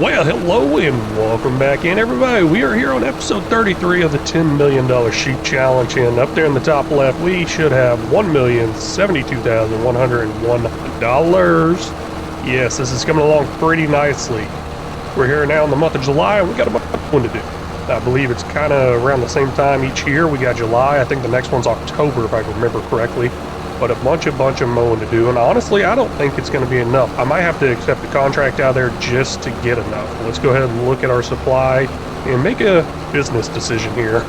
Well, hello and welcome back in, everybody. We are here on episode 33 of the $10 million sheep challenge, and up there in the top left, we should have $1,072,101. Yes, this is coming along pretty nicely. We're here now in the month of July, and we got a bunch of one to do. I believe it's kind of around the same time each year. We got July. I think the next one's October, if I remember correctly. But a bunch of mowing to do, and honestly, I don't think it's going to be enough. I might have to accept the contract out there just to get enough. Let's go ahead and look at our supply and make a business decision here.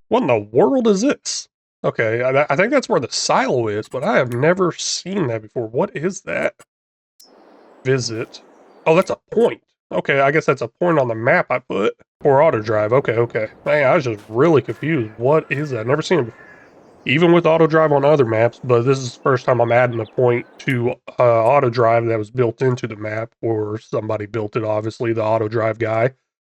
What in the world is this? Okay, I think that's where the silo is, but I have never seen that before. What is that? Visit. Oh, that's a point. Okay, I guess that's a point on the map I put. Or auto drive. Okay. Man, I was just really confused. What is that? I've never seen it before. Even with auto drive on other maps, but this is the first time I'm adding a point to auto drive that was built into the map, or somebody built it, obviously, the auto drive guy.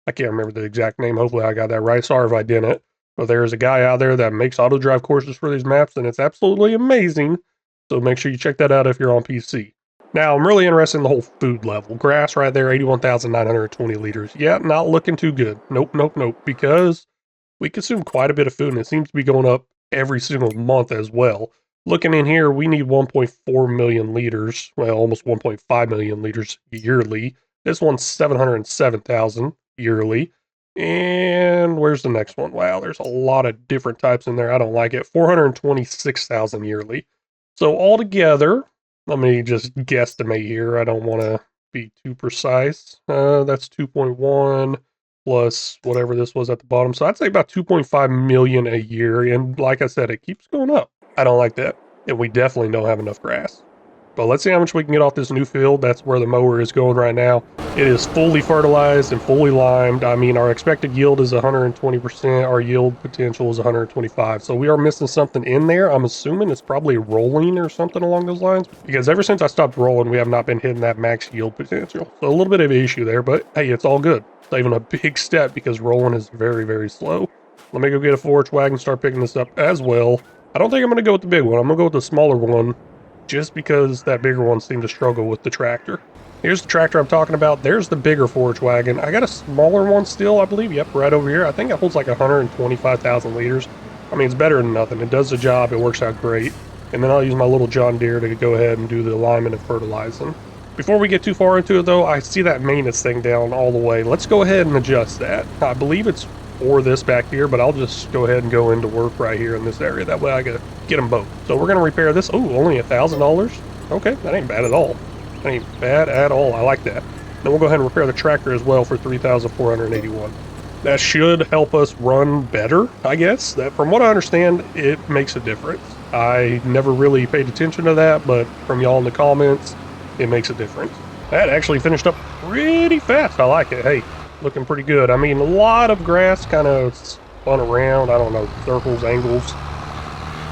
I can't remember the exact name. Hopefully I got that right. Sorry if I didn't. But there's a guy out there that makes auto drive courses for these maps, and it's absolutely amazing. So make sure you check that out if you're on PC. Now, I'm really interested in the whole food level. Grass right there, 81,920 liters. Yeah, not looking too good. Nope. Because we consume quite a bit of food, and it seems to be going up every single month as well. Looking in here, we need 1.4 million liters, well, almost 1.5 million liters yearly. This one's 707,000 yearly. And where's the next one? Wow, there's a lot of different types in there. I don't like it. 426,000 yearly. So altogether, let me just guesstimate here. I don't want to be too precise. That's 2.1 plus whatever this was at the bottom. So I'd say about 2.5 million a year. And like I said, it keeps going up. I don't like that. And we definitely don't have enough grass. But let's see how much we can get off this new field. That's where the mower is going right now. It is fully fertilized and fully limed. I mean, our expected yield is 120%. Our yield potential is 125. So we are missing something in there. I'm assuming it's probably rolling or something along those lines. Because ever since I stopped rolling, we have not been hitting that max yield potential. So a little bit of an issue there, but hey, it's all good. Saving a big step because rolling is very, very slow. Let me go get a forage wagon and start picking this up as well. I don't think I'm going to go with the big one. I'm going to go with the smaller one just because that bigger one seemed to struggle with the tractor. Here's the tractor I'm talking about. There's the bigger forage wagon. I got a smaller one still, I believe. Yep, right over here. I think it holds like 125,000 liters. I mean, it's better than nothing. It does the job. It works out great. And then I'll use my little John Deere to go ahead and do the alignment and fertilizing. Before we get too far into it, though, I see that maintenance thing down all the way. Let's go ahead and adjust that. I believe it's for this back here, but I'll just go ahead and go into work right here in this area. That way I can get them both. So we're going to repair this. Oh, only $1,000. Okay, that ain't bad at all. That ain't bad at all. I like that. Then we'll go ahead and repair the tractor as well for $3,481. That should help us run better, I guess. That, from what I understand, it makes a difference. I never really paid attention to that, but from y'all in the comments, it makes a difference. That actually finished up pretty fast. I like it. Hey, looking pretty good. I mean, a lot of grass kind of spun around. I don't know, circles, angles,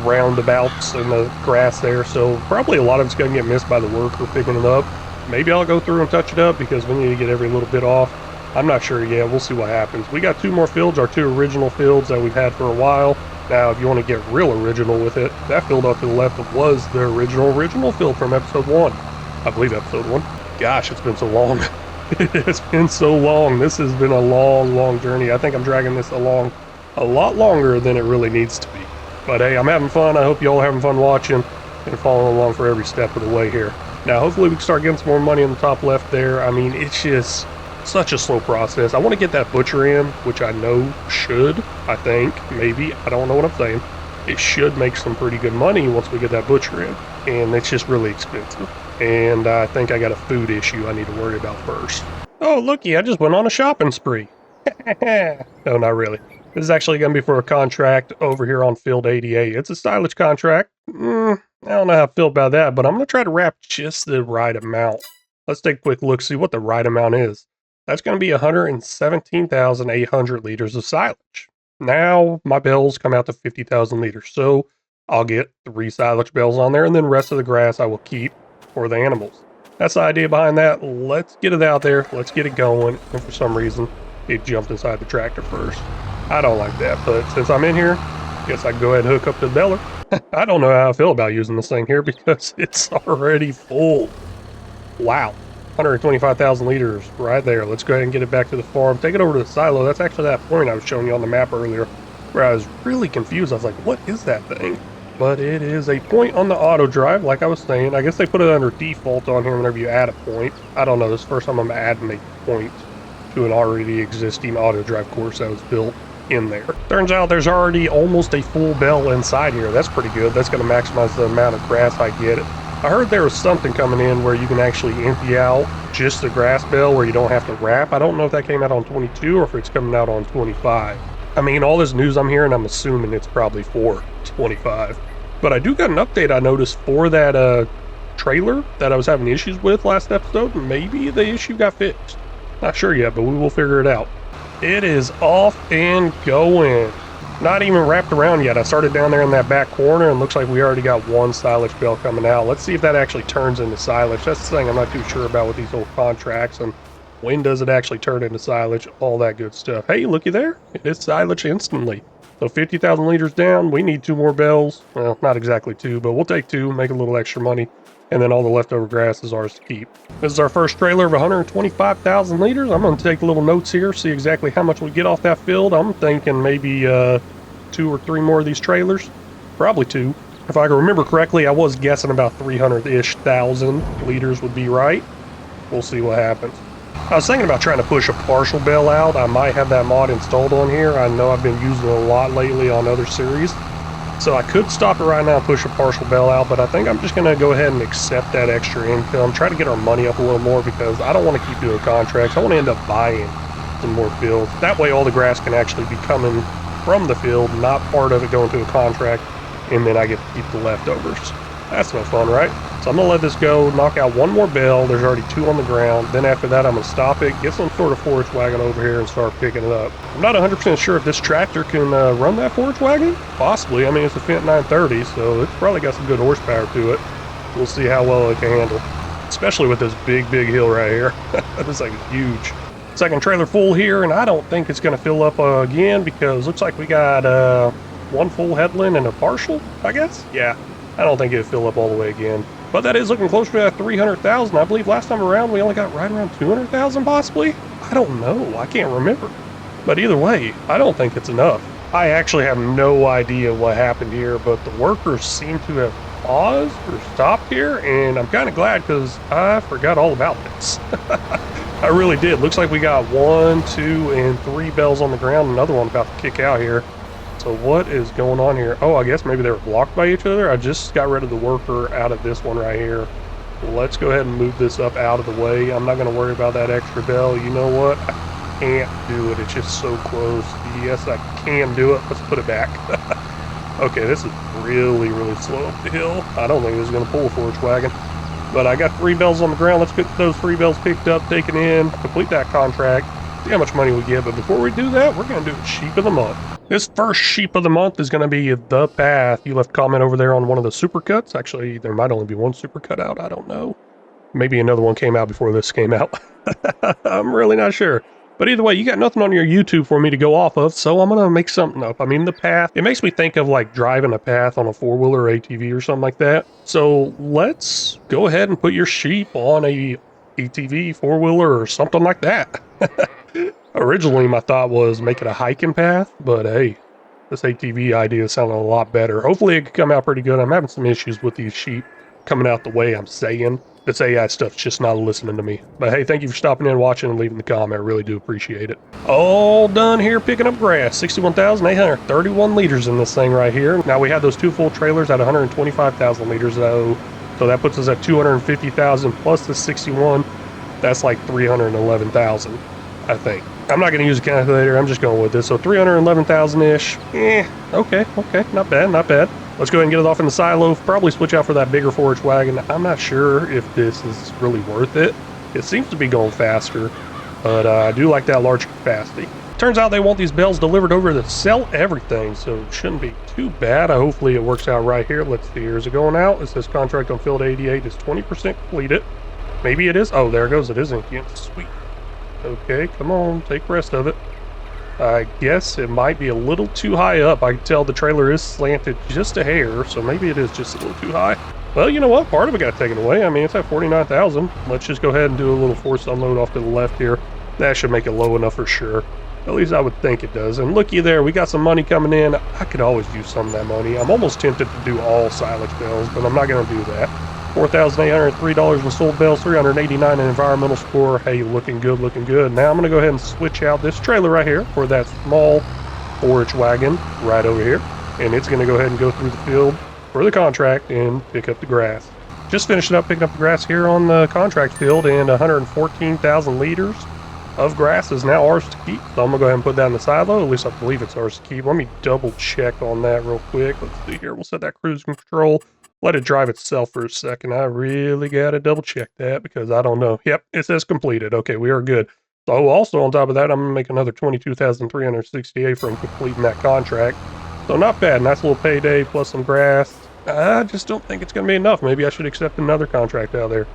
roundabouts in the grass there. So probably a lot of it's going to get missed by the worker picking it up. Maybe I'll go through and touch it up because we need to get every little bit off. I'm not sure yet. We'll see what happens. We got two more fields, our two original fields that we've had for a while. Now, if you want to get real original with it, that field up to the left was the original field from episode 1. I believe episode 1. Gosh, it's been so long. It has been so long. This has been a long journey. I think I'm dragging this along a lot longer than it really needs to be. But hey, I'm having fun. I hope you all are having fun watching and following along for every step of the way here. Now, hopefully we can start getting some more money in the top left there. I mean, it's just such a slow process. I want to get that butcher in, which I know should, I think, maybe. I don't know what I'm saying. It should make some pretty good money once we get that butcher in. And it's just really expensive. And I think I got a food issue I need to worry about first. Oh, looky, I just went on a shopping spree. No, not really. This is actually going to be for a contract over here on Field 88. It's a silage contract. I don't know how I feel about that, but I'm going to try to wrap just the right amount. Let's take a quick look, see what the right amount is. That's going to be 117,800 liters of silage. Now, my bales come out to 50,000 liters, so I'll get 3 silage bales on there, and then the rest of the grass I will keep for the animals. That's the idea behind that. Let's get it out there. Let's get it going. And for some reason, it jumped inside the tractor first. I don't like that, but since I'm in here, I guess I can go ahead and hook up to the baler. I don't know how I feel about using this thing here because it's already full. Wow. 125,000 liters right there. Let's go ahead and get it back to the farm. Take it over to the silo. That's actually that point I was showing you on the map earlier where I was really confused. I was like, what is that thing? But it is a point on the auto drive, like I was saying. I guess they put it under default on here whenever you add a point. I don't know. This is the first time I'm adding a point to an already existing auto drive course that was built in there. Turns out there's already almost a full bell inside here. That's pretty good. That's going to maximize the amount of grass I get. I heard there was something coming in where you can actually empty out just the grass bell where you don't have to wrap. I don't know if that came out on 22 or if it's coming out on 25. I mean, all this news I'm hearing, I'm assuming it's probably for 25. But I do got an update I noticed for that trailer that I was having issues with last episode. Maybe the issue got fixed. Not sure yet, but we will figure it out. It is off and going. Not even wrapped around yet. I started down there in that back corner and looks like we already got one silage bale coming out. Let's see if that actually turns into silage. That's the thing I'm not too sure about with these old contracts, and when does it actually turn into silage, all that good stuff. Hey, looky there. It is silage instantly. So 50,000 liters down, we need 2 more bells. Well, not exactly 2, but we'll take 2, make a little extra money, and then all the leftover grass is ours to keep. This is our first trailer of 125,000 liters. I'm going to take little notes here, see exactly how much we get off that field. I'm thinking maybe 2 or 3 more of these trailers. Probably 2. If I can remember correctly, I was guessing about 300-ish thousand liters would be right. We'll see what happens. I was thinking about trying to push a partial bell out. I might have that mod installed on here. I know I've been using it a lot lately on other series. So I could stop it right now and push a partial bell out, but I think I'm just going to go ahead and accept that extra income, try to get our money up a little more because I don't want to keep doing contracts. I want to end up buying some more fields. That way all the grass can actually be coming from the field, not part of it going to a contract, and then I get to keep the leftovers. That's no fun, right? So I'm going to let this go, knock out 1 more bell. There's already 2 on the ground. Then after that, I'm going to stop it, get some sort of forage wagon over here and start picking it up. I'm not 100% sure if this tractor can run that forage wagon. Possibly. I mean, it's a Fendt 930, so it's probably got some good horsepower to it. We'll see how well it can handle, especially with this big hill right here. It's like huge. Second trailer full here, and I don't think it's going to fill up again because looks like we got 1 full headland and a partial, I guess. Yeah. I don't think it'll fill up all the way again. But that is looking closer to that 300,000. I believe last time around we only got right around 200,000 possibly? I don't know. I can't remember. But either way, I don't think it's enough. I actually have no idea what happened here, but the workers seem to have paused or stopped here, and I'm kind of glad because I forgot all about this. I really did. Looks like we got 1, 2, and 3 bells on the ground. Another one about to kick out here. So what is going on here? Oh, I guess maybe they were blocked by each other. I just got rid of the worker out of this one right here. Let's go ahead and move this up out of the way. I'm not going to worry about that extra bell. You know what? I can't do it. It's just so close. Yes, I can do it. Let's put it back. Okay, this is really slow up the hill. I don't think this is going to pull a forage wagon. But I got 3 bells on the ground. Let's get those 3 bells picked up, taken in, complete that contract, see how much money we get. But before we do that, we're going to do Sheep of the Month. This first Sheep of the Month is going to be The Path. You left a comment over there on one of the supercuts. Actually, there might only be 1 supercut out. I don't know. Maybe another one came out before this came out. I'm really not sure. But either way, you got nothing on your YouTube for me to go off of, so I'm going to make something up. I mean, The Path, it makes me think of like driving a path on a 4-wheeler or ATV or something like that. So let's go ahead and put your sheep on a ATV, 4-wheeler, or something like that. Originally, my thought was make it a hiking path, but hey, this ATV idea sounded a lot better. Hopefully it could come out pretty good. I'm having some issues with these sheep coming out the way I'm saying. This AI stuff's just not listening to me. But hey, thank you for stopping in, watching, and leaving the comment. I really do appreciate it. All done here picking up grass. 61,831 liters in this thing right here. Now we have those 2 full trailers at 125,000 liters though. So that puts us at 250,000 plus the 61. That's like 311,000, I think. I'm not going to use a calculator. I'm just going with this. So 311,000-ish. Okay. Not bad. Let's go ahead and get it off in the silo. Probably switch out for that bigger forage wagon. I'm not sure if this is really worth it. It seems to be going faster, but I do like that large capacity. Turns out they want these bells delivered over to sell everything, so it shouldn't be too bad. Hopefully it works out right here. Let's see. Here's it going out. It says contract on field 88 is 20% completed. Maybe it is. Oh, there it goes. It is inking. Sweet. Okay, come on, take the rest of it. I guess it might be a little too high up. I can tell the trailer is slanted just a hair, so maybe it is just a little too high. Well, you know what? Part of it got taken away. I mean, it's at 49,000. Let's just go ahead and do a little forced unload off to the left here. That should make it low enough for sure. At least I would think it does. And looky there, we got some money coming in. I could always use some of that money. I'm almost tempted to do all silage bales, but I'm not going to do that. $4,803 in sold bales, 389 in environmental score. Hey, looking good, looking good. Now I'm going to go ahead and switch out this trailer right here for that small forage wagon right over here. And it's going to go ahead and go through the field for the contract and pick up the grass. Just finishing up picking up the grass here on the contract field, and 114,000 liters of grass is now ours to keep. So I'm gonna go ahead and put that in the silo. At least I believe it's ours to keep. Let me double check on that real quick. Let's see here. We'll set that cruise control. Let it drive itself for a second. I really gotta double check that because I don't know. Yep, it says completed. Okay, we are good. So also on top of that, I'm gonna make another 22,368 from completing that contract. So not bad. Nice little payday plus some grass. I just don't think it's going to be enough. Maybe I should accept another contract out there.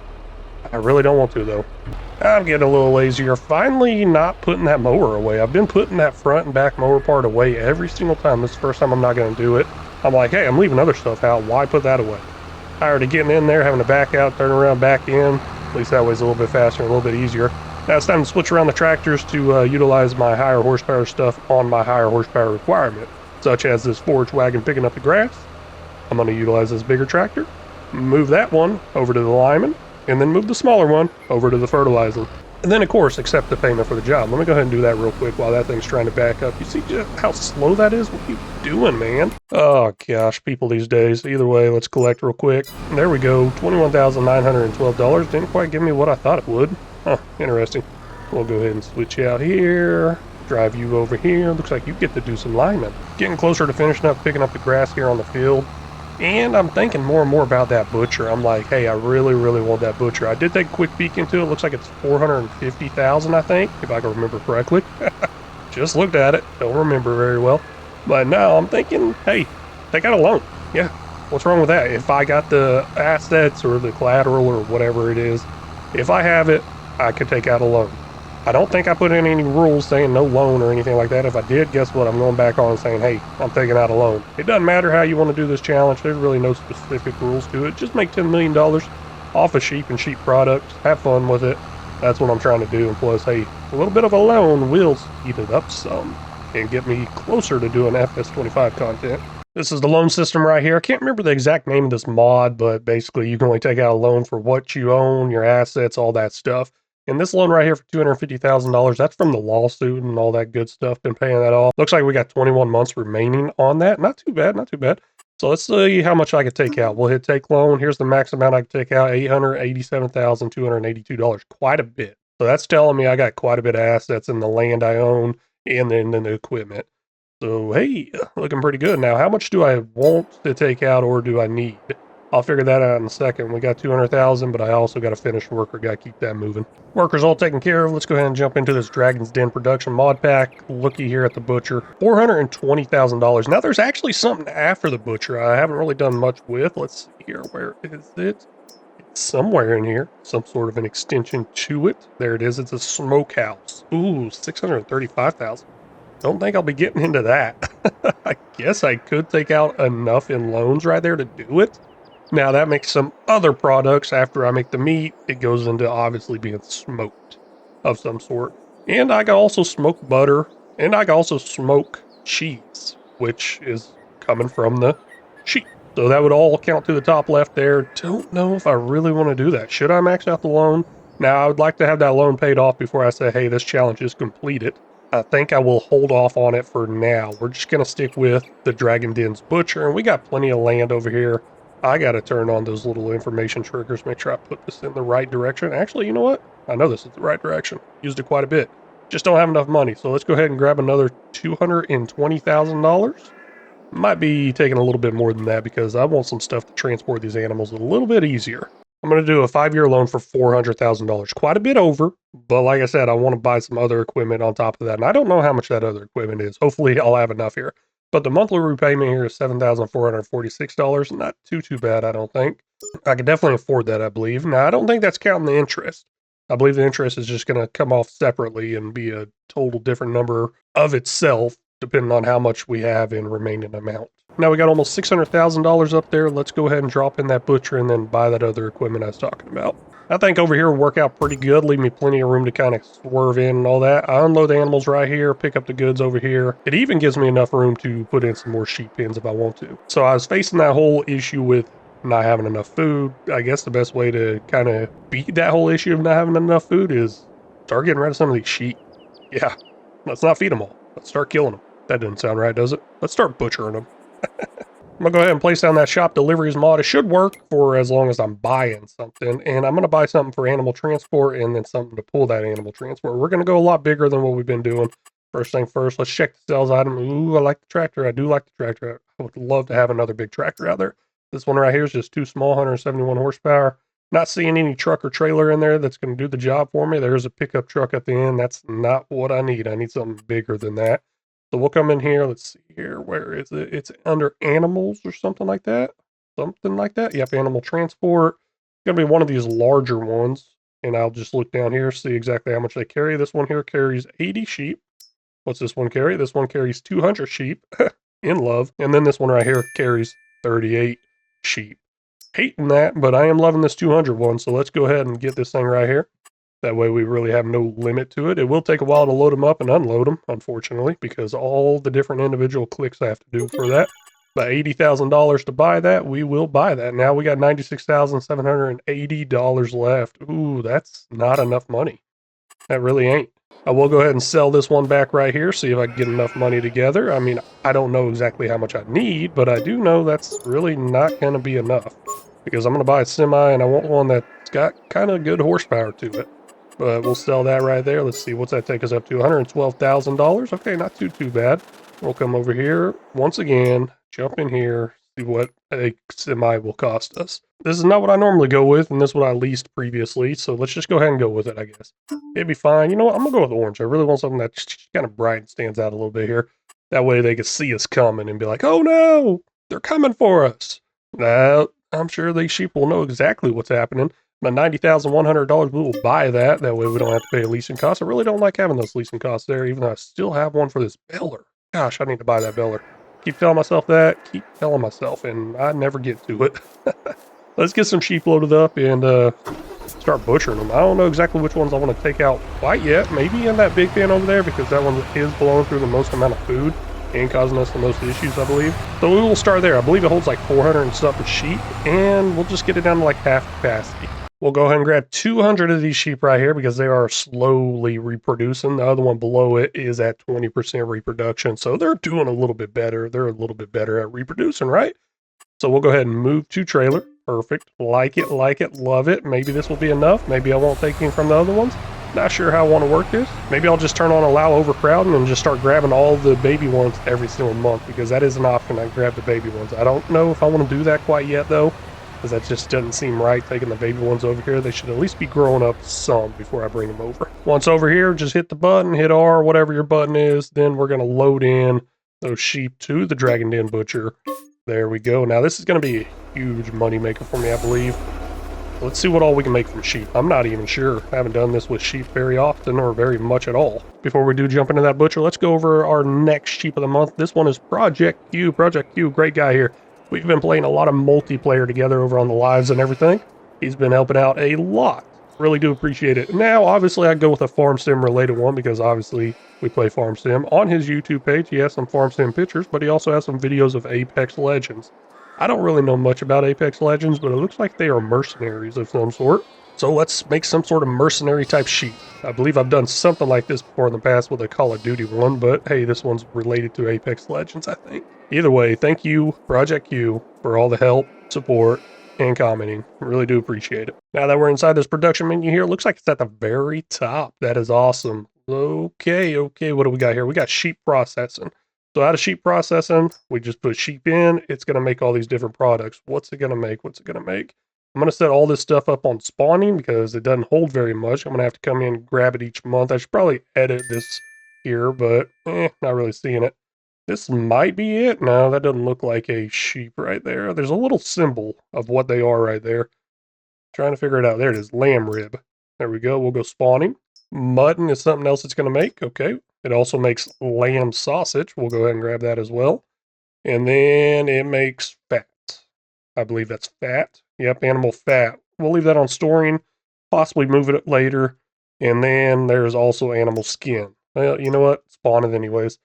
I really don't want to, though. I'm getting a little lazier. Finally not putting that mower away. I've been putting that front and back mower part away every single time. This is the first time I'm not going to do it. I'm like, hey, I'm leaving other stuff out. Why put that away? Tired of getting in there, having to back out, turn around, back in. At least that way's a little bit faster and a little bit easier. Now it's time to switch around the tractors to utilize my higher horsepower stuff on my higher horsepower requirement, such as this forage wagon picking up the grass. I'm going to utilize this bigger tractor, move that one over to the lineman, and then move the smaller one over to the fertilizing. And then, of course, accept the payment for the job. Let me go ahead and do that real quick while that thing's trying to back up. You see just how slow that is? What are you doing, man? Oh, gosh, people these days. Either way, let's collect real quick. There we go, $21,912. Didn't quite give me what I thought it would. Huh, interesting. We'll go ahead and switch out here. Drive you over here. Looks like you get to do some linemen. Getting closer to finishing up picking up the grass here on the field. And I'm thinking more and more about that butcher. I'm like, hey, I really, really want that butcher. I did take a quick peek into it. Looks like it's 450,000, I think, if I can remember correctly. Just looked at it. Don't remember very well. But now I'm thinking, hey, take out a loan. Yeah, what's wrong with that? If I got the assets or the collateral or whatever it is, if I have it, I could take out a loan. I don't think I put in any rules saying no loan or anything like that. If I did, guess what? I'm going back on and saying, hey, I'm taking out a loan. It doesn't matter how you want to do this challenge. There's really no specific rules to it. Just make $10 million off of sheep and sheep products. Have fun with it. That's what I'm trying to do. And plus, hey, a little bit of a loan will speed it up some and get me closer to doing FS25 content. This is the loan system right here. I can't remember the exact name of this mod, but basically you can only take out a loan for what you own, your assets, all that stuff. And this loan right here for $250,000, that's from the lawsuit and all that good stuff. Been paying that off. Looks like we got 21 months remaining on that. Not too bad, not too bad. So let's see how much I could take out. We'll hit take loan. Here's the max amount I could take out, $887,282. Quite a bit. So that's telling me I got quite a bit of assets in the land I own and then in the equipment. So, hey, looking pretty good. Now, how much do I want to take out or do I need? I'll figure that out in a second. We got 200,000, but I also got a finished worker. Got to keep that moving. Workers all taken care of. Let's go ahead and jump into this Dragon's Den production mod pack. Looky here at the butcher. $420,000. Now, there's actually something after the butcher I haven't really done much with. Let's see here. Where is it? It's somewhere in here. Some sort of an extension to it. There it is. It's a smokehouse. Ooh, $635,000. Don't think I'll be getting into that. I guess I could take out enough in loans right there to do it. Now that makes some other products. After I make the meat, it goes into obviously being smoked of some sort. And I can also smoke butter, and I can also smoke cheese, which is coming from the sheep. So that would all count to the top left there. Don't know if I really want to do that. Should I max out the loan? Now, I would like to have that loan paid off before I say, hey, this challenge is completed. I think I will hold off on it for now. We're just going to stick with the Dragon Den's butcher, and we got plenty of land over here. I got to turn on those little information triggers, make sure I put this in the right direction. Actually, you know what? I know this is the right direction. Used it quite a bit. Just don't have enough money, so let's go ahead and grab another $220,000. Might be taking a little bit more than that because I want some stuff to transport these animals a little bit easier. I'm going to do a 5-year loan for $400,000. Quite a bit over, but like I said, I want to buy some other equipment on top of that. And I don't know how much that other equipment is. Hopefully, I'll have enough here. But the monthly repayment here is $7,446. Not too bad, I don't think. I can definitely afford that, I believe. Now, I don't think that's counting the interest. I believe the interest is just going to come off separately and be a total different number of itself, depending on how much we have in remaining amount. Now we got almost $600,000 up there. Let's go ahead and drop in that butcher and then buy that other equipment I was talking about. I think over here will work out pretty good, leave me plenty of room to kind of swerve in and all that. I unload the animals right here, pick up the goods over here. It even gives me enough room to put in some more sheep pens if I want to. So I was facing that whole issue with not having enough food. I guess the best way to kind of beat that whole issue of not having enough food is start getting rid of some of these sheep. Yeah, let's not feed them all. Let's start killing them. That didn't sound right, does it? Let's start butchering them. I'm gonna go ahead and place down that shop deliveries mod. It should work for as long as I'm buying something. And I'm gonna buy something for animal transport and then something to pull that animal transport. We're gonna go a lot bigger than what we've been doing. First thing first, let's check the sales item. Ooh, I like the tractor. I do like the tractor. I would love to have another big tractor out there. This one right here is just too small, 171 horsepower. Not seeing any truck or trailer in there that's gonna do the job for me. There's a pickup truck at the end. That's not what I need. I need something bigger than that. So we'll come in here. Let's see here. Where is it? It's under animals or something like that. Something like that. Yep, animal transport. It's going to be one of these larger ones. And I'll just look down here, see exactly how much they carry. This one here carries 80 sheep. What's this one carry? This one carries 200 sheep in love. And then this one right here carries 38 sheep. Hating that, but I am loving this 200 one. So let's go ahead and get this thing right here. That way we really have no limit to it. It will take a while to load them up and unload them, unfortunately, because all the different individual clicks I have to do for that. But $80,000 to buy that, we will buy that. Now we got $96,780 left. Ooh, that's not enough money. That really ain't. I will go ahead and sell this one back right here, see if I can get enough money together. I mean, I don't know exactly how much I need, but I do know that's really not going to be enough. Because I'm going to buy a semi, and I want one that's got kind of good horsepower to it. But we'll sell that right there. Let's see, what's that take us up to? $112,000. Okay, not too bad. We'll come over here once again, jump in here, see what a semi will cost us. This is not what I normally go with, and this is what I leased previously, so let's just go ahead and go with it, I guess. It'd be fine. You know what? I'm going to go with orange. I really want something that kind of bright and stands out a little bit here. That way they can see us coming and be like, oh no, they're coming for us. Now, I'm sure these sheep will know exactly what's happening. But $90,100, we will buy that. That way we don't have to pay a leasing cost. I really don't like having those leasing costs there, even though I still have one for this beller. Gosh, I need to buy that beller. Keep telling myself that, keep telling myself, and I never get to it. Let's get some sheep loaded up and start butchering them. I don't know exactly which ones I want to take out quite yet. Maybe in that big pen over there, because that one is blowing through the most amount of food and causing us the most issues, I believe. So we will start there. I believe it holds like 400 and something sheep, and we'll just get it down to like half capacity. We'll go ahead and grab 200 of these sheep right here because they are slowly reproducing. The other one below it is at 20% reproduction. So they're doing a little bit better. They're a little bit better at reproducing, right? So we'll go ahead and move to trailer. Perfect. Like it, love it. Maybe this will be enough. Maybe I won't take any from the other ones. Not sure how I want to work this. Maybe I'll just turn on allow overcrowding and just start grabbing all the baby ones every single month because that is an option. I grab the baby ones. I don't know if I want to do that quite yet though, because that just doesn't seem right, taking the baby ones over here. They should at least be growing up some before I bring them over. Once over here, just hit the button, hit R, whatever your button is. Then we're going to load in those sheep to the Dragon Den Butcher. There we go. Now this is going to be a huge money maker for me, I believe. Let's see what all we can make from sheep. I'm not even sure. I haven't done this with sheep very often or very much at all. Before we do jump into that butcher, let's go over our next sheep of the month. This one is Project Q. Project Q, great guy here. We've been playing a lot of multiplayer together over on the lives and everything. He's been helping out a lot. Really do appreciate it. Now, obviously, I go with a farm sim related one because obviously we play farm sim. On his YouTube page, he has some farm sim pictures, but he also has some videos of Apex Legends. I don't really know much about Apex Legends, but it looks like they are mercenaries of some sort. So let's make some sort of mercenary type sheep. I believe I've done something like this before in the past with a Call of Duty one, but hey, this one's related to Apex Legends, I think. Either way, thank you, Project Q, for all the help, support, and commenting. Really do appreciate it. Now that we're inside this production menu here, it looks like it's at the very top. That is awesome. Okay, what do we got here? We got sheep processing. So out of sheep processing, we just put sheep in. It's going to make all these different products. What's it going to make? What's it going to make? I'm going to set all this stuff up on spawning because it doesn't hold very much. I'm going to have to come in and grab it each month. I should probably edit this here, but not really seeing it. This might be it. No, that doesn't look like a sheep right there. There's a little symbol of what they are right there. Trying to figure it out. There it is, lamb rib. There we go. We'll go spawning. Mutton is something else it's going to make. Okay. It also makes lamb sausage. We'll go ahead and grab that as well. And then it makes fat. I believe that's fat. Yep, animal fat. We'll leave that on storing, possibly move it later. And then there's also animal skin. Well, you know what? Spawn it anyways.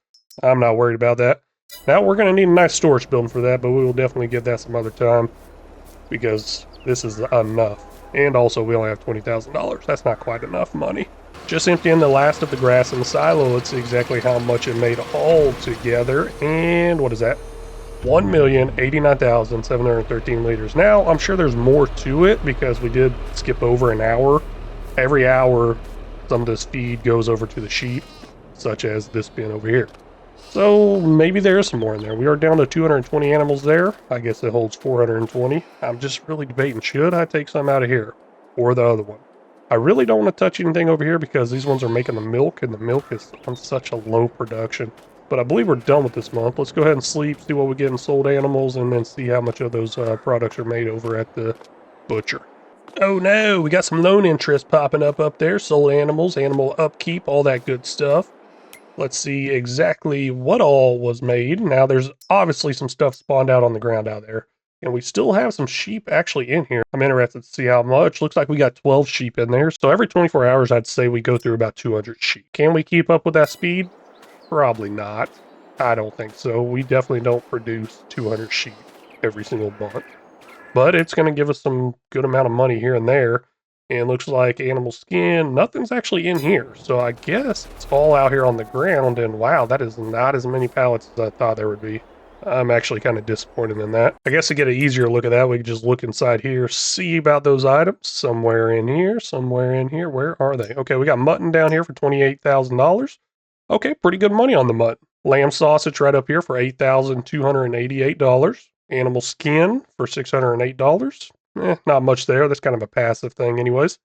I'm not worried about that. Now we're going to need a nice storage building for that, but we will definitely get that some other time because this is enough. And also we only have $20,000. That's not quite enough money. Just emptying the last of the grass in the silo. Let's see exactly how much it made all together. And what is that? 1,089,713 liters. Now, I'm sure there's more to it because we did skip over an hour. Every hour, some of this feed goes over to the sheep, such as this bin over here. So maybe there is some more in there. We are down to 220 animals there. I guess it holds 420. I'm just really debating, should I take some out of here or the other one? I really don't want to touch anything over here because these ones are making the milk, and the milk is on such a low production. But I believe we're done with this month. Let's go ahead and sleep, see what we get in sold animals, and then see how much of those products are made over at the butcher. Oh no, we got some loan interest popping up there. Sold animals, animal upkeep, all that good stuff. Let's see exactly what all was made. Now there's obviously some stuff spawned out on the ground out there. And we still have some sheep actually in here. I'm interested to see how much. Looks like we got 12 sheep in there. So every 24 hours, I'd say we go through about 200 sheep. Can we keep up with that speed? Probably not. I don't think so. We definitely don't produce 200 sheep every single month. But it's going to give us some good amount of money here and there. And looks like animal skin, nothing's actually in here. So I guess it's all out here on the ground. And wow, that is not as many pallets as I thought there would be. I'm actually kind of disappointed in that. I guess to get an easier look at that, we can just look inside here, see about those items. Somewhere in here, somewhere in here. Where are they? Okay, we got mutton down here for $28,000. Okay, pretty good money on the mutton. Lamb sausage right up here for $8,288. Animal skin for $608. Not much there. That's kind of a passive thing anyways.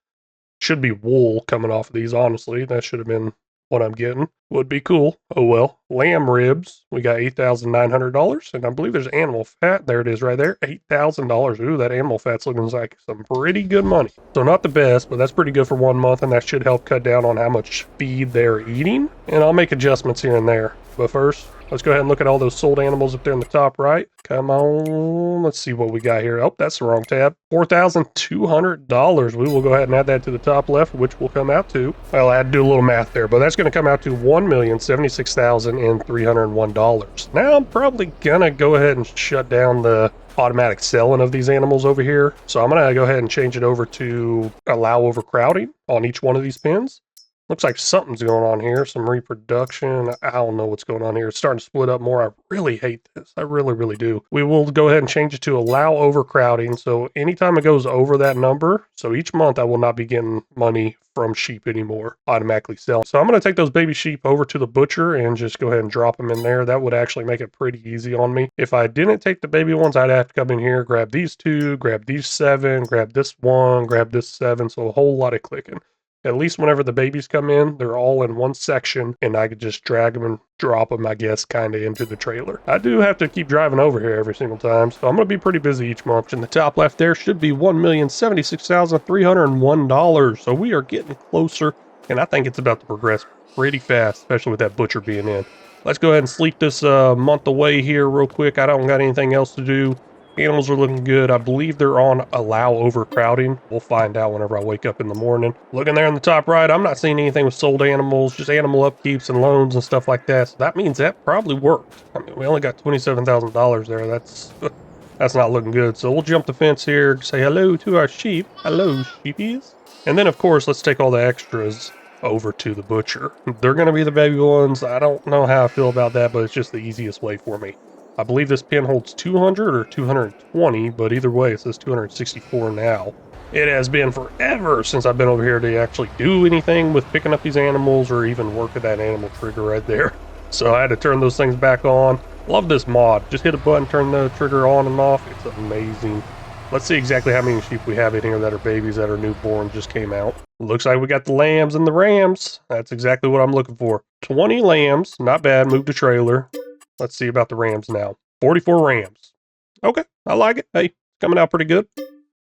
Should be wool coming off of these, honestly. That should have been what I'm getting. Would be cool. Oh well. Lamb ribs, we got $8,900. And I believe there's animal fat. There it is right there. $8,000. Ooh, that animal fat's looking like some pretty good money. So not the best, but that's pretty good for 1 month. And that should help cut down on how much feed they're eating. And I'll make adjustments here and there. But first, let's go ahead and look at all those sold animals up there in the top right. Come on. Let's see what we got here. Oh, that's the wrong tab. $4,200. We will go ahead and add that to the top left, which will come out to, well, I had to do a little math there, but that's going to come out to $1,076,301. Now, I'm probably going to go ahead and shut down the automatic selling of these animals over here. So I'm going to go ahead and change it over to allow overcrowding on each one of these pins. Looks like something's going on here, some reproduction. I don't know what's going on here. It's starting to split up more. I really hate this. I really, really do. We will go ahead and change it to allow overcrowding. So anytime it goes over that number, so each month I will not be getting money from sheep anymore, automatically sell. So I'm going to take those baby sheep over to the butcher and just go ahead and drop them in there. That would actually make it pretty easy on me. If I didn't take the baby ones, I'd have to come in here, grab these 2, grab these 7, grab this 1, grab this 7. So a whole lot of clicking. At least whenever the babies come in, they're all in one section, and I could just drag them and drop them, I guess, kind of into the trailer. I do have to keep driving over here every single time, so I'm going to be pretty busy each month. In the top left there should be $1,076,301, so we are getting closer, and I think it's about to progress pretty fast, especially with that butcher being in. Let's go ahead and sleep this month away here real quick. I don't got anything else to do. Animals are looking good. I believe they're on allow overcrowding. We'll find out whenever I wake up in the morning. Looking there in the top right, I'm not seeing anything with sold animals, just animal upkeeps and loans and stuff like that. So that means that probably worked. I mean, we only got $27,000 there. That's not looking good. So we'll jump the fence here, say hello to our sheep. Hello, sheepies. And then, of course, let's take all the extras over to the butcher. They're going to be the baby ones. I don't know how I feel about that, but it's just the easiest way for me. I believe this pin holds 200 or 220, but either way, it says 264 now. It has been forever since I've been over here to actually do anything with picking up these animals or even work with that animal trigger right there. So I had to turn those things back on. Love this mod. Just hit a button, turn the trigger on and off. It's amazing. Let's see exactly how many sheep we have in here that are babies that are newborn, just came out. Looks like we got the lambs and the rams. That's exactly what I'm looking for. 20 lambs, not bad, move the trailer. Let's see about the rams now. 44 rams. Okay, I like it. Hey, coming out pretty good,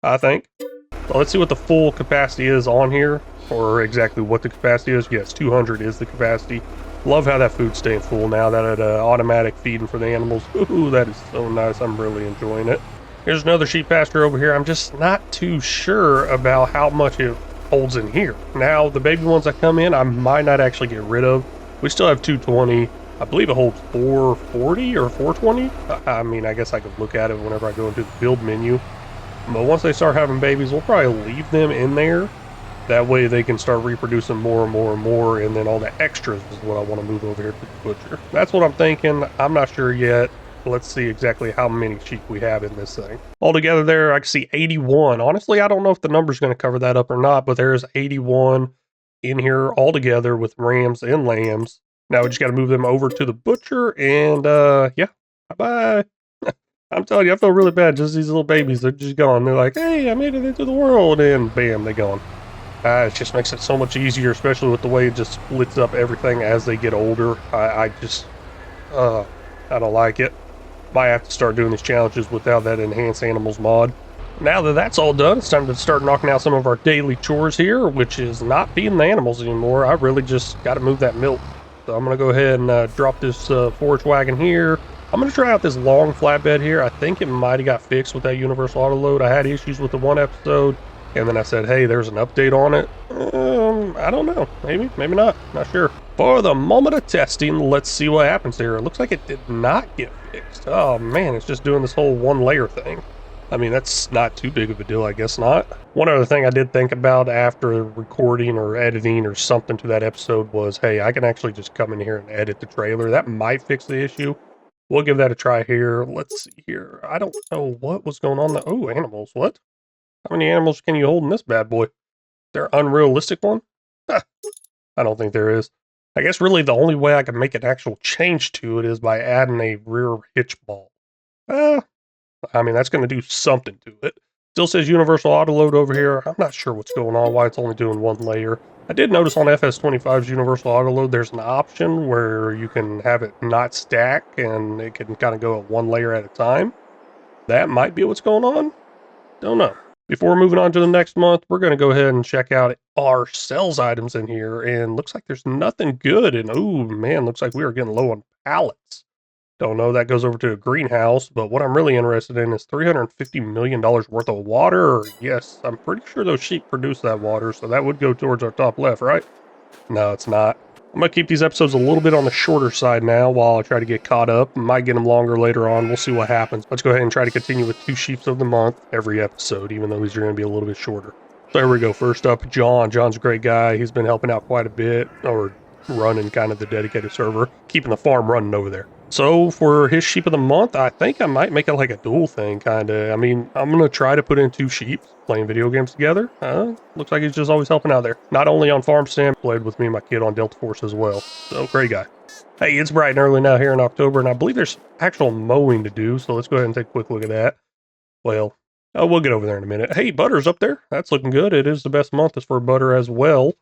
I think. So let's see what the full capacity is on here, or exactly what the capacity is. Yes, 200 is the capacity. Love how that food's staying full now that it automatic feeding for the animals. Ooh, that is so nice. I'm really enjoying it. Here's another sheep pasture over here. I'm just not too sure about how much it holds in here. Now, the baby ones that come in, I might not actually get rid of. We still have 220. I believe it holds 440 or 420. I mean, I guess I could look at it whenever I go into the build menu. But once they start having babies, we'll probably leave them in there. That way they can start reproducing more and more and more, and then all the extras is what I want to move over here to the butcher. That's what I'm thinking. I'm not sure yet. Let's see exactly how many sheep we have in this thing. Altogether there, I can see 81. Honestly, I don't know if the number's going to cover that up or not, but there's 81 in here altogether with rams and lambs. Now we just got to move them over to the butcher, and yeah, bye-bye. I'm telling you, I feel really bad. Just these little babies, they're just gone. They're like, hey, I made it into the world, and bam, they're gone. It just makes it so much easier, especially with the way it just splits up everything as they get older. I don't like it. Might have to start doing these challenges without that enhanced animals mod. Now that that's all done, it's time to start knocking out some of our daily chores here, which is not feeding the animals anymore. I really just got to move that milk. So I'm going to go ahead and drop this forage wagon here. I'm going to try out this long flatbed here. I think it might have got fixed with that universal auto load. I had issues with the one episode. And then I said, hey, there's an update on it. I don't know. Maybe not. Not sure. For the moment of testing, let's see what happens here. It looks like it did not get fixed. Oh, man, it's just doing this whole one layer thing. I mean, that's not too big of a deal, I guess not. One other thing I did think about after recording or editing or something to that episode was, hey, I can actually just come in here and edit the trailer. That might fix the issue. We'll give that a try here. Let's see here. I don't know what was going on. Oh, animals. What? How many animals can you hold in this bad boy? Is there an unrealistic one? I don't think there is. I guess really the only way I can make an actual change to it is by adding a rear hitch ball. I mean, that's going to do something to it. Still says universal auto load over here. I'm not sure what's going on, why it's only doing one layer. I did notice on FS25's universal auto load, there's an option where you can have it not stack and it can kind of go at one layer at a time. That might be what's going on. Don't know. Before moving on to the next month, we're going to go ahead and check out our sales items in here. And looks like there's nothing good. And oh man, looks like we are getting low on pallets. Don't know, that goes over to a greenhouse. But what I'm really interested in is $350 million worth of water. Yes, I'm pretty sure those sheep produce that water. So that would go towards our top left, right? No, it's not. I'm going to keep these episodes a little bit on the shorter side now while I try to get caught up. Might get them longer later on. We'll see what happens. Let's go ahead and try to continue with 2 sheeps of the month every episode, even though these are going to be a little bit shorter. So here we go. First up, John. John's a great guy. He's been helping out quite a bit, or running kind of the dedicated server, keeping the farm running over there. So for his sheep of the month, I think I might make it like a dual thing, kind of. I mean, I'm going to try to put in 2 sheep playing video games together. Looks like he's just always helping out there. Not only on farm stand, played with me and my kid on Delta Force as well. So great guy. Hey, it's bright and early now here in October, and I believe there's actual mowing to do. So let's go ahead and take a quick look at that. Well, we'll get over there in a minute. Hey, butter's up there. That's looking good. It is the best month as for butter as well.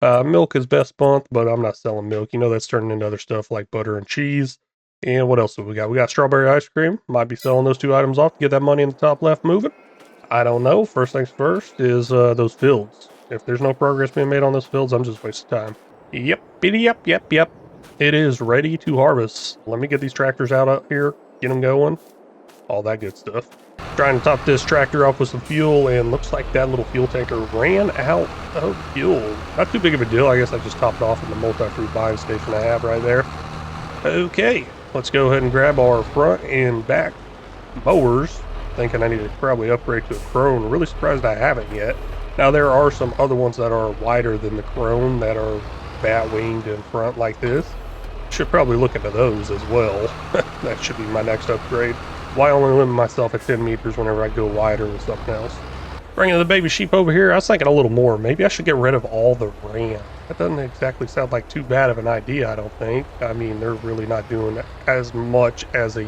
Milk is best month, but I'm not selling milk. You know, that's turning into other stuff like butter and cheese. And what else do we got? We got strawberry ice cream. Might be selling those 2 items off to get that money in the top left moving. I don't know. First things first is those fields. If there's no progress being made on those fields, I'm just wasting time. Yep. It is ready to harvest. Let me get these tractors out here, get them going. All that good stuff. Trying to top this tractor off with some fuel, and looks like that little fuel tanker ran out of fuel. Not too big of a deal. I guess I just topped off in the multi-fruit buying station I have right there. Okay. Let's go ahead and grab our front and back mowers. Thinking I need to probably upgrade to a Crone. Really surprised I haven't yet. Now there are some other ones that are wider than the Crone that are bat-winged in front like this. Should probably look into those as well. That should be my next upgrade. Why only limit myself at 10 meters whenever I go wider with something else? Bringing the baby sheep over here, I was thinking a little more. Maybe I should get rid of all the ram. That doesn't exactly sound like too bad of an idea, I don't think. I mean, they're really not doing as much as a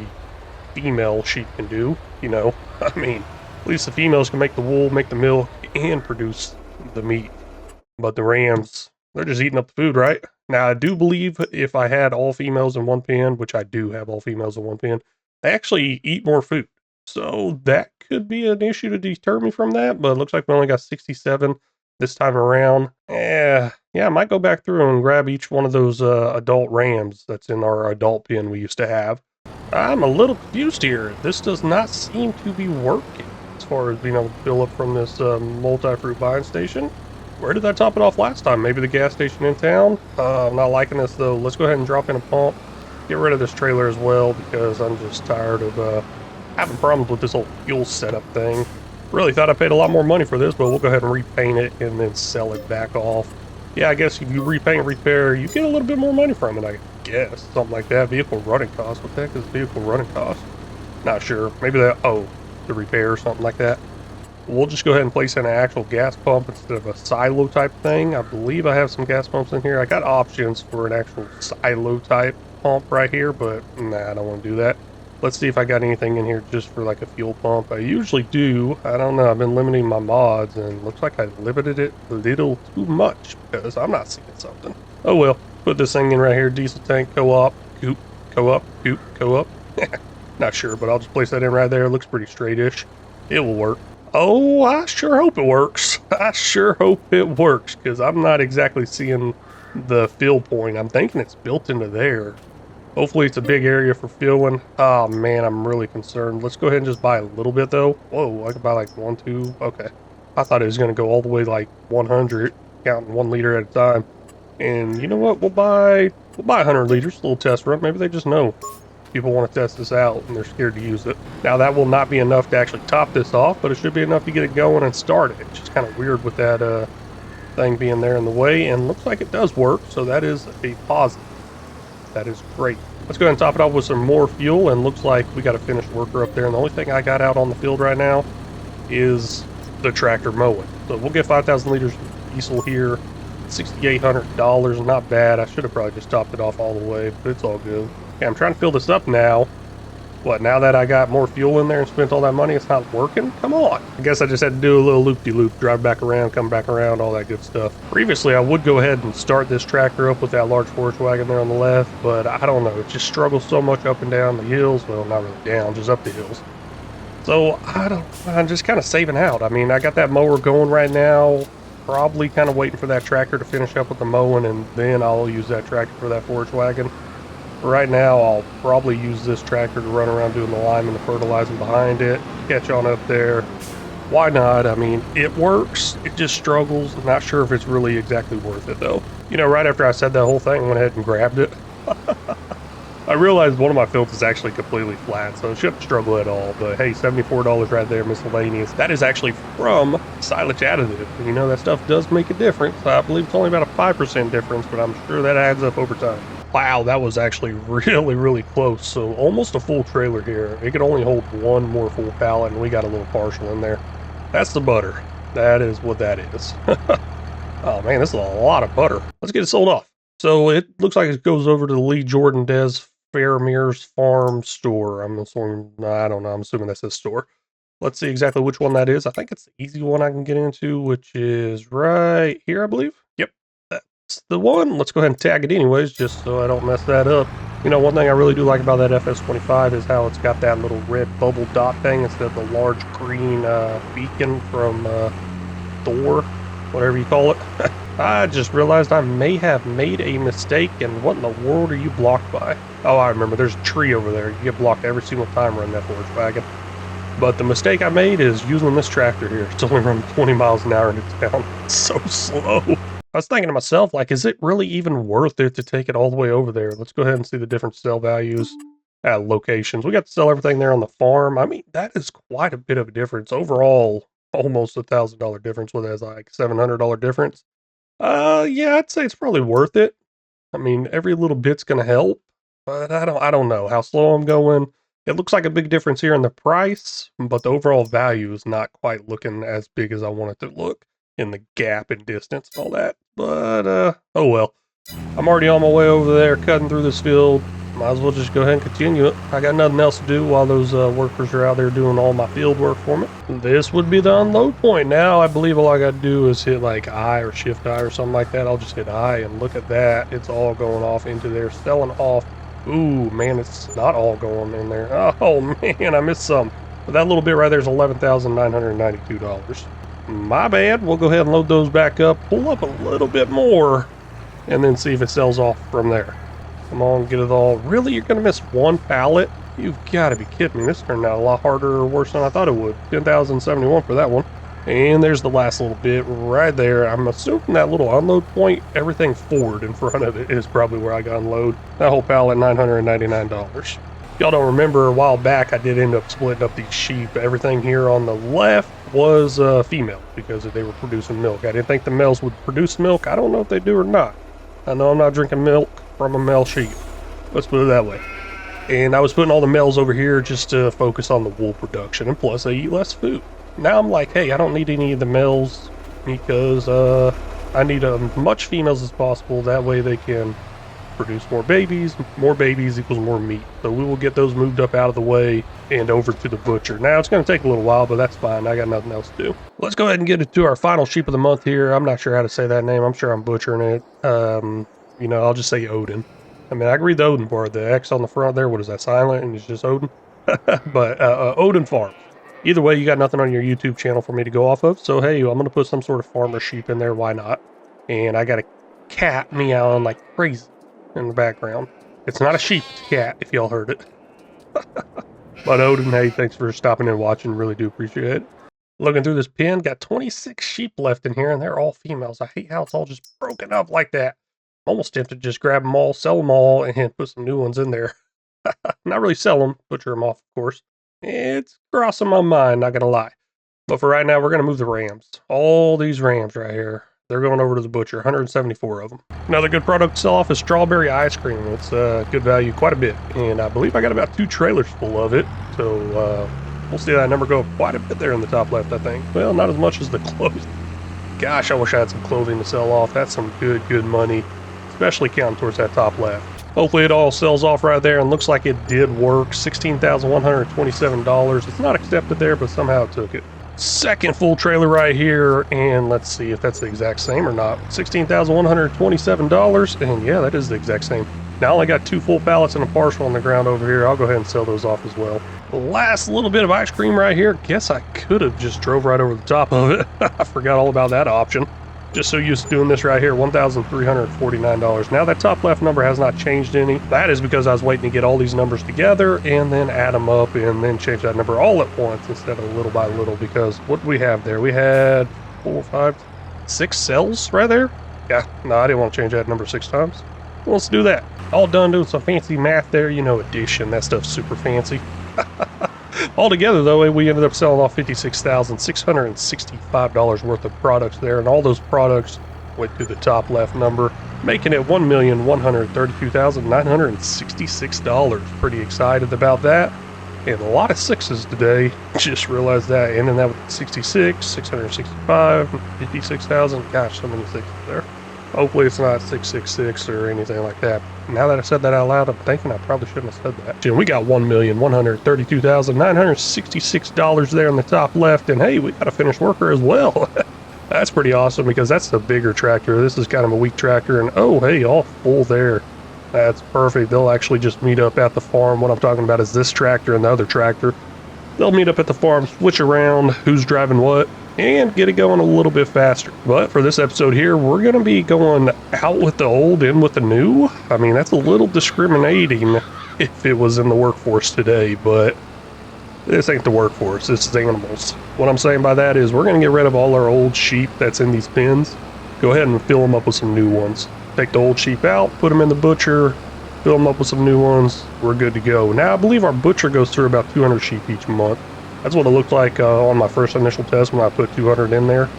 female sheep can do, you know. I mean, at least the females can make the wool, make the milk, and produce the meat. But the rams, they're just eating up the food, right? Now, I do believe if I had all females in one pen, which I do have all females in one pen, they actually eat more food. So that could be an issue to deter me from that, but it looks like we only got 67 this time around. Yeah, I might go back through and grab each one of those adult rams that's in our adult pen we used to have. I'm a little confused here. This does not seem to be working as far as being able to fill up from this multi-fruit buying station. Where did I top it off last time? Maybe the gas station in town? I'm not liking this though. Let's go ahead and drop in a pump. Get rid of this trailer as well because I'm just tired of having problems with this whole fuel setup thing. Really thought I paid a lot more money for this, but we'll go ahead and repaint it and then sell it back off. Yeah, I guess if you repaint and repair, you get a little bit more money from it, I guess. Something like that. Vehicle running cost. What the heck is vehicle running cost? Not sure. Maybe that, oh, the repair or something like that. We'll just go ahead and place in an actual gas pump instead of a silo type thing. I believe I have some gas pumps in here. I got options for an actual silo type pump right here, but nah, I don't want to do that. Let's see if I got anything in here just for like a fuel pump. I usually do. I don't know. I've been limiting my mods and looks like I limited it a little too much because I'm not seeing something. Oh well. Put this thing in right here. Diesel tank, co-op, coupe, co-op, coupe, co-op. Not sure, but I'll just place that in right there. It looks pretty straight-ish. It will work. Oh, I sure hope it works. I sure hope it works because I'm not exactly seeing the fill point. I'm thinking it's built into there. Hopefully it's a big area for fueling. Oh man, I'm really concerned. Let's go ahead and just buy a little bit though. Whoa, I could buy like 1, 2. Okay. I thought it was going to go all the way like 100, counting 1 liter at a time. And you know what? We'll buy 100 liters, a little test run. Maybe they just know people want to test this out and they're scared to use it. Now that will not be enough to actually top this off, but it should be enough to get it going and start it. It's just kind of weird with that thing being there in the way, and looks like it does work, so that is a positive. That is great. Let's go ahead and top it off with some more fuel, and looks like we got a finished worker up there, and the only thing I got out on the field right now is the tractor mowing. So we'll get 5,000 liters of diesel here, $6,800, not bad. I should have probably just topped it off all the way, but it's all good. Okay, I'm trying to fill this up now. What, now that I got more fuel in there and spent all that money, it's not working? Come on. I guess I just had to do a little loop-de-loop, drive back around, come back around, all that good stuff. Previously, I would go ahead and start this tractor up with that large forage wagon there on the left, but I don't know. It just struggles so much up and down the hills. Well, not really down, just up the hills. So, I'm just kind of saving out. I mean, I got that mower going right now. Probably kind of waiting for that tractor to finish up with the mowing, and then I'll use that tractor for that forage wagon. Right now, I'll probably use this tractor to run around doing the lime and the fertilizing behind it, catch on up there. Why not? I mean, it works. It just struggles. I'm not sure if it's really exactly worth it, though. You know, right after I said that whole thing, I went ahead and grabbed it. I realized one of my fields is actually completely flat, so it shouldn't struggle at all. But hey, $74 right there, miscellaneous. That is actually from Silage additive. And you know, that stuff does make a difference. I believe it's only about a 5% difference, but I'm sure that adds up over time. Wow, that was actually really, really close. So almost a full trailer here. It could only hold one more full pallet, and we got a little partial in there. That's the butter. That is what that is. Oh man, this is a lot of butter. Let's get it sold off. So it looks like it goes over to the Lee Jordan Des Fairmere's Farm store. I'm assuming, I don't know, I'm assuming that's his store. Let's see exactly which one that is. I think it's the easy one I can get into, which is right here, I believe. Yep, that's the one. Let's go ahead and tag it anyways, just so I don't mess that up. You know, one thing I really do like about that FS25 is how it's got that little red bubble dot thing instead of the large green beacon from Thor, whatever you call it. I just realized I may have made a mistake, and what in the world are you blocked by? Oh, I remember, there's a tree over there. You get blocked every single time running that forage wagon. But the mistake I made is using this tractor here. It's only running 20 miles an hour and it's down. It's so slow. I was thinking to myself, like, is it really even worth it to take it all the way over there? Let's go ahead and see the different sell values at locations. We got to sell everything there on the farm. I mean, that is quite a bit of a difference. Overall, almost $1,000 difference, with it as like $700 difference. Yeah, I'd say it's probably worth it. I mean, every little bit's gonna help, but I don't know how slow I'm going. It looks like a big difference here in the price, but the overall value is not quite looking as big as I want it to look in the gap and distance and all that. But, oh well. I'm already on my way over there, cutting through this field. Might as well just go ahead and continue it. I got nothing else to do while those workers are out there doing all my field work for me. This would be the unload point now. I believe all I got to do is hit like I or shift I or something like that. I'll just hit I, and look at that. It's all going off into there, selling off. Ooh, man, it's not all going in there. Oh, man, I missed some. But that little bit right there is $11,992. My bad. We'll go ahead and load those back up, pull up a little bit more, and then see if it sells off from there. Come on, get it all. Really, you're going to miss one pallet? You've got to be kidding me. This turned out a lot harder or worse than I thought it would. 10,071 for that one. And there's the last little bit right there. I'm assuming that little unload point, everything forward in front of it is probably where I got unload. That whole pallet, $999. Y'all don't remember, a while back I did end up splitting up these sheep. Everything here on the left was female because they were producing milk. I didn't think the males would produce milk. I don't know if they do or not. I know I'm not drinking milk from a male sheep. Let's put it that way. And I was putting all the males over here just to focus on the wool production, and plus they eat less food. Now I'm like, hey, I don't need any of the males because I need as much females as possible. That way they can produce more babies. More babies equals more meat. So we will get those moved up out of the way and over to the butcher. Now it's going to take a little while, but that's fine. I got nothing else to do. Let's go ahead and get it to our final sheep of the month here. I'm not sure how to say that name. I'm sure I'm butchering it. You know, I'll just say Odin. I mean, I can read the Odin part. The X on the front there, what is that, silent? And it's just Odin? But Odin Farm. Either way, you got nothing on your YouTube channel for me to go off of. So, hey, I'm going to put some sort of farmer sheep in there. Why not? And I got a cat meowing like crazy in the background. It's not a sheep, it's a cat, if y'all heard it. But Odin, hey, thanks for stopping and watching. Really do appreciate it. Looking through this pen, got 26 sheep left in here, and they're all females. I hate how it's all just broken up like that. I'm almost tempted to just grab them all, sell them all, and put some new ones in there. Not really sell them, butcher them off, of course. It's crossing my mind, not gonna lie. But for right now, we're gonna move the rams. All these rams right here, they're going over to the butcher, 174 of them. Another good product to sell off is strawberry ice cream. It's good value, quite a bit. And I believe I got about 2 trailers full of it. So we'll see that number go up quite a bit there in the top left, I think. Well, not as much as the clothing. Gosh, I wish I had some clothing to sell off. That's some good money, especially counting towards that top left. Hopefully it all sells off right there, and looks like it did work. $16,127. It's not accepted there, but somehow it took it. Second full trailer right here, and let's see if that's the exact same or not. $16,127, and yeah, that is the exact same. Now I only got 2 full pallets and a partial on the ground over here. I'll go ahead and sell those off as well. The last little bit of ice cream right here. Guess I could have just drove right over the top of it. I forgot all about that option. Just so used to doing this right here, $1,349. Now that top left number has not changed any. That is because I was waiting to get all these numbers together and then add them up and then change that number all at once instead of little by little, because what do we have there? We had 4, 5, 6 cells right there. Yeah, no, I didn't want to change that number 6 times. Well, let's do that. All done doing some fancy math there, you know, addition, that stuff's super fancy. Altogether, though, we ended up selling off $56,665 worth of products there, and all those products went to the top left number, making it $1,132,966. Pretty excited about that, and a lot of 6s today. Just realized that, ending that with 66, 665, 56,000. Gosh, so many 6s there. Hopefully it's not 666 or anything like that. Now that I said that out loud, I'm thinking I probably shouldn't have said that. We got $1,132,966 there in the top left, and hey, we got a finished worker as well. That's pretty awesome because that's the bigger tractor. This is kind of a weak tractor, and oh, hey, all full there. That's perfect. They'll actually just meet up at the farm. What I'm talking about is this tractor and the other tractor. They'll meet up at the farm, switch around who's driving what, and get it going a little bit faster. But for this episode here, we're going to be going out with the old, in with the new. I mean, that's a little discriminating if it was in the workforce today, but this ain't the workforce, this is animals. What I'm saying by that is we're going to get rid of all our old sheep that's in these pens. Go ahead and fill them up with some new ones. Take the old sheep out, put them in the butcher, fill them up with some new ones. We're good to go. Now, I believe our butcher goes through about 200 sheep each month. That's what it looked like on my first initial test when I put 200 in there.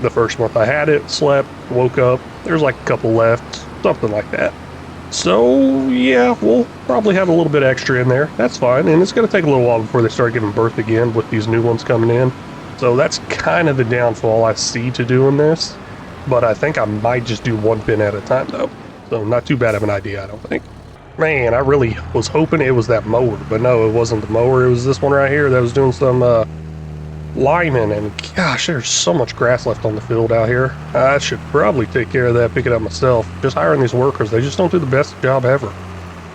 The first month I had it, slept, woke up, there's like a couple left, something like that. So yeah, we'll probably have a little bit extra in there. That's fine, and it's going to take a little while before they start giving birth again with these new ones coming in. So that's kind of the downfall I see to doing this. But I think I might just do 1 pen at a time though. So not too bad of an idea, I don't think. Man, I really was hoping it was that mower, but no, it wasn't the mower. It was this one right here that was doing some liming, and gosh, there's so much grass left on the field out here. I should probably take care of that, pick it up myself. Just hiring these workers, they just don't do the best job ever.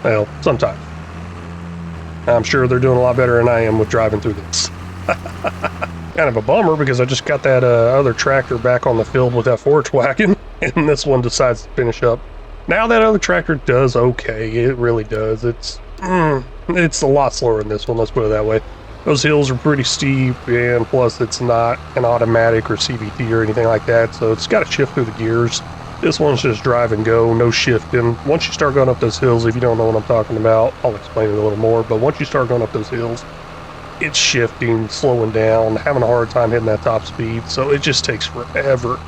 Well, sometimes. I'm sure they're doing a lot better than I am with driving through this. Kind of a bummer because I just got that other tractor back on the field with that forage wagon, and this one decides to finish up. Now that other tractor does okay, it really does. It's a lot slower than this one, let's put it that way. Those hills are pretty steep, and plus it's not an automatic or CVT or anything like that, so it's got to shift through the gears. This one's just drive and go, no shifting. Once you start going up those hills, if you don't know what I'm talking about, I'll explain it a little more, but once you start going up those hills, it's shifting, slowing down, having a hard time hitting that top speed, so it just takes forever.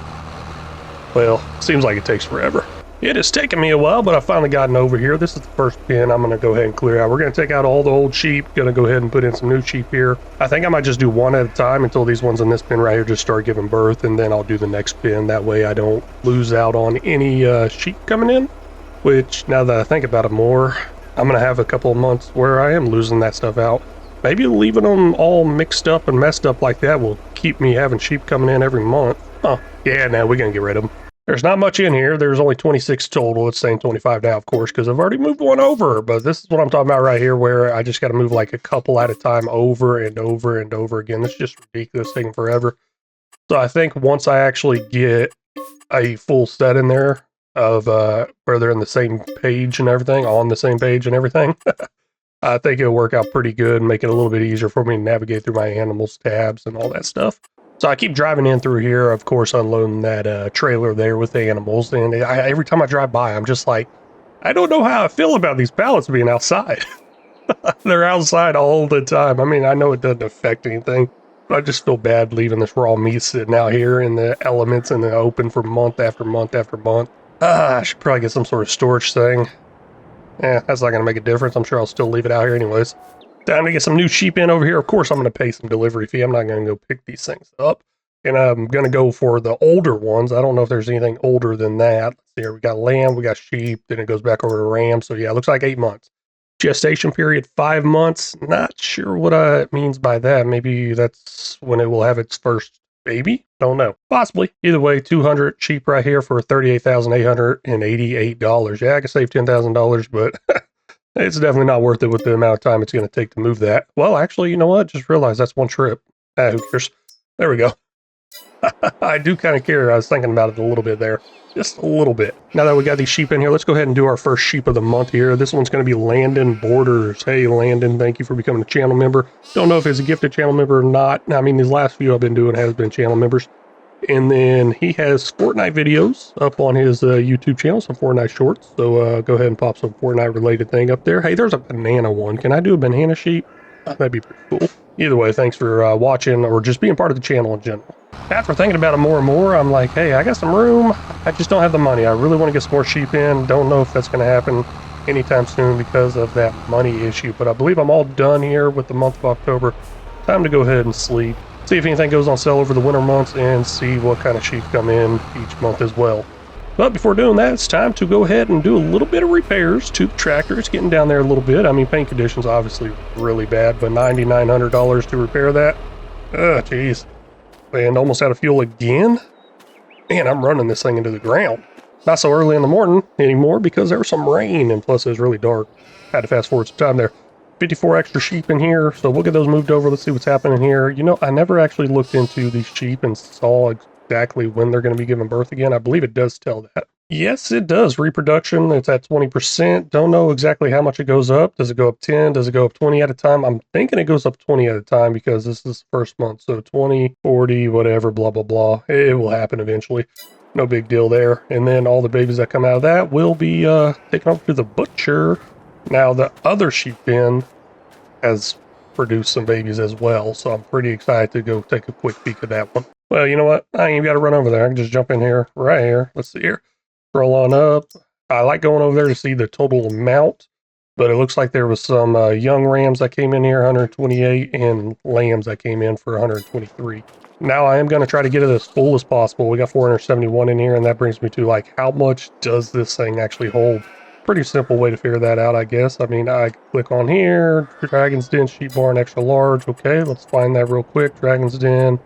Well, seems like it takes forever. It has taken me a while, but I've finally gotten over here. This is the first pen I'm going to go ahead and clear out. We're going to take out all the old sheep, going to go ahead and put in some new sheep here. I think I might just do one at a time until these ones in this pen right here just start giving birth, and then I'll do the next pen. That way I don't lose out on any sheep coming in, which now that I think about it more, I'm going to have a couple of months where I am losing that stuff out. Maybe leaving them all mixed up and messed up like that will keep me having sheep coming in every month. Oh, yeah, now we're going to get rid of them. There's not much in here. There's only 26 total. It's saying 25 now, of course, because I've already moved one over. But this is what I'm talking about right here, where I just got to move like a couple at a time over and over and over again. It's just ridiculous, taking forever. So I think once I actually get a full set in there of where they're in the same page and everything, on the same page and everything, I think it'll work out pretty good and make it a little bit easier for me to navigate through my animals tabs and all that stuff. So I keep driving in through here, of course, unloading that trailer there with the animals. And every time I drive by, I'm just like, I don't know how I feel about these pallets being outside. They're outside all the time. I mean, I know it doesn't affect anything, but I just feel bad leaving this raw meat sitting out here in the elements in the open for month after month after month. I should probably get some sort of storage thing. Yeah, that's not going to make a difference. I'm sure I'll still leave it out here anyways. Time to get some new sheep in over here. Of course, I'm going to pay some delivery fee. I'm not going to go pick these things up. And I'm going to go for the older ones. I don't know if there's anything older than that. Let's see here. We got lamb, we got sheep, then it goes back over to ram. So yeah, it looks like 8 months. Gestation period, 5 months. Not sure what it means by that. Maybe that's when it will have its first baby? Don't know. Possibly. Either way, 200 sheep right here for $38,888. Yeah, I could save $10,000, but it's definitely not worth it with the amount of time it's going to take to move that. Well, actually, you know what? Just realized that's one trip. Who cares? There we go. I do kind of care. I was thinking about it a little bit there. Just a little bit. Now that we got these sheep in here, let's go ahead and do our first sheep of the month here. This one's going to be Landon Borders. Hey, Landon, thank you for becoming a channel member. Don't know if he's a gifted channel member or not. I mean, these last few I've been doing has been channel members. And then he has Fortnite videos up on his YouTube channel, some Fortnite shorts. So go ahead and pop some Fortnite related thing up there. Hey, there's a banana one. Can I do a banana sheep? That'd be pretty cool. Either way, thanks for watching or just being part of the channel in general. After thinking about it more and more, I'm like, hey, I got some room. I just don't have the money. I really want to get some more sheep in. Don't know if that's going to happen anytime soon because of that money issue. But I believe I'm all done here with the month of October. Time to go ahead and sleep. See if anything goes on sale over the winter months and see what kind of sheep come in each month as well. But before doing that, it's time to go ahead and do a little bit of repairs to the tractor. It's getting down there a little bit. I mean, paint conditions obviously really bad, but $9,900 to repair that. Jeez. And almost out of fuel again. Man, I'm running this thing into the ground. Not so early in the morning anymore because there was some rain, and plus it was really dark. Had to fast forward some time there. 54 extra sheep in here, so we'll get those moved over. Let's see what's happening here. You know, I never actually looked into these sheep and saw exactly when they're going to be giving birth again. I believe it does tell that. Yes, it does. Reproduction, it's at 20%. Don't know exactly how much it goes up. Does it go up 10? Does it go up 20 at a time? I'm thinking it goes up 20 at a time because this is the first month. So 20, 40, whatever, blah, blah, blah. It will happen eventually. No big deal there. And then all the babies that come out of that will be taken over to the butcher. Now, the other sheep pen has produced some babies as well, so I'm pretty excited to go take a quick peek at that one. Well, you know what? I ain't even got to run over there. I can just jump in here, right here. Let's see here. Scroll on up. I like going over there to see the total amount, but it looks like there was some young rams that came in here, 128, and lambs that came in for 123. Now, I am going to try to get it as full as possible. We got 471 in here, and that brings me to, like, how much does this thing actually hold? Pretty simple way to figure that out, I guess. I mean, I click on here, Dragon's Den, sheep barn, extra large. Okay, let's find that real quick. Dragon's Den.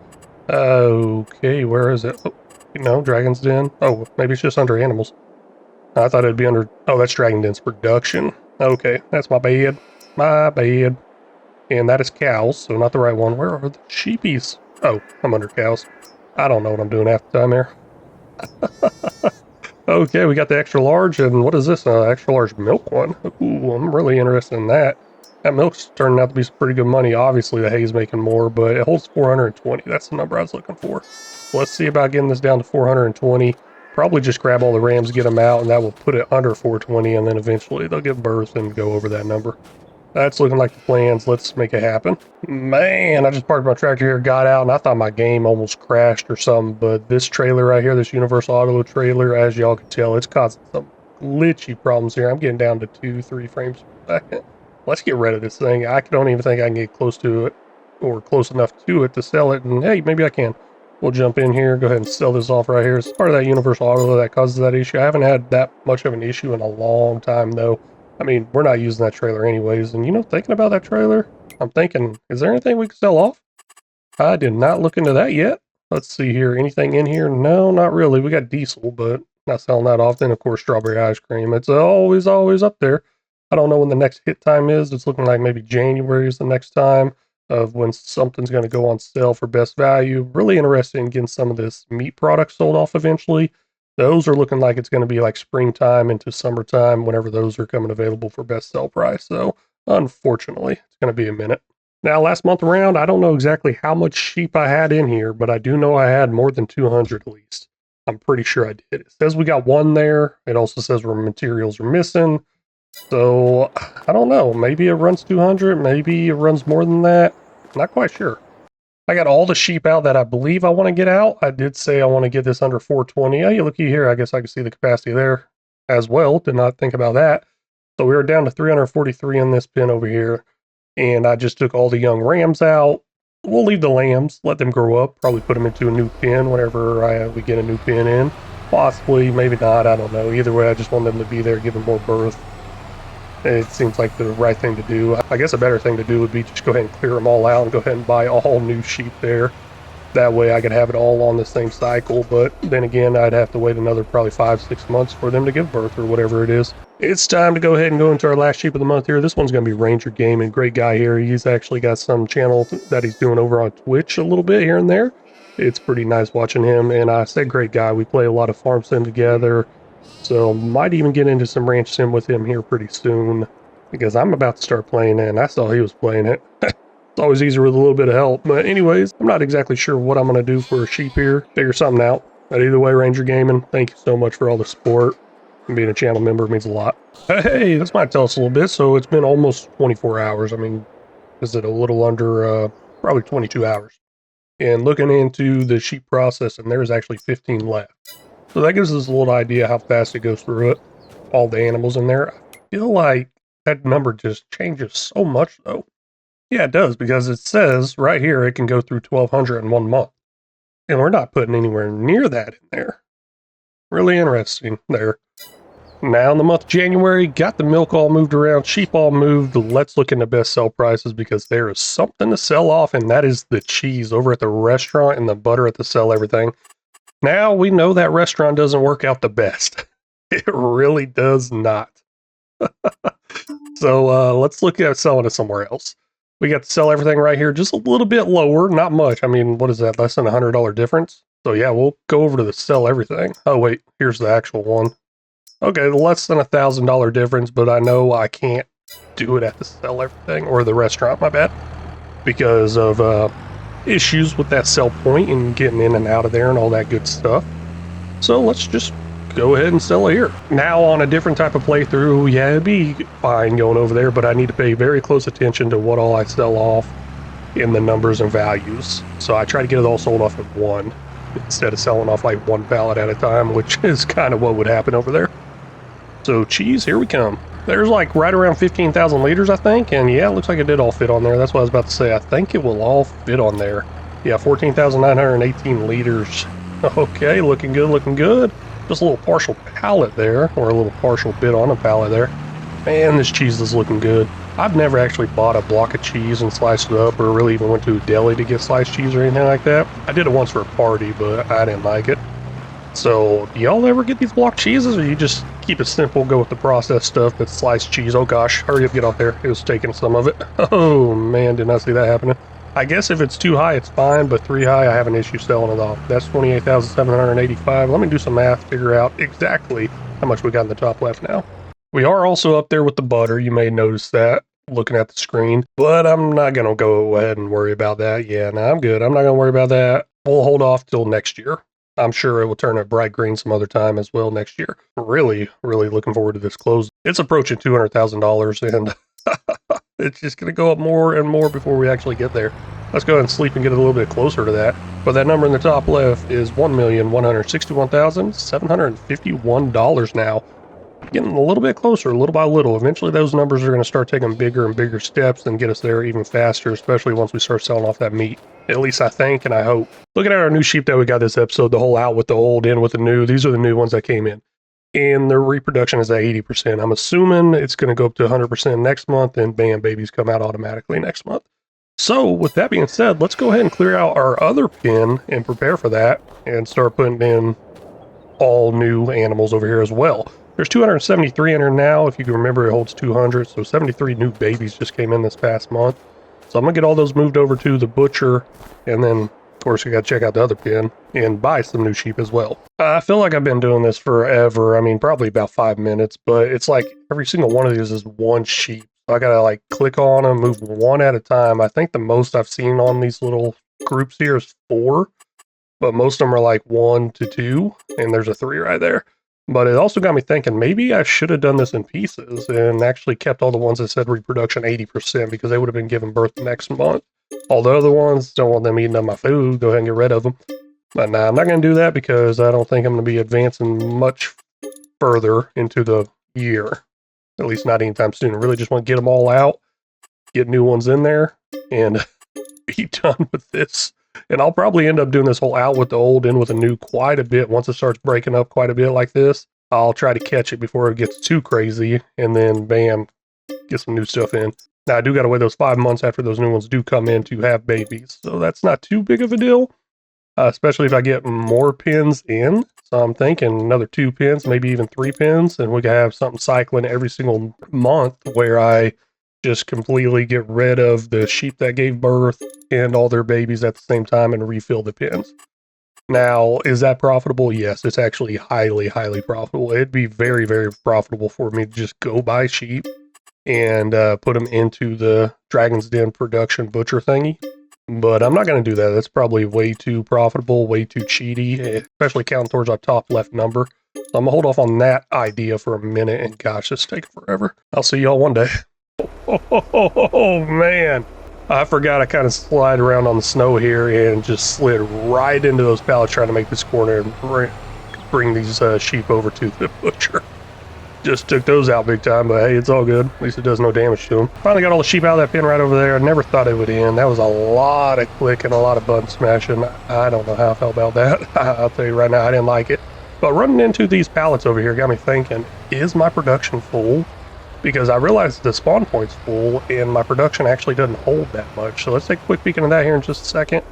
Okay, where is it? Oh, no, Dragon's Den. Oh, maybe it's just under animals. I thought it'd be under... Oh, that's Dragon Den's production. Okay, that's my bad. My bad. And that is cows, so not the right one. Where are the sheepies? Oh, I'm under cows. I don't know what I'm doing half the time here. Okay, we got the extra large, and what is this? Extra large milk one? Ooh, I'm really interested in that. That milk's turning out to be some pretty good money. Obviously, the hay's making more, but it holds 420. That's the number I was looking for. Let's see about getting this down to 420. Probably just grab all the rams, get them out, and that will put it under 420, and then eventually they'll give birth and go over that number. That's looking like the plans. Let's make it happen. Man, I just parked my tractor here, got out, and I thought my game almost crashed or something, but this trailer right here, this Universal Auto trailer, as y'all can tell, it's causing some glitchy problems here. I'm getting down to 2-3 frames per second. Let's get rid of this thing. I don't even think I can get close to it, or close enough to it to sell it, and hey, maybe I can. We'll jump in here, go ahead and sell this off right here. It's part of that Universal Auto that causes that issue. I haven't had that much of an issue in a long time, though. I mean, we're not using that trailer anyways, and you know, thinking about that trailer, I'm thinking, is there anything we can sell off? I did not look into that yet. Let's see here, anything in here? No, not really. We got diesel, but not selling that off. Then, of course, strawberry ice cream. It's always up there. I don't know when the next hit time is. It's looking like maybe January is the next time of when something's going to go on sale for best value. Really interested in getting some of this meat product sold off eventually. Those are looking like it's going to be like springtime into summertime whenever those are coming available for best sell price. So unfortunately, it's going to be a minute. Now, last month around, I don't know exactly how much sheep I had in here, but I do know I had more than 200 at least. I'm pretty sure I did. It says we got one there. It also says where materials are missing. So I don't know. Maybe it runs 200. Maybe it runs more than that. Not quite sure. I got all the sheep out that I believe I want to get out. I did say I want to get this under 420. Oh, you looky here. I guess I can see the capacity there as well. Did not think about that. So we were down to 343 in this pen over here. And I just took all the young rams out. We'll leave the lambs, let them grow up. Probably put them into a new pen whenever we get a new pen in. Possibly, maybe not. I don't know. Either way, I just want them to be there, give them more birth. It seems like the right thing to do. I guess a better thing to do would be just go ahead and clear them all out and go ahead and buy all new sheep there. That way I could have it all on the same cycle, but then again, I'd have to wait another probably 5-6 months for them to give birth or whatever it is. It's time to go ahead and go into our last sheep of the month here. This one's going to be Ranger Gaming. Great guy here. He's actually got some channel that he's doing over on Twitch a little bit here and there. It's pretty nice watching him, and I said great guy. We play a lot of farm sim together. So might even get into some ranch sim with him here pretty soon, because I'm about to start playing it, and I saw he was playing it. It's always easier with a little bit of help. But anyways, I'm not exactly sure what I'm going to do for a sheep here. Figure something out. But either way, Ranger Gaming, thank you so much for all the support. And being a channel member means a lot. Hey, this might tell us a little bit. So it's been almost 24 hours. I mean, is it a little under probably 22 hours? And looking into the sheep process, and there's actually 15 left. So that gives us a little idea how fast it goes through it. All the animals in there. I feel like that number just changes so much, though. Yeah, it does, because it says right here it can go through 1,200 in 1 month. And we're not putting anywhere near that in there. Really interesting there. Now in the month of January, got the milk all moved around, sheep all moved. Let's look into best sell prices, because there is something to sell off, and that is the cheese over at the restaurant and the butter at the Sell Everything. Now we know that restaurant doesn't work out the best. It really does not. So let's look at selling it somewhere else. We got to Sell Everything right here, just a little bit lower, not much. I mean, what is that, less than $100 difference? So yeah, we'll go over to the Sell Everything. Oh wait, here's the actual one. Okay, less than $1,000 difference, but I know I can't do it at the Sell Everything, or the restaurant, my bad, because of issues with that sell point and getting in and out of there and all that good stuff. So let's just go ahead and sell it here. Now on a different type of playthrough, yeah, it'd be fine going over there, but I need to pay very close attention to what all I sell off in the numbers and values. So I try to get it all sold off at one, instead of selling off like one pallet at a time, which is kind of what would happen over there. So cheese, here we come. There's like right around 15,000 liters, I think. And yeah, it looks like it did all fit on there. That's what I was about to say. I think it will all fit on there. Yeah, 14,918 liters. Okay, looking good, looking good. Just a little partial pallet there, or a little partial bit on a pallet there. Man, this cheese is looking good. I've never actually bought a block of cheese and sliced it up, or really even went to a deli to get sliced cheese or anything like that. I did it once for a party, but I didn't like it. So, do y'all ever get these block cheeses, or you just keep it simple, go with the processed stuff that's sliced cheese? Oh gosh, hurry up, get out there. It was taking some of it. Oh man, did not see that happening. I guess if it's too high, it's fine, but 3 high, I have an issue selling it off. That's 28,785. Let me do some math, figure out exactly how much we got in the top left now. We are also up there with the butter. You may notice that looking at the screen, but I'm not going to go ahead and worry about that. Yeah, no, I'm good. I'm not going to worry about that. We'll hold off till next year. I'm sure it will turn a bright green some other time as well next year. Really, really looking forward to this close. It's approaching $200,000 and it's just going to go up more and more before we actually get there. Let's go ahead and sleep and get a little bit closer to that. But that number in the top left is $1,161,751 now. Getting a little bit closer, little by little. Eventually those numbers are going to start taking bigger and bigger steps and get us there even faster, especially once we start selling off that meat. At least I think and I hope. Looking at our new sheep that we got this episode, the whole out with the old, in with the new, these are the new ones that came in. And their reproduction is at 80%. I'm assuming it's going to go up to 100% next month, and bam, babies come out automatically next month. So with that being said, let's go ahead and clear out our other pen and prepare for that and start putting in all new animals over here as well. There's 273 in here now. If you can remember, it holds 200. So 73 new babies just came in this past month. So I'm going to get all those moved over to the butcher. And then, of course, you got to check out the other pen and buy some new sheep as well. I feel like I've been doing this forever. I mean, probably about 5 minutes. But it's like every single one of these is one sheep. So I got to like click on them, move one at a time. I think the most I've seen on these little groups here is 4. But most of them are like 1 to 2. And there's a 3 right there. But it also got me thinking, maybe I should have done this in pieces and actually kept all the ones that said reproduction 80% because they would have been giving birth next month. All the other ones, don't want them eating up my food, go ahead and get rid of them. But nah, I'm not going to do that because I don't think I'm going to be advancing much further into the year. At least not anytime soon. I really just want to get them all out, get new ones in there, and be done with this. And I'll probably end up doing this whole out with the old, in with the new quite a bit. Once it starts breaking up quite a bit like this, I'll try to catch it before it gets too crazy. And then, bam, get some new stuff in. Now, I do got to wait those 5 months after those new ones do come in to have babies. So that's not too big of a deal, especially if I get more pins in. So I'm thinking another 2 pins, maybe even 3 pins. And we can have something cycling every single month where I just completely get rid of the sheep that gave birth and all their babies at the same time and refill the pens. Now, is that profitable? Yes, it's actually highly, highly profitable. It'd be very, very profitable for me to just go buy sheep and put them into the Dragon's Den production butcher thingy. But I'm not going to do that. That's probably way too profitable, way too cheaty, especially counting towards our top left number. So I'm going to hold off on that idea for a minute, and gosh, it's taking forever. I'll see y'all one day. Oh, man. I forgot I kind of slide around on the snow here and just slid right into those pallets trying to make this corner and bring these sheep over to the butcher. Just took those out big time, but hey, it's all good. At least it does no damage to them. Finally got all the sheep out of that pen right over there. I never thought it would end. That was a lot of clicking, a lot of button smashing. I don't know how I felt about that. I'll tell you right now, I didn't like it. But running into these pallets over here got me thinking, is my production full? Because I realized the spawn point's full and my production actually doesn't hold that much. So let's take a quick peek into that here in just a second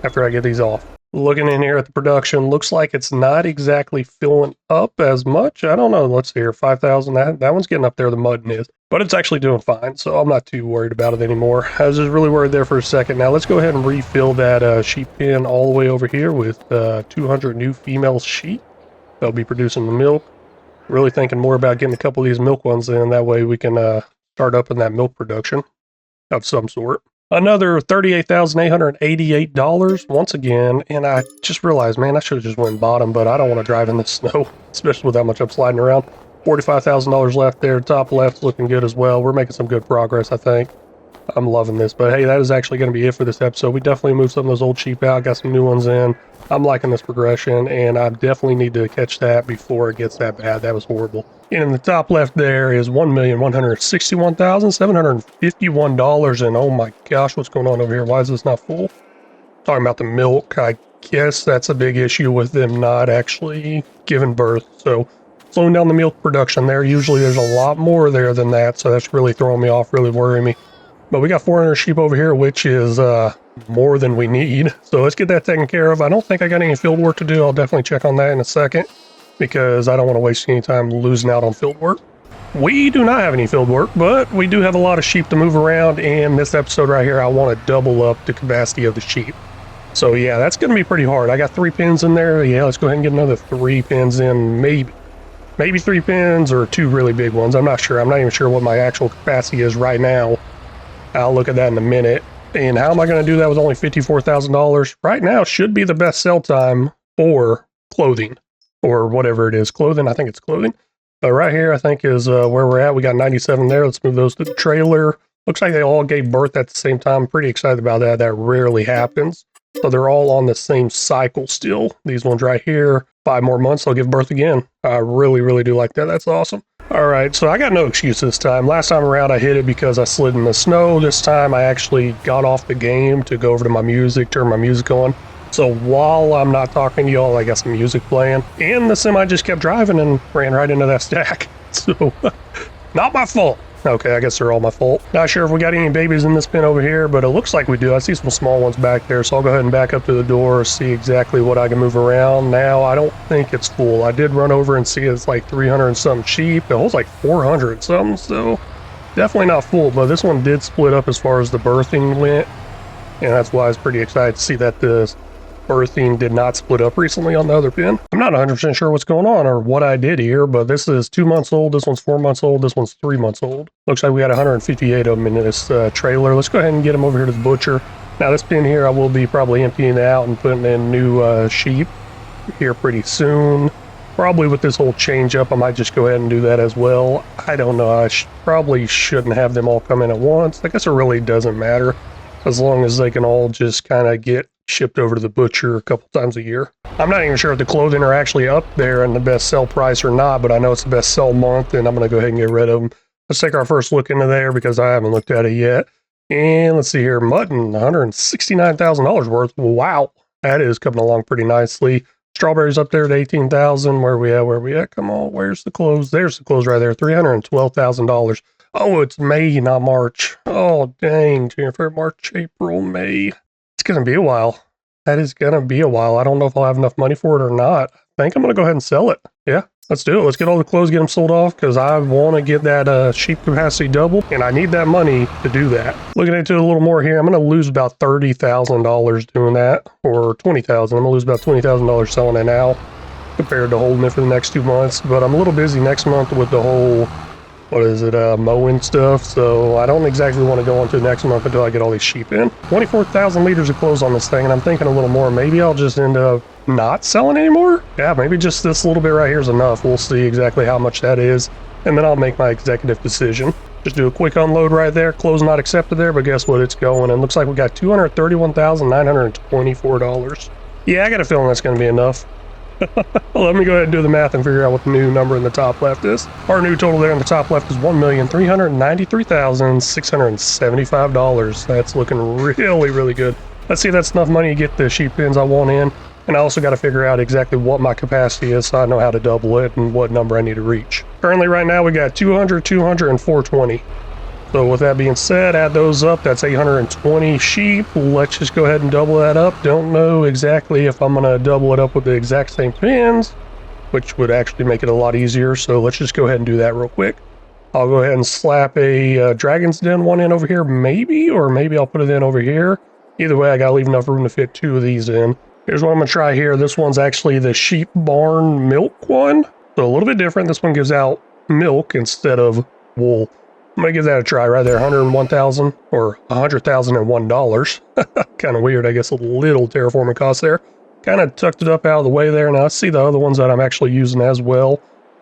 after I get these off. Looking in here at the production, looks like it's not exactly filling up as much. I don't know. Let's see here, 5,000. That one's getting up there, the mudding is. But it's actually doing fine, so I'm not too worried about it anymore. I was just really worried there for a second. Now let's go ahead and refill that sheep pen all the way over here with 200 new female sheep. They'll be producing the milk. Really thinking more about getting a couple of these milk ones in. That way we can start up in that milk production of some sort. Another $38,888 once again. And I just realized, man, I should have just went and bought them, but I don't want to drive in the snow, especially with how much I'm sliding around. $45,000 left there. Top left looking good as well. We're making some good progress, I think. I'm loving this. But hey, that is actually going to be it for this episode. We definitely moved some of those old sheep out, got some new ones in. I'm liking this progression, and I definitely need to catch that before it gets that bad. That was horrible. And in the top left there is $1,161,751. And oh my gosh, what's going on over here? Why is this not full? Talking about the milk, I guess that's a big issue with them not actually giving birth. So slowing down the milk production there. Usually there's a lot more there than that, so that's really throwing me off, really worrying me. But we got 400 sheep over here, which is more than we need. So let's get that taken care of. I don't think I got any field work to do. I'll definitely check on that in a second because I don't want to waste any time losing out on field work. We do not have any field work, but we do have a lot of sheep to move around, and this episode right here, I want to double up the capacity of the sheep. So yeah, that's going to be pretty hard. I got 3 pins in there. Yeah, let's go ahead and get another 3 pins in, maybe 3 pins or 2 really big ones. I'm not sure. I'm not even sure what my actual capacity is right now. I'll look at that in a minute. And how am I going to do that with only $54,000? Right now should be the best sell time for clothing or whatever it is. Clothing, I think it's clothing. Right here, I think is where we're at. We got 97 there. Let's move those to the trailer. Looks like they all gave birth at the same time. I'm pretty excited about that. That rarely happens. So they're all on the same cycle still. These ones right here, 5 more months, they'll give birth again. I really, really do like that. That's awesome. All right, so I got no excuse this time. Last time around, I hit it because I slid in the snow. This time, I actually got off the game to go over to my music, turn my music on. So while I'm not talking to y'all, I got some music playing. And the semi just kept driving and ran right into that stack. So, not my fault. Okay, I guess they're all my fault. Not sure if we got any babies in this pen over here, but it looks like we do. I see some small ones back there, so I'll go ahead and back up to the door, see exactly what I can move around. Now, I don't think it's full. I did run over and see it's like 300 and some sheep. It holds like 400 something, so definitely not full, but this one did split up as far as the birthing went, and that's why I was pretty excited to see that the birthing did not split up recently on the other pin. I'm not 100% sure what's going on or what I did here, but this is 2 months old, this one's 4 months old, this one's 3 months old. Looks like we got 158 of them in this trailer. Let's go ahead and get them over here to the butcher. Now this pin here, I will be probably emptying out and putting in new sheep here pretty soon. Probably with this whole change up, I might just go ahead and do that as well. I don't know, I probably shouldn't have them all come in at once. I guess it really doesn't matter as long as they can all just kind of get shipped over to the butcher a couple times a year. I'm not even sure if the clothing are actually up there in the best sell price or not, but I know it's the best sell month, and I'm going to go ahead and get rid of them. Let's take our first look into there because I haven't looked at it yet. And let's see here, mutton, $169,000 worth. Wow, that is coming along pretty nicely. Strawberries up there at $18,000. Where we at? Come on, where's the clothes? There's the clothes right there, $312,000. Oh, it's May, not March. Oh, dang, January, March, April, May. It's going to be a while. That is going to be a while. I don't know if I'll have enough money for it or not. I think I'm going to go ahead and sell it. Yeah, let's do it. Let's get all the clothes, get them sold off, because I want to get that sheep capacity doubled, and I need that money to do that. Looking into it a little more here, I'm going to lose about $30,000 doing that, or $20,000. I'm going to lose about $20,000 selling it now, compared to holding it for the next 2 months. But I'm a little busy next month with the whole mowing stuff, so I don't exactly want to go on to next month until I get all these sheep in. 24,000 liters of clothes on this thing, and I'm thinking a little more. Maybe I'll just end up not selling anymore? Yeah, maybe just this little bit right here is enough. We'll see exactly how much that is, and then I'll make my executive decision. Just do a quick unload right there. Clothes not accepted there, but guess what? It's going, and looks like we got $231,924. Yeah, I got a feeling that's going to be enough. Let me go ahead and do the math and figure out what the new number in the top left is. Our new total there in the top left is $1,393,675. That's looking really, really good. Let's see if that's enough money to get the sheep pins I want in. And I also got to figure out exactly what my capacity is so I know how to double it and what number I need to reach. Currently right now we got 200, 200, and 420. So with that being said, add those up, that's 820 sheep. Let's just go ahead and double that up. Don't know exactly if I'm gonna double it up with the exact same pins, which would actually make it a lot easier. So let's just go ahead and do that real quick. I'll go ahead and slap a Dragon's Den one in over here, maybe, or maybe I'll put it in over here. Either way, I gotta leave enough room to fit 2 of these in. Here's what I'm gonna try here. This one's actually the sheep barn milk one. So a little bit different. This one gives out milk instead of wool. I'm going to give that a try right there, $101,000 or $100,001. Kind of weird, I guess, a little terraforming cost there. Kind of tucked it up out of the way there. Now I see the other ones that I'm actually using as well.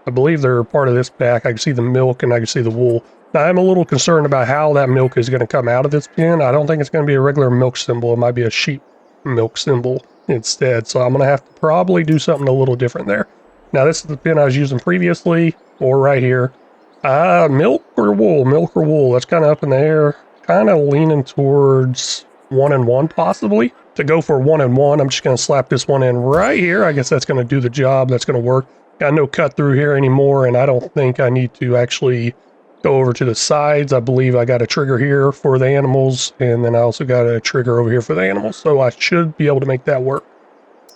I believe they're part of this pack. I can see the milk and I can see the wool. Now I'm a little concerned about how that milk is going to come out of this pen. I don't think it's going to be a regular milk symbol. It might be a sheep milk symbol instead. So I'm going to have to probably do something a little different there. Now this is the pen I was using previously, or right here. Milk or wool, that's kind of up in the air. Kind of leaning towards 1 and 1 possibly. To go for 1 and 1, I'm just going to slap this one in right here. I guess that's going to do the job. That's going to work. Got no cut through here anymore, and I don't think I need to actually go over to the sides. I believe I got a trigger here for the animals, and then I also got a trigger over here for the animals, so I should be able to make that work.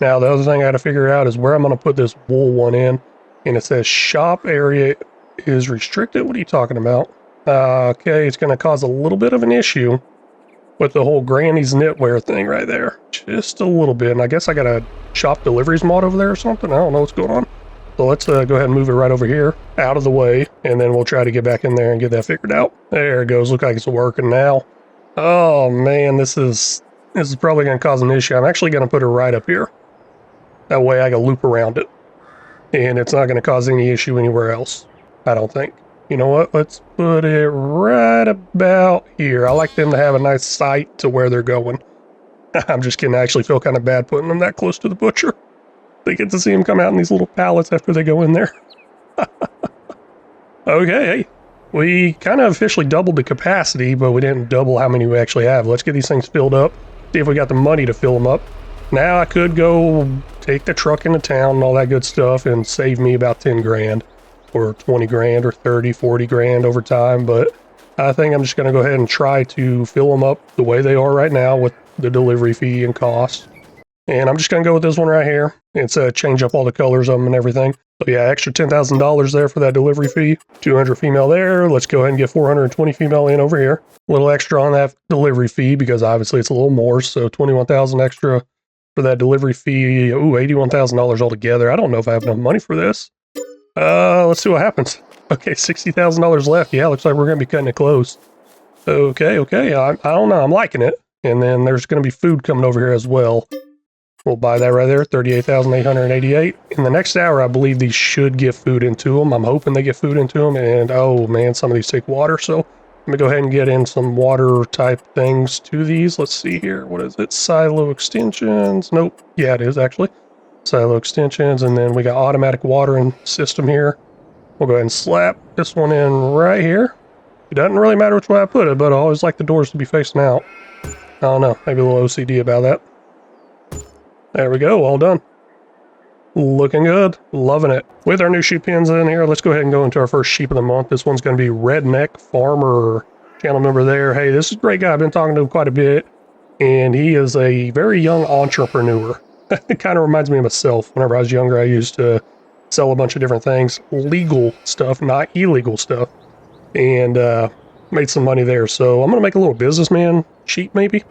Now, the other thing I got to figure out is where I'm going to put this wool one in, and it says shop area is restricted. What are you talking about? Okay, it's going to cause a little bit of an issue with the whole Granny's knitwear thing right there. Just a little bit. And I guess I got a shop deliveries mod over there or something. I don't know what's going on. So let's go ahead and move it right over here, out of the way, and then we'll try to get back in there and get that figured out. There it goes. Look like it's working now. Oh man, this is probably going to cause an issue. I'm actually going to put it right up here. That way I can loop around it. And it's not going to cause any issue anywhere else, I don't think. You know what? Let's put it right about here. I like them to have a nice sight to where they're going. I'm just kidding. I actually feel kind of bad putting them that close to the butcher. They get to see them come out in these little pallets after they go in there. Okay, we kind of officially doubled the capacity, but we didn't double how many we actually have. Let's get these things filled up, see if we got the money to fill them up. Now I could go take the truck into town and all that good stuff and save me about 10 grand or 20 grand or 30, 40 grand over time, but I think I'm just going to go ahead and try to fill them up the way they are right now with the delivery fee and cost. And I'm just going to go with this one right here. It's change up all the colors of them and everything. So yeah, extra $10,000 there for that delivery fee. 200 female there. Let's go ahead and get 420 female in over here. A little extra on that delivery fee because obviously it's a little more. So 21,000 extra for that delivery fee. Ooh, $81,000 altogether. I don't know if I have enough money for this. Let's see what happens. Okay, $60,000 left. Yeah, looks like we're going to be cutting it close. Okay. I don't know. I'm liking it. And then there's going to be food coming over here as well. We'll buy that right there, $38,888. In the next hour, I believe these should get food into them. I'm hoping they get food into them. And oh man, some of these take water. So let me go ahead and get in some water type things to these. Let's see here. What is it? Silo extensions. Nope. Yeah, it is actually. Silo extensions. And then we got automatic watering system here. We'll go ahead and slap this one in right here. It doesn't really matter which way I put it, but I always like the doors to be facing out. I don't know. Maybe a little OCD about that. There we go, all done. Looking good, loving it. With our new sheep pens in here, let's go ahead and go into our first sheep of the month. This one's going to be Redneck Farmer, channel member there. Hey, this is a great guy. I've been talking to him quite a bit, and he is a very young entrepreneur. It kind of reminds me of myself. Whenever I was younger, I used to sell a bunch of different things, legal stuff, not illegal stuff, and made some money there. So I'm going to make a little businessman sheep maybe.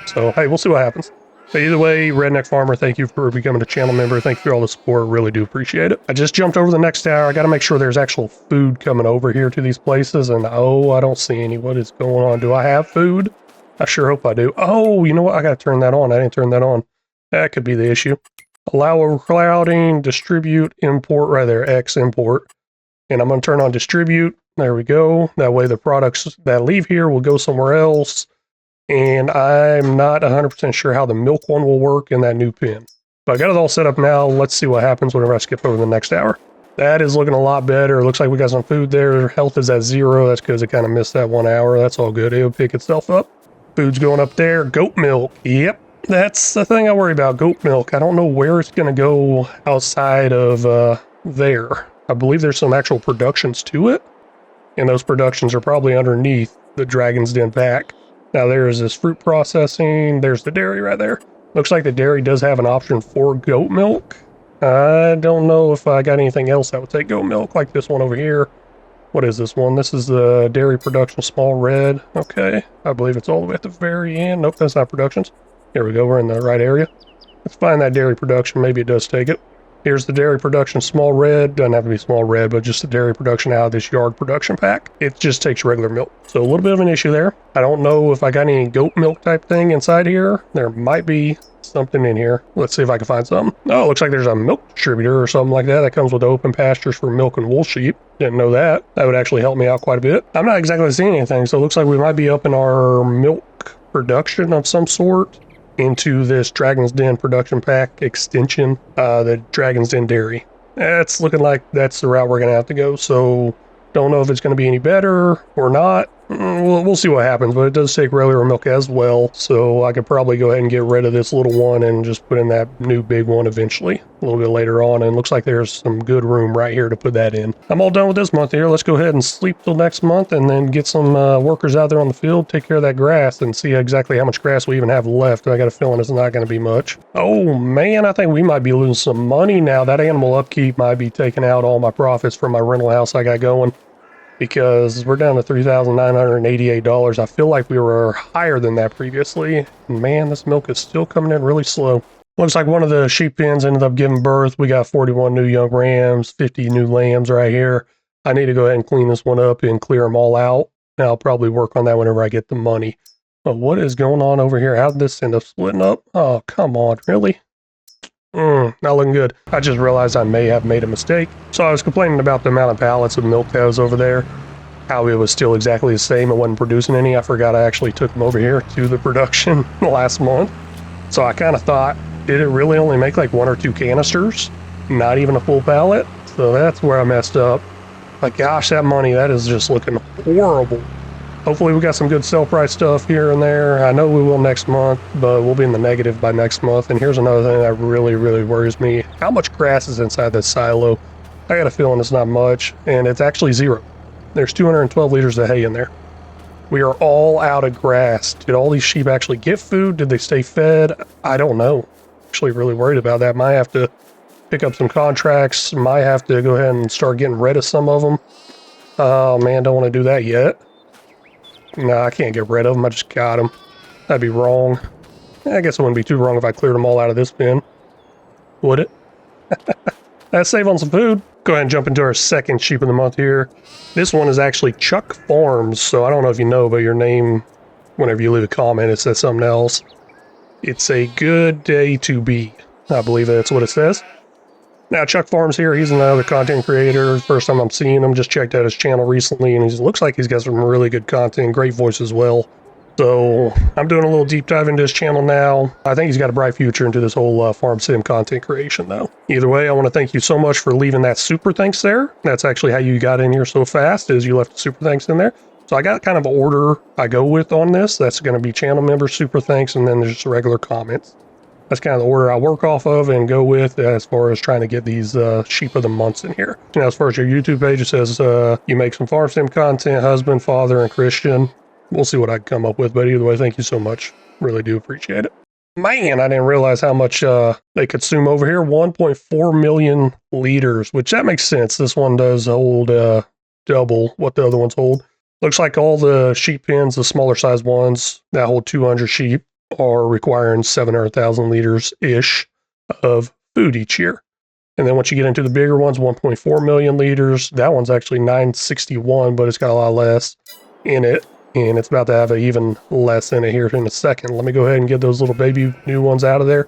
So hey, we'll see what happens. But either way, Redneck Farmer, thank you for becoming a channel member. Thank you for all the support. Really do appreciate it. I just jumped over the next tower. I got to make sure there's actual food coming over here to these places. And oh, I don't see any. What is going on? Do I have food? I sure hope I do. Oh, you know what? I got to turn that on. I didn't turn that on. That could be the issue. Allow overclouding, distribute, import right there, X import. And I'm going to turn on distribute. There we go. That way the products that leave here will go somewhere else. And I'm not 100% sure how the milk one will work in that new pen. But I got it all set up now. Let's see what happens whenever I skip over the next hour. That is looking a lot better. It looks like we got some food there. Health is at 0. That's because it kind of missed that 1 hour. That's all good. It'll pick itself up. Food's going up there. Goat milk. Yep. That's the thing I worry about. Goat milk. I don't know where it's going to go outside of there. I believe there's some actual productions to it. And those productions are probably underneath the Dragon's Den pack. Now there's this fruit processing, there's the dairy right there. Looks like the dairy does have an option for goat milk. I don't know if I got anything else that would take goat milk, like this one over here. What is this one? This is the dairy production small red. Okay, I believe it's all the way at the very end. Nope, that's not productions. Here we go, we're in the right area. Let's find that dairy production, maybe it does take it. Here's the dairy production small red. Doesn't have to be small red, but just the dairy production out of this yard production pack. It just takes regular milk. So a little bit of an issue there. I don't know if I got any goat milk type thing inside here. There might be something in here. Let's see if I can find something. Oh, it looks like there's a milk distributor or something like that that comes with open pastures for milk and wool sheep. Didn't know that. That would actually help me out quite a bit. I'm not exactly seeing anything, so it looks like we might be up in our milk production of some sort into this Dragon's Den production pack extension, the Dragon's Den dairy. That's looking like that's the route we're going to have to go, so don't know if it's going to be any better or not. We'll see what happens, but it does take regular milk as well, so I could probably go ahead and get rid of this little one and just put in that new big one eventually, a little bit later on, and it looks like there's some good room right here to put that in. I'm all done with this month here. Let's go ahead and sleep till next month and then get some workers out there on the field, take care of that grass, and see exactly how much grass we even have left. I got a feeling it's not going to be much. Oh man, I think we might be losing some money now. That animal upkeep might be taking out all my profits from my rental house I got going. because we're down to $3,988. I feel like we were higher than that previously. And man, this milk is still coming in really slow. Looks like one of the sheep pens ended up giving birth. We got 41 new young rams, 50 new lambs right here. I need to go ahead and clean this one up and clear them all out. And I'll probably work on that whenever I get the money. But what is going on over here? How did this end up splitting up? Oh, come on, really? Not looking good. I just realized I may have made a mistake. So I was complaining about the amount of pallets of milk that was over there. How it was still exactly the same. It wasn't producing any. I forgot I actually took them over here to the production last month. So I kind of thought, did it really only make like 1 or 2 canisters? Not even a full pallet? So that's where I messed up. But gosh, that money, that is just looking horrible. Hopefully we got some good sell price stuff here and there. I know we will next month, but we'll be in the negative by next month. And here's another thing that really, really worries me. How much grass is inside this silo? I got a feeling it's not much, and it's actually 0. There's 212 liters of hay in there. We are all out of grass. Did all these sheep actually get food? Did they stay fed? I don't know. Actually really worried about that. Might have to pick up some contracts. Might have to go ahead and start getting rid of some of them. Oh man, don't want to do that yet. No, I can't get rid of them. I just got them. That'd be wrong. I guess it wouldn't be too wrong if I cleared them all out of this bin. Would it? That'd save on some food. Go ahead and jump into our second sheep of the month here. This one is actually Chuck Farms. So I don't know if you know, but your name, whenever you leave a comment, it says something else. It's a good day to be. I believe that's what it says. Now, Chuck Farms here, he's another content creator. First time I'm seeing him, just checked out his channel recently, and he looks like he's got some really good content, great voice as well. So I'm doing a little deep dive into his channel now. I think he's got a bright future into this whole farm sim content creation, though. Either way, I want to thank you so much for leaving that super thanks there. That's actually how you got in here so fast, is you left a super thanks in there. So I got kind of an order I go with on this. That's going to be channel members, super thanks, and then there's just regular comments. That's kind of the order I work off of and go with as far as trying to get these sheep of the months in here. Now, as far as your YouTube page, it says you make some farm sim content, husband, father, and Christian. We'll see what I can come up with, but either way, thank you so much. Really do appreciate it. Man, I didn't realize how much they consume over here. 1.4 million liters, which that makes sense. This one does hold double what the other ones hold. Looks like all the sheep pens, the smaller size ones that hold 200 sheep, are requiring 700,000 liters-ish of food each year. And then once you get into the bigger ones, 1.4 million liters. That one's actually 961, but it's got a lot less in it. And it's about to have even less in it here in a second. Let me go ahead and get those little baby new ones out of there.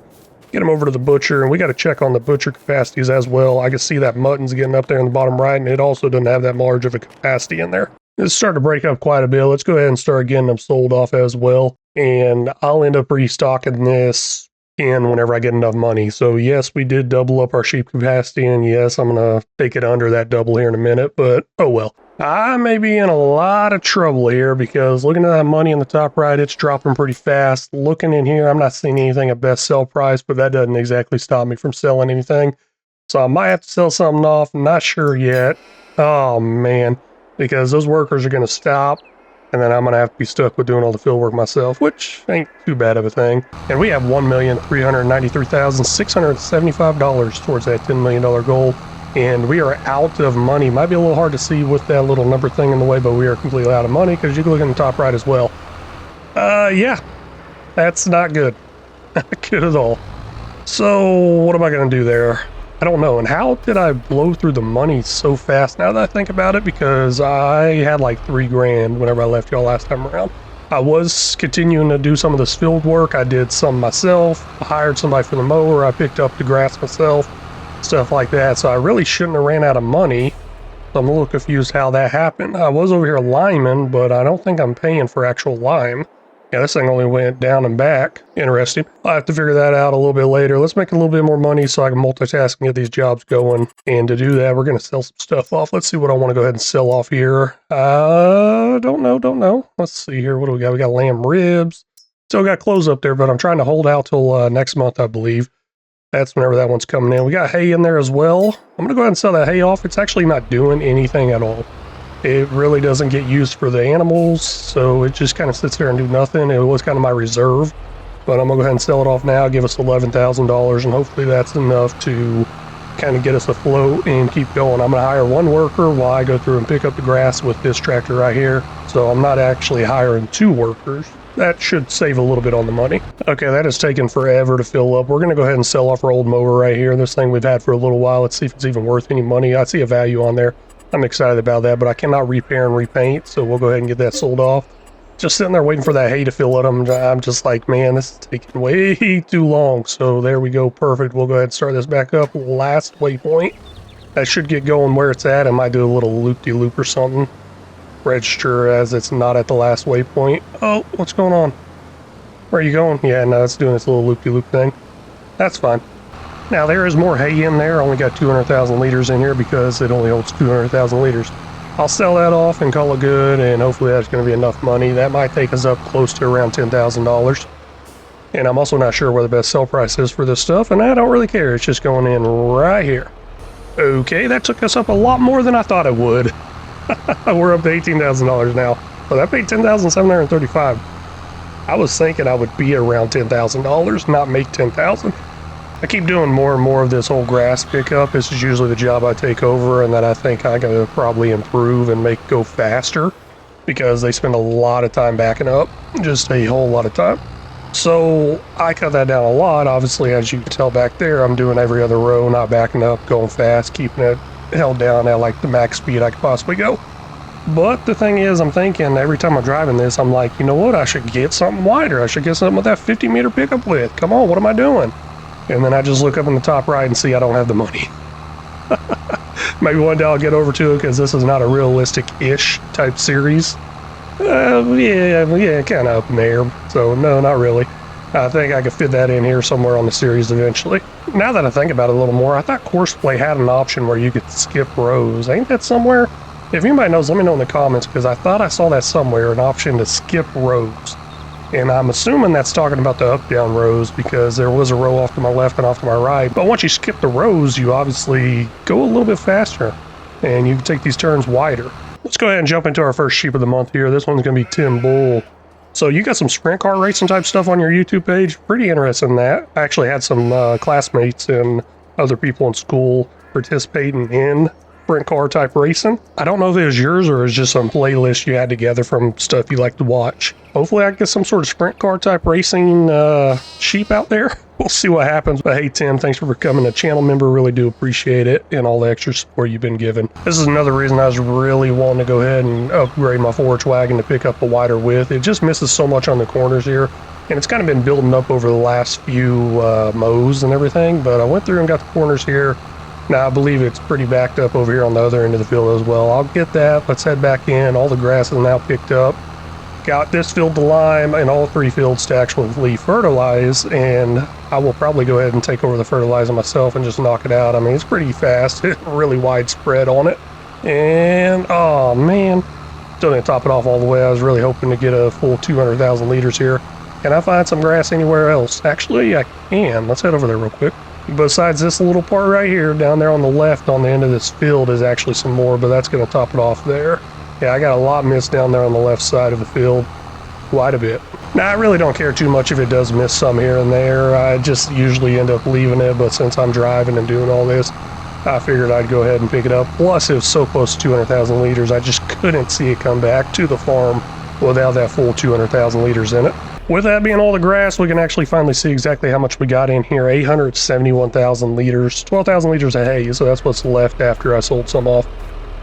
Get them over to the butcher, and we got to check on the butcher capacities as well. I can see that mutton's getting up there in the bottom right, and it also doesn't have that large of a capacity in there. It's starting to break up quite a bit. Let's go ahead and start getting them sold off as well. And I'll end up restocking this in whenever I get enough money. So yes, we did double up our sheep capacity, and yes, I'm going to take it under that double here in a minute, but oh well. I may be in a lot of trouble here because looking at that money in the top right, it's dropping pretty fast. Looking in here, I'm not seeing anything at best sell price, but that doesn't exactly stop me from selling anything. So I might have to sell something off. I'm not sure yet. Oh man, because those workers are going to stop, and then I'm going to have to be stuck with doing all the field work myself, which ain't too bad of a thing. And we have $1,393,675 towards that $10 million goal. And we are out of money. Might be a little hard to see with that little number thing in the way, but we are completely out of money because you can look in the top right as well. Yeah, that's not good. Not good at all. So what am I going to do there? I don't know. And how did I blow through the money so fast now that I think about it? Because I had like $3,000 whenever I left y'all last time around. I was continuing to do some of this field work. I did some myself. I hired somebody for the mower. I picked up the grass myself. Stuff like that. So I really shouldn't have ran out of money. So I'm a little confused how that happened. I was over here liming, but I don't think I'm paying for actual lime. Yeah, this thing only went down and back. Interesting. I'll have to figure that out a little bit later. Let's make a little bit more money so I can multitask and get these jobs going. And to do that, we're going to sell some stuff off. Let's see what I want to go ahead and sell off here. Don't know. Let's see here. What do we got? We got lamb ribs. Still got clothes up there, but I'm trying to hold out till next month, I believe. That's whenever that one's coming in. We got hay in there as well. I'm going to go ahead and sell that hay off. It's actually not doing anything at all. It really doesn't get used for the animals, so it just kind of sits there and do nothing. It was kind of my reserve, but I'm going to go ahead and sell it off now, give us $11,000, and hopefully that's enough to kind of get us afloat and keep going. I'm going to hire one worker while I go through and pick up the grass with this tractor right here. So I'm not actually hiring 2 workers. That should save a little bit on the money. Okay, that has taken forever to fill up. We're going to go ahead and sell off our old mower right here. This thing we've had for a little while. Let's see if it's even worth any money. I see a value on there. I'm excited about that, but I cannot repair and repaint, so we'll go ahead and get that sold off. Just sitting there waiting for that hay to fill up. I'm just like, man, this is taking way too long. So there we go, perfect. We'll go ahead and start this back up. Last waypoint. That should get going where it's at. I might do a little loop-de-loop or something. Register as it's not at the last waypoint. Oh, what's going on? Where are you going? Yeah, no, it's doing this little loop-de-loop thing. That's fine. Now, there is more hay in there. I only got 200,000 liters in here because it only holds 200,000 liters. I'll sell that off and call it good, and hopefully that's going to be enough money. That might take us up close to around $10,000. And I'm also not sure where the best sell price is for this stuff, and I don't really care. It's just going in right here. Okay, that took us up a lot more than I thought it would. We're up to $18,000 now. So that paid $10,735. I was thinking I would be around $10,000, not make $10,000. I keep doing more and more of this whole grass pickup. This is usually the job I take over and that I think I can probably improve and make go faster because they spend a lot of time backing up, just a whole lot of time. So I cut that down a lot. Obviously, as you can tell back there, I'm doing every other row, not backing up, going fast, keeping it held down at like the max speed I could possibly go. But the thing is, I'm thinking every time I'm driving this, I'm like, you know what? I should get something wider. I should get something with that 50-meter pickup width. Come on, what am I doing? And then I just look up in the top right and see I don't have the money. Maybe one day I'll get over to it because this is not a realistic-ish type series. Yeah, kind of up in the air. So no, not really. I think I could fit that in here somewhere on the series eventually. Now that I think about it a little more, I thought Courseplay had an option where you could skip rows. Ain't that somewhere? If anybody knows, let me know in the comments because I thought I saw that somewhere, an option to skip rows. And I'm assuming that's talking about the up-down rows because there was a row off to my left and off to my right. But once you skip the rows, you obviously go a little bit faster and you can take these turns wider. Let's go ahead and jump into our first sheep of the month here. This one's going to be Tim Bull. So you got some sprint car racing type stuff on your YouTube page. Pretty interested in that. I actually had some classmates and other people in school participating in sprint car type racing. I don't know if it was yours or it was just some playlist you had together from stuff you like to watch. Hopefully I get some sort of sprint car type racing sheep out there. We'll see what happens. But hey, Tim, thanks for becoming a channel member. Really do appreciate it and all the extra support you've been given. This is another reason I was really wanting to go ahead and upgrade my 4-H wagon to pick up a wider width. It just misses so much on the corners here. And it's kind of been building up over the last few mows and everything. But I went through and got the corners here. Now I believe it's pretty backed up over here on the other end of the field as well. I'll get that. Let's head back in. All the grass is now picked up. Got this field to lime and all 3 fields to actually fertilize, and I will probably go ahead and take over the fertilizer myself and just knock it out. I mean, it's pretty fast, really widespread on it. And, oh man, still didn't top it off all the way. I was really hoping to get a full 200,000 liters here. Can I find some grass anywhere else? Actually, I can. Let's head over there real quick. Besides this little part right here, down there on the left on the end of this field is actually some more, but that's going to top it off there. Yeah, I got a lot missed down there on the left side of the field, quite a bit. Now, I really don't care too much if it does miss some here and there. I just usually end up leaving it, but since I'm driving and doing all this, I figured I'd go ahead and pick it up. Plus, it was so close to 200,000 liters, I just couldn't see it come back to the farm without that full 200,000 liters in it. With that being all the grass, we can actually finally see exactly how much we got in here. 871,000 liters, 12,000 liters of hay, so that's what's left after I sold some off.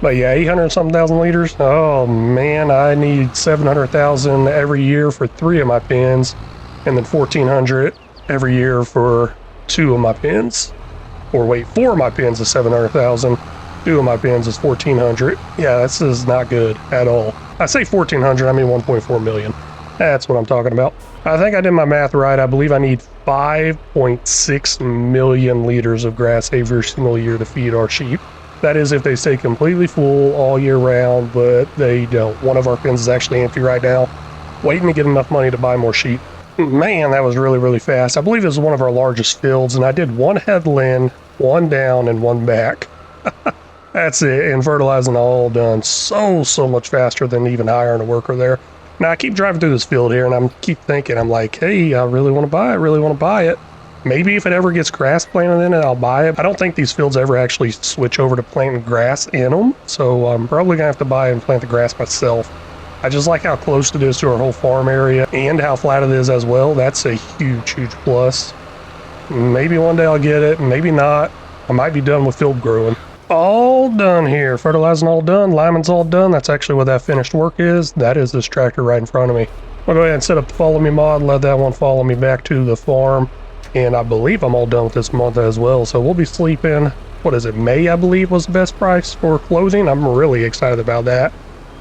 But yeah, 800-something thousand liters. Oh man, I need 700,000 every year for 3 of my pens, and then 1,400 every year for 2 of my pens. Or wait, 4 of my pens is 700,000. 2 of my pens is 1,400. Yeah, this is not good at all. I say 1,400, I mean 1.4 million. That's what I'm talking about. I think I did my math right. I believe I need 5.6 million liters of grass every single year to feed our sheep. That is if they stay completely full all year round, but they don't. One of our pens is actually empty right now, waiting to get enough money to buy more sheep. Man, that was really, really fast. I believe it was one of our largest fields, and I did 1 headland, 1 down, and 1 back. That's it, and fertilizing all done so much faster than even hiring a worker there. Now, I keep driving through this field here, and I keep thinking, I'm like, hey, I really want to buy it, Maybe if it ever gets grass planted in it, I'll buy it. I don't think these fields ever actually switch over to planting grass in them, so I'm probably gonna have to buy and plant the grass myself. I just like how close it is to our whole farm area and how flat it is as well. That's a huge plus. Maybe one day I'll get it, maybe not. I might be done with field growing. All done here. Fertilizing all done, liming's all done. That's actually what that finished work is. That is this tractor right in front of me. I'll go ahead and set up the follow me mod, let that one follow me back to the farm. And I believe I'm all done with this month as well. So we'll be sleeping, what is it, May I believe was the best price for clothing. I'm really excited about that.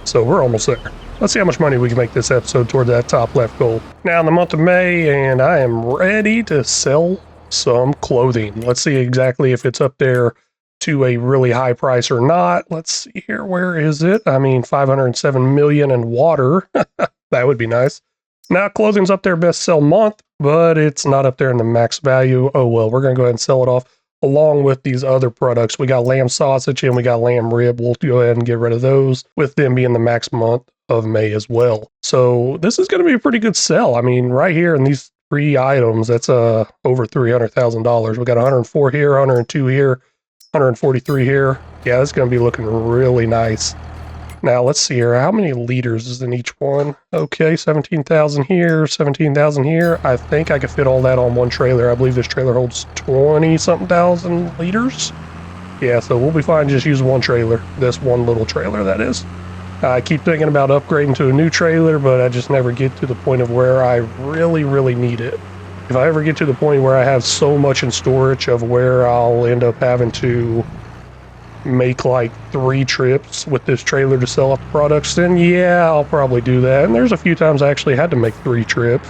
So we're almost there. Let's see how much money we can make this episode toward that top left goal. Now in the month of May, and I am ready to sell some clothing. Let's see exactly if it's up there to a really high price or not. Let's see here. Where is it? I mean, 507 million in water. That would be nice. Now, clothing's up there best sell month, but it's not up there in the max value. Oh, well, we're going to go ahead and sell it off along with these other products. We got lamb sausage and we got lamb rib. We'll go ahead and get rid of those, with them being the max month of May as well. So this is going to be a pretty good sell. I mean, right here in these 3 items, that's over $300,000. We got 104 here, 102 here, 143 here. Yeah, that's going to be looking really nice. Now, let's see here. How many liters is in each one? Okay, 17,000 here, 17,000 here. I think I could fit all that on one trailer. I believe this trailer holds 20-something thousand liters. Yeah, so we'll be fine just using one trailer. This one little trailer, that is. I keep thinking about upgrading to a new trailer, but I just never get to the point of where I really need it. If I ever get to the point where I have so much in storage of where I'll end up having to make like 3 trips with this trailer to sell off products, then yeah, I'll probably do that. And there's a few times I actually had to make 3 trips,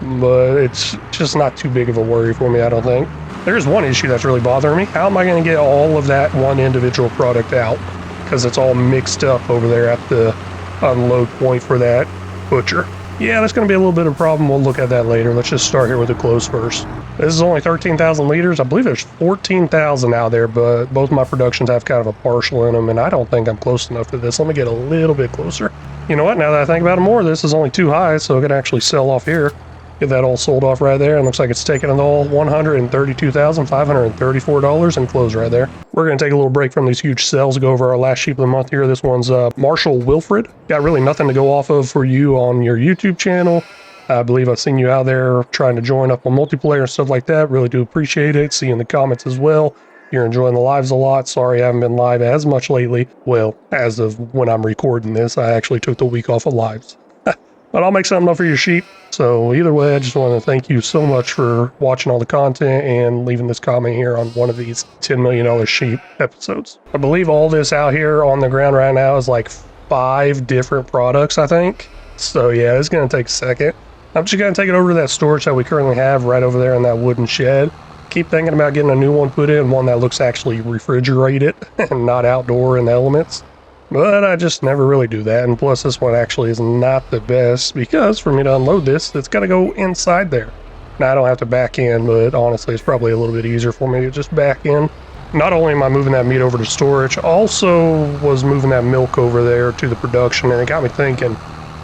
but it's just not too big of a worry for me, I don't think. There's one issue that's really bothering me. How am I going to get all of that one individual product out? Because it's all mixed up over there at the unload point for that butcher. Yeah, that's going to be a little bit of a problem. We'll look at that later. Let's just start here with the clothes first. This is only 13,000 liters. I believe there's 14,000 out there, but both my productions have kind of a partial in them, and I don't think I'm close enough to this. Let me get a little bit closer. You know what? Now that I think about it more, this is only too high, so I can actually sell off here. Get that all sold off right there, and looks like it's taking it all $132,534 in clothes right there. We're going to take a little break from these huge sales, go over our last sheep of the month here. This one's Marshall Wilfred. Got really nothing to go off of for you on your YouTube channel. I believe I've seen you out there trying to join up on multiplayer and stuff like that. Really do appreciate it. See you in the comments as well. You're enjoying the lives a lot. Sorry I haven't been live as much lately. Well, as of when I'm recording this, I actually took the week off of lives. But I'll make something up for your sheep. So either way, I just want to thank you so much for watching all the content and leaving this comment here on one of these $10 million sheep episodes. I believe all this out here on the ground right now is like 5 different products, I think. So yeah, it's going to take a second. I'm just going to take it over to that storage that we currently have right over there in that wooden shed. Keep thinking about getting a new one put in, one that looks actually refrigerated and not outdoor in the elements. But I just never really do that, and plus this one actually is not the best, because for me to unload this, it's got to go inside there. Now I don't have to back in, but honestly it's probably a little bit easier for me to just back in. Not only am I moving that meat over to storage, also was moving that milk over there to the production, and it got me thinking,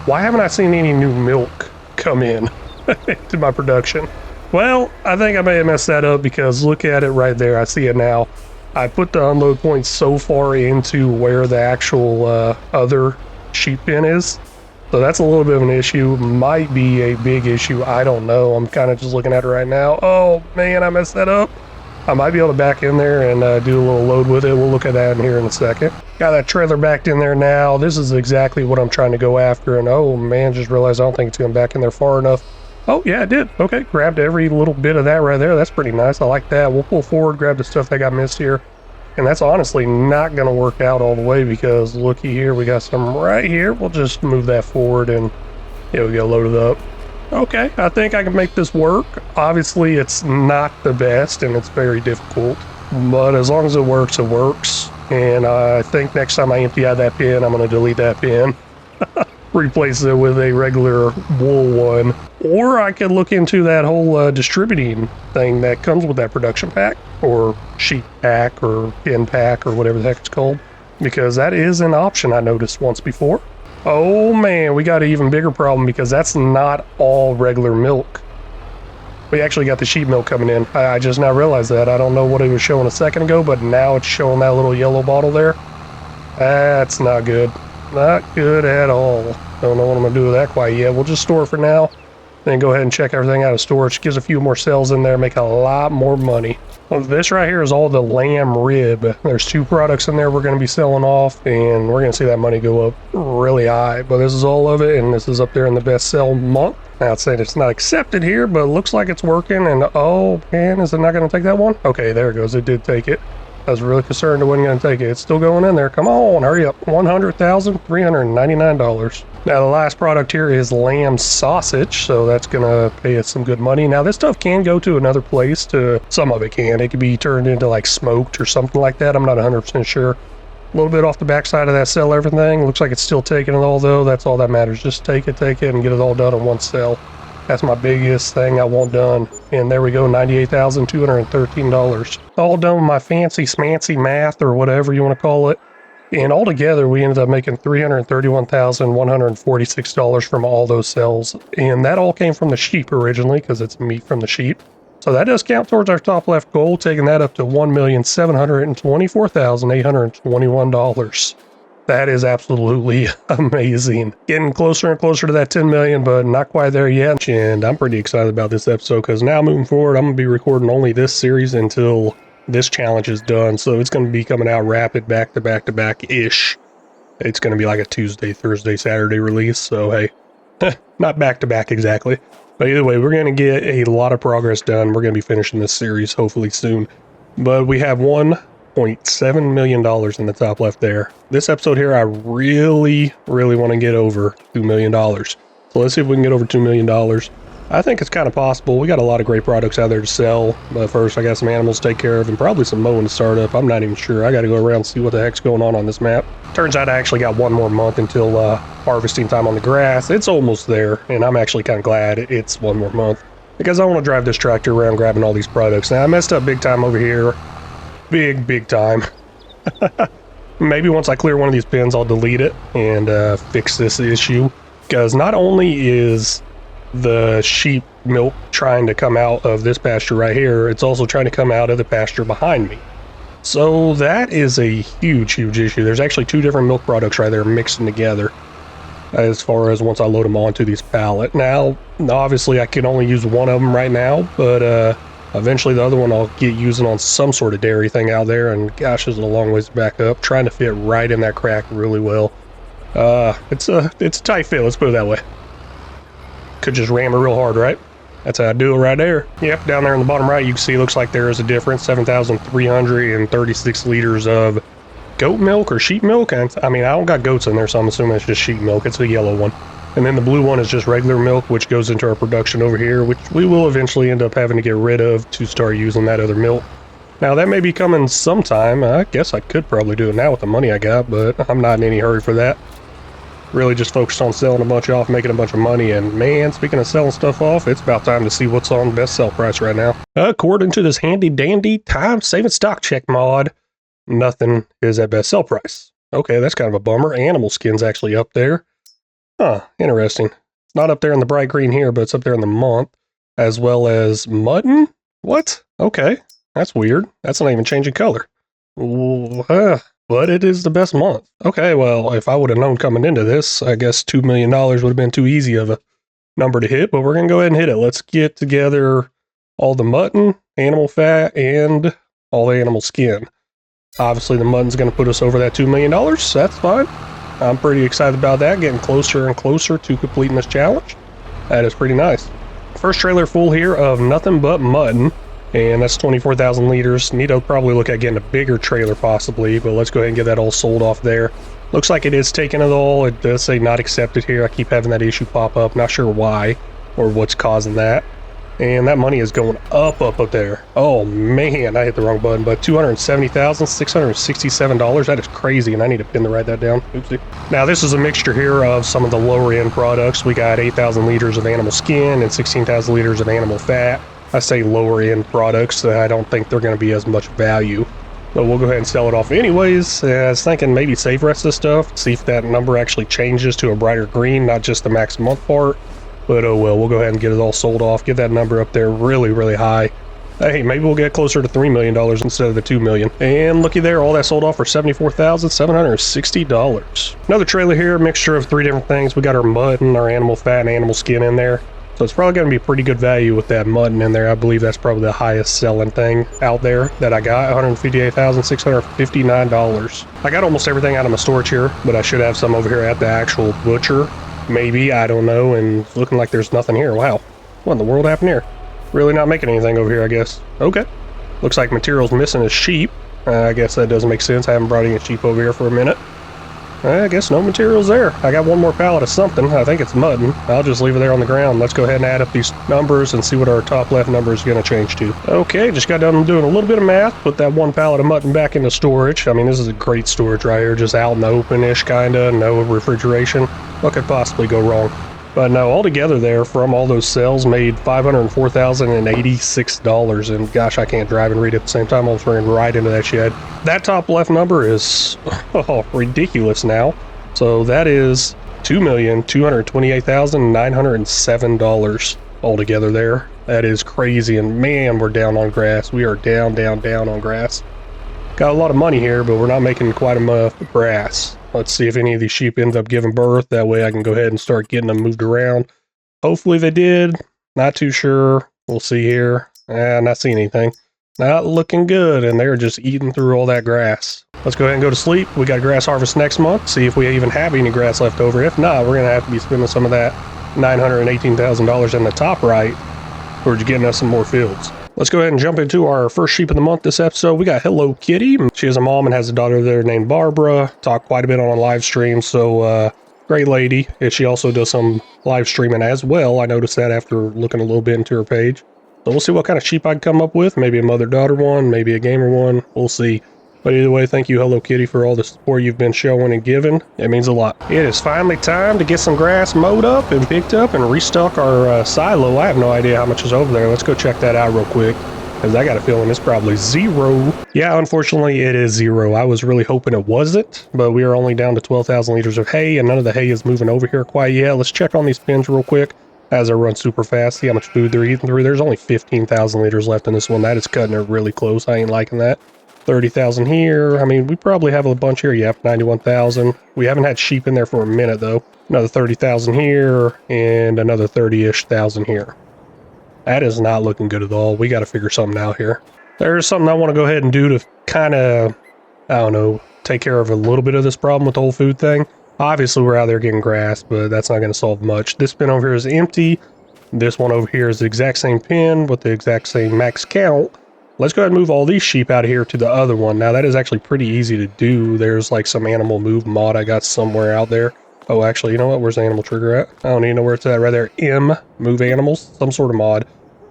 why haven't I seen any new milk come in to my production? Well, I think I may have messed that up, because look at it right there, I see it now. I put the unload point so far into where the actual other sheep pen is. So that's a little bit of an issue. Might be a big issue. I don't know. I'm kind of just looking at it right now. Oh man, I messed that up. I might be able to back in there and do a little load with it. We'll look at that in here in a second. Got that trailer backed in there now. This is exactly what I'm trying to go after. And oh man, just realized I don't think it's going back in there far enough. Oh yeah, it did. Okay, grabbed every little bit of that right there. That's pretty nice. I like that. We'll pull forward, grab the stuff that got missed here. And that's honestly not going to work out all the way, because looky here, we got some right here. We'll just move that forward and here we go, load it up. Okay, I think I can make this work. Obviously, it's not the best and it's very difficult, but as long as it works, it works. And I think next time I empty out that bin, I'm going to delete that bin. Replace it with a regular wool one. Or I could look into that whole distributing thing that comes with that production pack, or sheet pack, or bin pack, or whatever the heck it's called, because that is an option I noticed once before. Oh man, we got an even bigger problem, because that's not all regular milk. We actually got the sheep milk coming in. I just now realized that. I don't know what it was showing a second ago, but now it's showing that little yellow bottle there. That's not good. Not good at all. Don't know what I'm going to do with that quite yet. We'll just store it for now. Then go ahead and check everything out of storage. Gives a few more cells in there, make a lot more money. Well, this right here is all the lamb rib. There's 2 products in there we're going to be selling off, and we're going to see that money go up really high. But this is all of it, and this is up there in the best sell month. Now it's saying it's not accepted here, but it looks like it's working. And oh man, is it not going to take that one? Okay, there it goes. It did take it. I was really concerned it wasn't going to take it. It's still going in there. Come on, hurry up. $100,399. Now the last product here is lamb sausage, so that's going to pay us some good money. Now this stuff can go to another place. Some of it can. It could be turned into like smoked or something like that. I'm not 100% sure. A little bit off the backside of that sell everything. Looks like it's still taking it all though. That's all that matters. Just take it, and get it all done in one sell. That's my biggest thing I want done. And there we go, $98,213. All done with my fancy smancy math or whatever you want to call it. And altogether, we ended up making $331,146 from all those sales. And that all came from the sheep originally, because it's meat from the sheep. So that does count towards our top left goal, taking that up to $1,724,821. That is absolutely amazing. Getting closer and closer to that 10 million, but not quite there yet. And I'm pretty excited about this episode because now moving forward, I'm going to be recording only this series until this challenge is done. So it's going to be coming out rapid back to back to back-ish. It's going to be like a Tuesday, Thursday, Saturday release. So hey, not back to back exactly. But either way, we're going to get a lot of progress done. We're going to be finishing this series hopefully soon. But we have $1.7 million in the top left there. This episode here, I really want to get over $2 million. So let's see if we can get over $2 million. I think it's kind of possible. We got a lot of great products out there to sell. But first, I got some animals to take care of and probably some mowing to start up. I'm not even sure. I got to go around and see what the heck's going on this map. Turns out I actually got one more month until harvesting time on the grass. It's almost there, and I'm actually kind of glad it's one more month because I want to drive this tractor around grabbing all these products. Now, I messed up big time over here. Big time. Maybe once I clear one of these pins, I'll delete it and fix this issue. Because not only is the sheep milk trying to come out of this pasture right here, it's also trying to come out of the pasture behind me. So that is a huge issue. There's actually 2 different milk products right there mixing together as far as once I load them onto these pallet. Now, obviously I can only use one of them right now, but eventually the other one I'll get using on some sort of dairy thing out there, and gosh, there's a long ways back up, trying to fit right in that crack really well. It's a tight fit, let's put it that way. Could just ram it real hard, right? That's how I do it right there. Yep, down there in the bottom right, you can see it looks like there is a difference. 7,336 liters of goat milk or sheep milk. I mean, I don't got goats in there, so I'm assuming it's just sheep milk. It's the yellow one. And then the blue one is just regular milk, which goes into our production over here, which we will eventually end up having to get rid of to start using that other milk. Now, that may be coming sometime. I guess I could probably do it now with the money I got, but I'm not in any hurry for that. Really just focused on selling a bunch off, making a bunch of money, and man, speaking of selling stuff off, it's about time to see what's on best sell price right now. According to this handy dandy time-saving stock check mod, nothing is at best sell price. Okay, that's kind of a bummer. Animal skin's actually up there. Huh, interesting. It's not up there in the bright green here, but it's up there in the month, as well as mutton? What? Okay, that's weird. That's not even changing color. But it is the best month. Okay, well, if I would have known coming into this, I guess $2 million would have been too easy of a number to hit, but we're going to go ahead and hit it. Let's get together all the mutton, animal fat, and all the animal skin. Obviously, the mutton's going to put us over that $2 million. That's fine. I'm pretty excited about that, getting closer and closer to completing this challenge. That is pretty nice. First trailer full here of nothing but mutton. And that's 24,000 liters. Need to probably look at getting a bigger trailer possibly, but let's go ahead and get that all sold off there. Looks like it is taking it all. It does say not accepted here. I keep having that issue pop up. Not sure why or what's causing that. And that money is going up there. Oh man, I hit the wrong button, but $270,667. That is crazy, and I need a pin to write that down. Oopsie. Now this is a mixture here of some of the lower end products. We got 8,000 liters of animal skin and 16,000 liters of animal fat. I say lower end products, I don't think they're going to be as much value. But we'll go ahead and sell it off anyways. I was thinking maybe save rest of stuff, see if that number actually changes to a brighter green, not just the max month part. But oh well, we'll go ahead and get it all sold off, get that number up there really, really high. Hey, maybe we'll get closer to $3 million instead of the $2 million. And looky there, all that sold off for $74,760. Another trailer here, mixture of 3 different things. We got our mutton, our animal fat, and animal skin in there. So it's probably going to be pretty good value with that mutton in there. I believe that's probably the highest selling thing out there that I got, $158,659. I got almost everything out of my storage here, but I should have some over here at the actual butcher. Maybe, I don't know, and it's looking like there's nothing here. Wow, what in the world happened here? Really not making anything over here, I guess. Okay. Looks like material's missing is sheep. I guess that doesn't make sense. I haven't brought any sheep over here for a minute. I guess no materials there. I got one more pallet of something. I think it's mutton. I'll just leave it there on the ground. Let's go ahead and add up these numbers and see what our top left number is going to change to. Okay, just got done doing a little bit of math. Put that one pallet of mutton back into storage. I mean, this is a great storage right here. Just out in the open-ish, kind of. No refrigeration. What could possibly go wrong? But no, altogether there, from all those sales, made $504,086. And gosh, I can't drive and read at the same time. I was running right into that shed. That top left number is ridiculous now. So that is $2,228,907 altogether there. That is crazy. And man, we're down on grass. We are down, down, down on grass. Got a lot of money here, but we're not making quite enough grass. Let's see if any of these sheep end up giving birth. That way I can go ahead and start getting them moved around. Hopefully they did. Not too sure. We'll see here. Not seeing anything. Not looking good, and they're just eating through all that grass. Let's go ahead and go to sleep. We got grass harvest next month. See if we even have any grass left over. If not, we're going to have to be spending some of that $918,000 in the top right towards getting us some more fields. Let's go ahead and jump into our first sheep of the month this episode. We got Hello Kitty. She has a mom and has a daughter there named Barbara. Talked quite a bit on a live stream, so great lady. And she also does some live streaming as well. I noticed that after looking a little bit into her page. So we'll see what kind of sheep I can come up with. Maybe a mother-daughter one, maybe a gamer one. We'll see. But either way, thank you, Hello Kitty, for all the support you've been showing and giving. It means a lot. It is finally time to get some grass mowed up and picked up and restock our silo. I have no idea how much is over there. Let's go check that out real quick, because I got a feeling it's probably 0. Yeah, unfortunately, it is 0. I was really hoping it wasn't, but we are only down to 12,000 liters of hay, and none of the hay is moving over here quite yet. Let's check on these pins real quick as I run super fast, see how much food they're eating through. There's only 15,000 liters left in this one. That is cutting it really close. I ain't liking that. 30,000 here. I mean, we probably have a bunch here. Yep, 91,000. We haven't had sheep in there for a minute, though. Another 30,000 here, and another 30-ish thousand here. That is not looking good at all. We got to figure something out here. There's something I want to go ahead and do to kind of, I don't know, take care of a little bit of this problem with the whole food thing. Obviously, we're out there getting grass, but that's not going to solve much. This bin over here is empty. This one over here is the exact same pin with the exact same max count. Let's go ahead and move all these sheep out of here to the other one. Now, that is actually pretty easy to do. There's like some animal move mod I got somewhere out there. Oh, actually, you know what? Where's the animal trigger at? I don't even know where it's at right there. M, move animals, some sort of mod.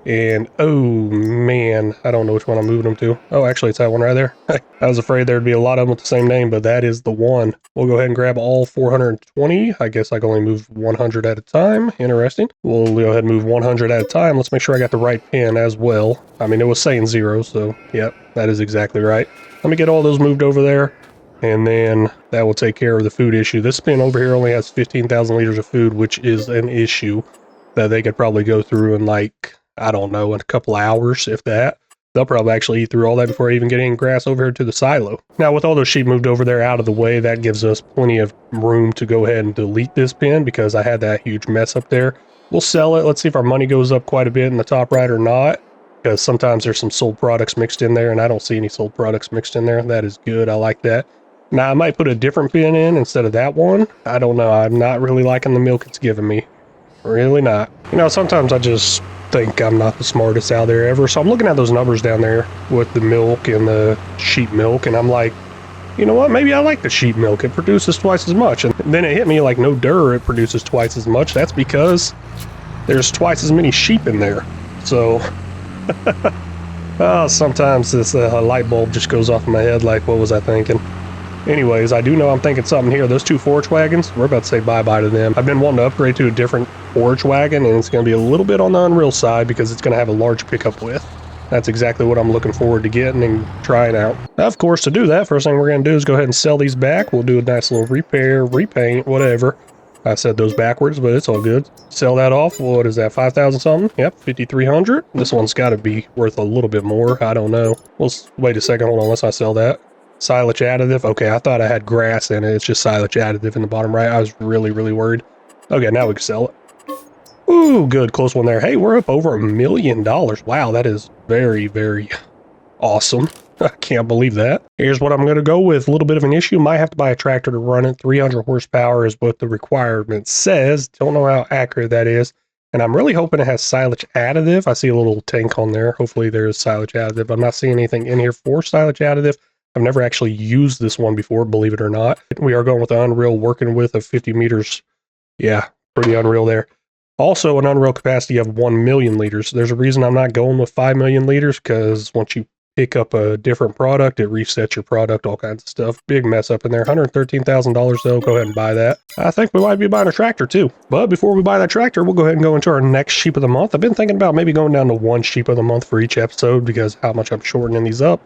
And, oh, man, I don't know which one I'm moving them to. Oh, actually, it's that one right there. I was afraid there'd be a lot of them with the same name, but that is the one. We'll go ahead and grab all 420. I guess I can only move 100 at a time. Interesting. We'll go ahead and move 100 at a time. Let's make sure I got the right pin as well. I mean, it was saying 0, so, yep, that is exactly right. Let me get all those moved over there, and then that will take care of the food issue. This pin over here only has 15,000 liters of food, which is an issue that they could probably go through in, like, I don't know, in a couple hours, if that. They'll probably actually eat through all that before I even get any grass over here to the silo. Now, with all those sheep moved over there out of the way, that gives us plenty of room to go ahead and delete this bin, because I had that huge mess up there. We'll sell it. Let's see if our money goes up quite a bit in the top right or not, because sometimes there's some sold products mixed in there, and I don't see any sold products mixed in there. That is good. I like that. Now, I might put a different bin in instead of that one. I don't know. I'm not really liking the milk it's giving me. Really not. You know, sometimes I just think I'm not the smartest out there ever. So I'm looking at those numbers down there with the milk and the sheep milk, and I'm like, you know what? Maybe I like the sheep milk. It produces twice as much. And then it hit me like, no durr, it produces twice as much. That's because there's twice as many sheep in there. So, sometimes this light bulb just goes off in my head like, what was I thinking? Anyways, I do know I'm thinking something here. Those 2 forage wagons, we're about to say bye-bye to them. I've been wanting to upgrade to a different forage wagon, and it's going to be a little bit on the unreal side because it's going to have a large pickup width. That's exactly what I'm looking forward to getting and trying out. Of course, to do that, first thing we're going to do is go ahead and sell these back. We'll do a nice little repair, repaint, whatever. I said those backwards, but it's all good. Sell that off. What is that, 5,000 something? Yep, 5,300. This one's got to be worth a little bit more. I don't know. Well, wait a second. Hold on. Unless I sell that. Silage additive. Okay, I thought I had grass in it. It's just silage additive in the bottom right. I was really, really worried. Okay, now we can sell it. Ooh, good. Close one there. Hey, we're up over $1 million. Wow, that is very, very awesome. I can't believe that. Here's what I'm going to go with. A little bit of an issue. Might have to buy a tractor to run it. 300 horsepower is what the requirement says. Don't know how accurate that is. And I'm really hoping it has silage additive. I see a little tank on there. Hopefully there is silage additive. I'm not seeing anything in here for silage additive. I've never actually used this one before, believe it or not. We are going with the unreal working width of 50 meters. Yeah, pretty unreal there. Also, an unreal capacity of 1 million liters. There's a reason I'm not going with 5 million liters, because once you pick up a different product, it resets your product, all kinds of stuff. Big mess up in there. $113,000 though. Go ahead and buy that. I think we might be buying a tractor too. But before we buy that tractor, we'll go ahead and go into our next sheep of the month. I've been thinking about maybe going down to 1 sheep of the month for each episode, because how much I'm shortening these up,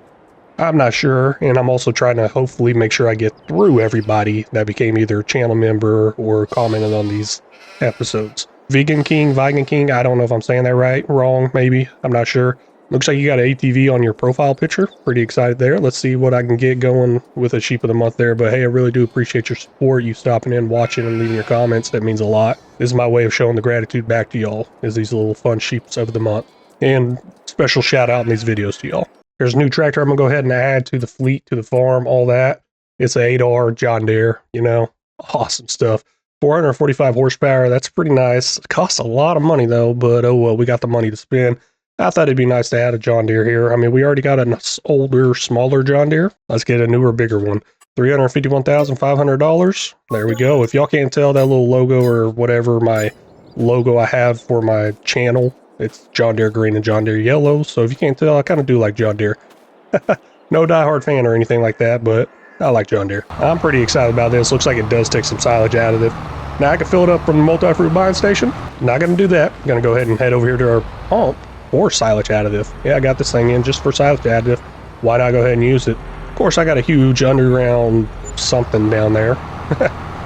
I'm not sure. And I'm also trying to hopefully make sure I get through everybody that became either a channel member or commented on these episodes. Vegan King, I don't know if I'm saying that right, wrong, maybe. I'm not sure. Looks like you got an ATV on your profile picture. Pretty excited there. Let's see what I can get going with a sheep of the month there. But hey, I really do appreciate your support, you stopping in, watching, and leaving your comments. That means a lot. This is my way of showing the gratitude back to y'all, is these little fun sheeps of the month. And special shout out in these videos to y'all. There's a new tractor I'm going to go ahead and add to the fleet, to the farm, all that. It's an 8R John Deere, you know, awesome stuff. 445 horsepower, that's pretty nice. It costs a lot of money though, but oh well, we got the money to spend. I thought it'd be nice to add a John Deere here. I mean, we already got an older, smaller John Deere. Let's get a newer, bigger one. $351,500. There we go. If y'all can't tell, that little logo or whatever, my logo I have for my channel, it's John Deere green and John Deere yellow. So if you can't tell, I kind of do like John Deere. No diehard fan or anything like that, but I like John Deere. I'm pretty excited about this. Looks like it does take some silage additive. Now I can fill it up from the multi-fruit buying station. Not going to do that. I'm going to go ahead and head over here to our pump for silage additive. Yeah, I got this thing in just for silage additive. Why not go ahead and use it? Of course, I got a huge underground something down there.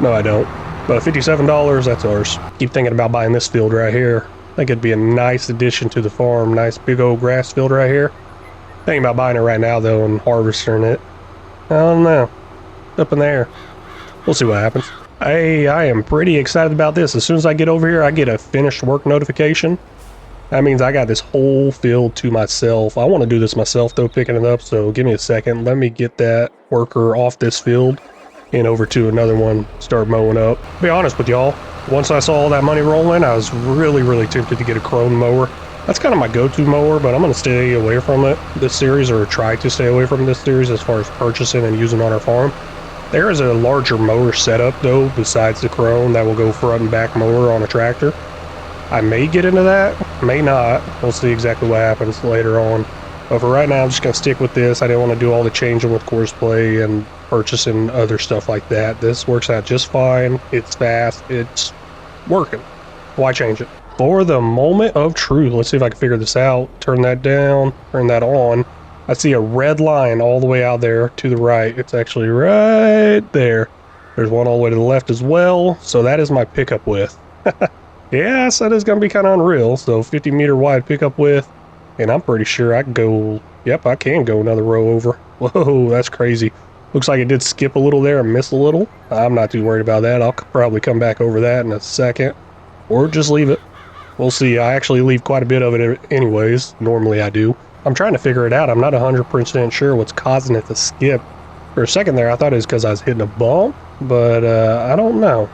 No, I don't. But $57, that's ours. Keep thinking about buying this field right here. I think it'd be a nice addition to the farm. Nice big old grass field right here. Thinking about buying it right now though and harvesting it. I don't know. Up in the air. We'll see what happens. Hey, I am pretty excited about this. As soon as I get over here, I get a finished work notification. That means I got this whole field to myself. I want to do this myself though, picking it up. So give me a second. Let me get that worker off this field and over to another one, start mowing up. Be honest with y'all, once I saw all that money rolling, I was really, really tempted to get a Krone mower. That's kind of my go-to mower, but I'm going to stay away from it this series, or try to stay away from this series as far as purchasing and using on our farm. There is a larger mower setup though, besides the Krone, that will go front and back mower on a tractor. I may get into that, may not. We'll see exactly what happens later on. But for right now, I'm just going to stick with this. I didn't want to do all the changing with Courseplay and purchasing other stuff like that. This works out just fine. It's fast. It's working. Why change it? For the moment of truth, let's see if I can figure this out. Turn that down, turn that on. I see a red line all the way out there to the right. It's actually right there. There's one all the way to the left as well. So that is my pickup width. Yeah, I said it's going to be kind of unreal. So 50 meter wide pickup width. And I'm pretty sure I can go, yep, I can go another row over. Whoa, that's crazy. Looks like it did skip a little there and miss a little. I'm not too worried about that. I'll probably come back over that in a second. Or just leave it. We'll see. I actually leave quite a bit of it anyways. Normally I do. I'm trying to figure it out. I'm not 100% sure what's causing it to skip. For a second there, I thought it was because I was hitting a bump, but I don't know.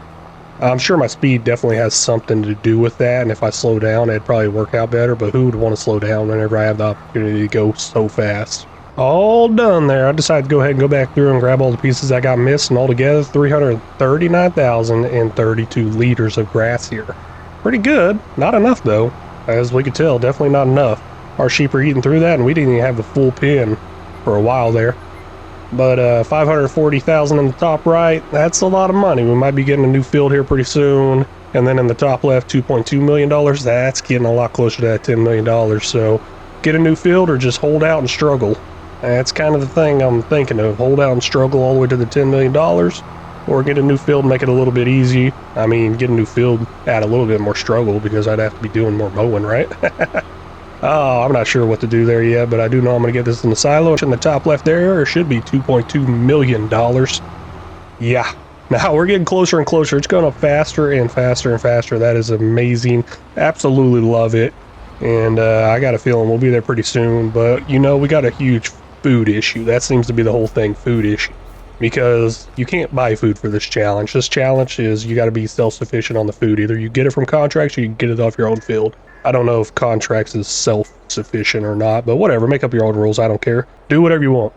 I'm sure my speed definitely has something to do with that, and if I slow down, it'd probably work out better, but who would want to slow down whenever I have the opportunity to go so fast? All done there. I decided to go ahead and go back through and grab all the pieces I got missing. Altogether, 339,032 liters of grass here. Pretty good. Not enough though. As we could tell, definitely not enough. Our sheep are eating through that, and we didn't even have the full pen for a while there. But 540,000 in the top right, that's a lot of money. We might be getting a new field here pretty soon. And then in the top left, $2.2 million. That's getting a lot closer to that $10 million. So get a new field or just hold out and struggle. That's kind of the thing I'm thinking of. Hold out and struggle all the way to the $10 million. or get a new field, make it a little bit easy. I mean, get a new field, add a little bit more struggle because I'd have to be doing more mowing, right? Oh, I'm not sure what to do there yet, but I do know I'm going to get this in the silo. In the top left there should be $2.2 million. Yeah. Now we're getting closer and closer. It's going up faster and faster and faster. That is amazing. Absolutely love it. And I got a feeling we'll be there pretty soon. But, you know, we got a huge food issue. That seems to be the whole thing, food issue. Because you can't buy food for this challenge. This challenge is you got to be self-sufficient on the food. Either you get it from contracts or you get it off your own field. I don't know if contracts is self-sufficient or not, but whatever. Make up your own rules. I don't care. Do whatever you want.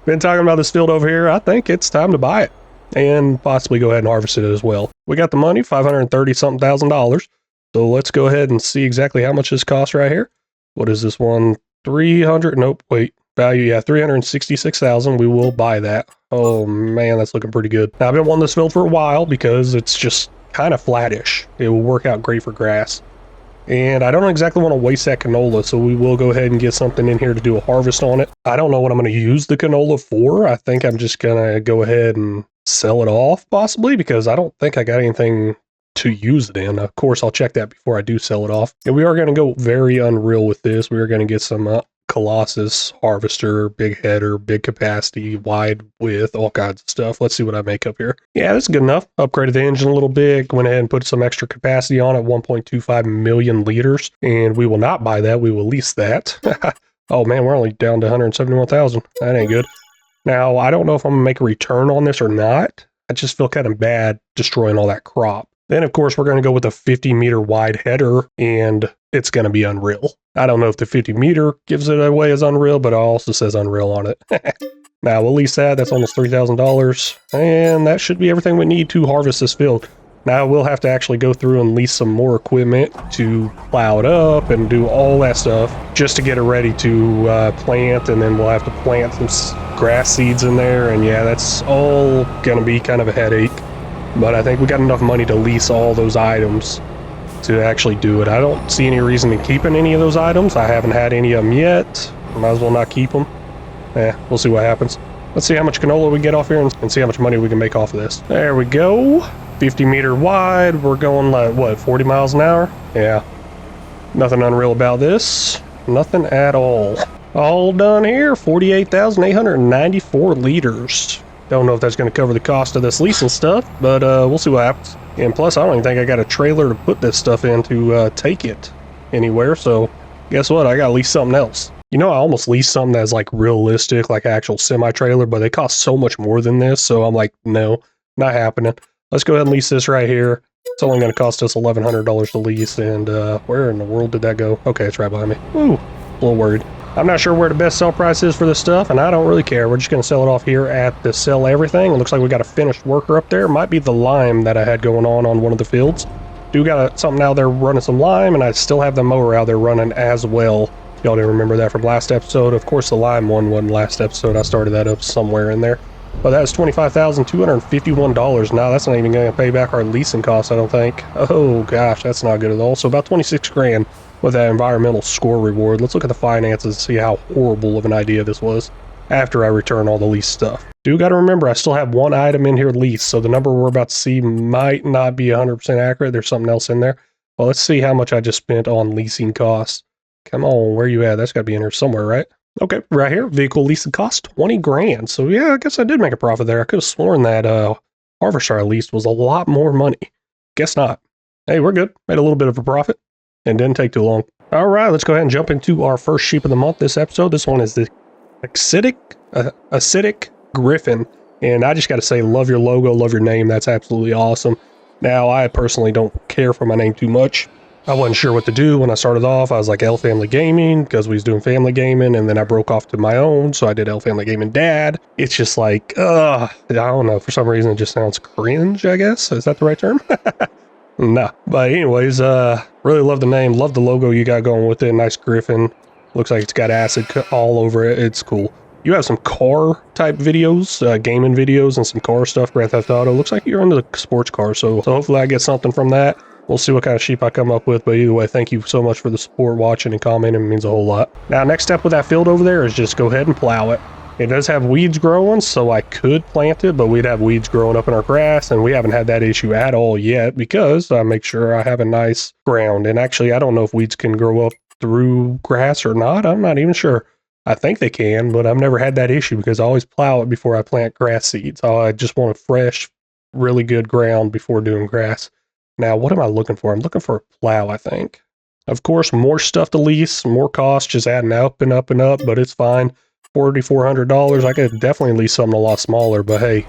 Been talking about this field over here. I think it's time to buy it and possibly go ahead and harvest it as well. We got the money, $530-something thousand. So let's go ahead and see exactly how much this costs right here. What is this one? 300? Nope, wait. Value, yeah, 366,000. We will buy that. Oh man, that's looking pretty good. Now I've been wanting this field for a while because it's just kind of flattish. It will work out great for grass. And I don't exactly want to waste that canola, so we will go ahead and get something in here to do a harvest on it. I don't know what I'm going to use the canola for. I think I'm just going to go ahead and sell it off, possibly, because I don't think I got anything to use it in. Of course, I'll check that before I do sell it off. And we are going to go very unreal with this. We are going to get some Colossus harvester, big header, big capacity, wide width, all kinds of stuff. Let's see what I make up here. Yeah, this is good enough. Upgraded the engine a little bit, went ahead and put some extra capacity on it, 1.25 million liters, and we will not buy that. We will lease that. Oh man, we're only down to 171,000. That ain't good. Now, I don't know if I'm gonna make a return on this or not. I just feel kind of bad destroying all that crop. Then, of course, we're going to go with a 50-meter wide header, and it's going to be unreal. I don't know if the 50-meter gives it away as unreal, but it also says unreal on it. Now, we'll lease that. That's almost $3,000, and that should be everything we need to harvest this field. Now, we'll have to actually go through and lease some more equipment to plow it up and do all that stuff just to get it ready to plant, and then we'll have to plant some grass seeds in there, and yeah, that's all going to be kind of a headache. But I think we got enough money to lease all those items to actually do it. I don't see any reason in keeping any of those items. I haven't had any of them yet. Might as well not keep them. We'll see what happens. Let's see how much canola we get off here and see how much money we can make off of this. There we go. 50-meter wide. We're going like, what, 40 miles an hour? Yeah. Nothing unreal about this. Nothing at all. All done here. 48,894 liters. Don't know if that's going to cover the cost of this leasing stuff, but we'll see what happens. And plus, I don't even think I got a trailer to put this stuff in to take it anywhere, so guess what? I got to lease something else. You know, I almost leased something that's like realistic, like an actual semi-trailer, but they cost so much more than this, so I'm like, no, not happening. Let's go ahead and lease this right here. It's only going to cost us $1,100 to lease, and where in the world did that go? Okay, it's right behind me. Ooh, a little worried. I'm not sure where the best sell price is for this stuff, and I don't really care. We're just going to sell it off here at the sell everything. It looks like we got a finished worker up there. Might be the lime that I had going on one of the fields. Do got something out there running some lime, and I still have the mower out there running as well. Y'all didn't remember that from last episode. Of course, the lime one wasn't last episode. I started that up somewhere in there. But that is $25,251. Now, that's not even going to pay back our leasing costs, I don't think. Oh, gosh, that's not good at all. So about 26 grand. With that environmental score reward. Let's look at the finances and see how horrible of an idea this was after I return all the lease stuff. Do got to remember, I still have one item in here leased, so the number we're about to see might not be 100% accurate. There's something else in there. Well, let's see how much I just spent on leasing costs. Come on, where you at? That's got to be in here somewhere, right? Okay, right here, vehicle leasing cost, 20 grand. So yeah, I guess I did make a profit there. I could have sworn that harvester I leased was a lot more money. Guess not. Hey, we're good. Made a little bit of a profit. And didn't take too long. All right, let's go ahead and jump into our first sheep of the month this episode. This one is the acidic griffin. And I just got to say, love your logo, love your name. That's absolutely awesome. Now, I personally don't care for my name too much. I wasn't sure what to do when I started off. I was like L Family Gaming because we was doing family gaming, and then I broke off to my own, so I did L Family Gaming Dad. It's just like, I don't know. For some reason, it just sounds cringe, I guess. Is that the right term? Nah, but anyways, really love the name, love the logo you got going with it. Nice griffin. Looks like it's got acid all over it. It's cool. You have some car type videos, gaming videos, and some car stuff, Grand Theft Auto. Looks like you're into sports cars, so hopefully I get something from that. We'll see what kind of sheep I come up with, but either way, thank you so much for the support, watching, and commenting. It means a whole lot. Now, next step with that field over there is just go ahead and plow it. It does have weeds growing, so I could plant it, but we'd have weeds growing up in our grass, and we haven't had that issue at all yet because I make sure I have a nice ground. And actually, I don't know if weeds can grow up through grass or not. I'm not even sure. I think they can, but I've never had that issue because I always plow it before I plant grass seeds. I just want a fresh, really good ground before doing grass. Now, what am I looking for? I'm looking for a plow, I think. Of course, more stuff to lease, more costs, just adding up and up and up, but it's fine. $4,400. I could definitely lease something a lot smaller, but hey,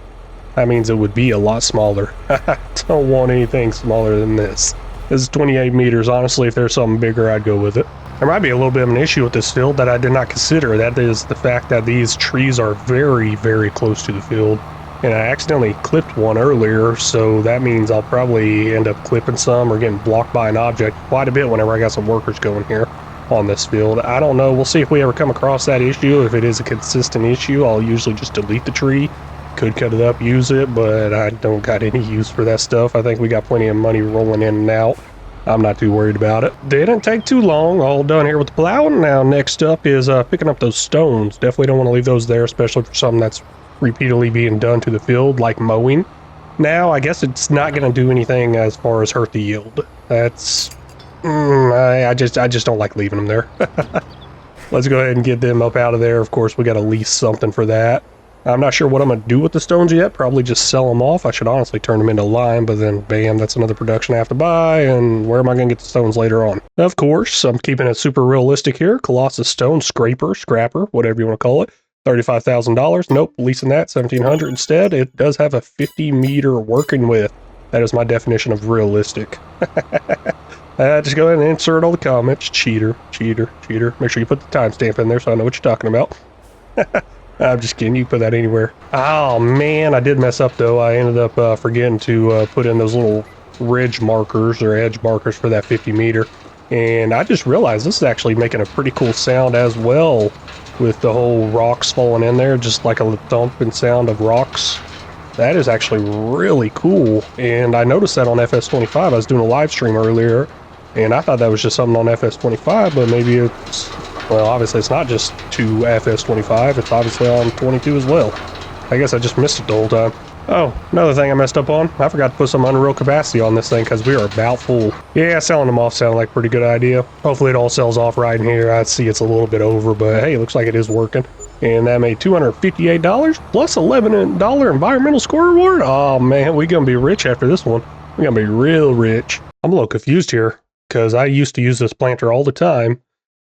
that means it would be a lot smaller. I don't want anything smaller than this. This is 28 meters. Honestly, if there's something bigger, I'd go with it. There might be a little bit of an issue with this field that I did not consider. That is the fact that these trees are very, very close to the field. And I accidentally clipped one earlier, so that means I'll probably end up clipping some or getting blocked by an object quite a bit whenever I got some workers going here on this field. I don't know. We'll see if we ever come across that issue. If it is a consistent issue, I'll usually just delete the tree. Could cut it up, use it, but I don't got any use for that stuff. I think we got plenty of money rolling in and out. I'm not too worried about it. Didn't take too long. All done here with the plowing. Now next up is picking up those stones. Definitely don't want to leave those there, especially for something that's repeatedly being done to the field, like mowing. Now, I guess it's not going to do anything as far as hurt the yield. That's... I just don't like leaving them there. Let's go ahead and get them up out of there. Of course, we got to lease something for that. I'm not sure what I'm going to do with the stones yet. Probably just sell them off. I should honestly turn them into lime, but then bam, that's another production I have to buy. And where am I going to get the stones later on? Of course, I'm keeping it super realistic here. Colossus Stone Scraper, Scrapper, whatever you want to call it. $35,000. Nope, leasing that, $1,700 instead. It does have a 50-meter working width. That is my definition of realistic. Just go ahead and insert all the comments. Cheater, cheater, cheater. Make sure you put the timestamp in there so I know what you're talking about. I'm just kidding. You can put that anywhere. Oh, man, I did mess up, though. I ended up forgetting to put in those little ridge markers or edge markers for that 50-meter. And I just realized this is actually making a pretty cool sound as well with the whole rocks falling in there, just like a thumping sound of rocks. That is actually really cool. And I noticed that on FS25. I was doing a live stream earlier, and I thought that was just something on FS25, but maybe it's... Well, obviously it's not just to FS25, it's obviously on 22 as well. I guess I just missed it the whole time. Oh, another thing I messed up on. I forgot to put some unreal capacity on this thing because we are about full. Yeah, selling them off sounded like a pretty good idea. Hopefully it all sells off right in here. I see it's a little bit over, but hey, it looks like it is working. And that made $258 plus $11 environmental score reward. Oh man, we're going to be rich after this one. We're going to be real rich. I'm a little confused here because I used to use this planter all the time.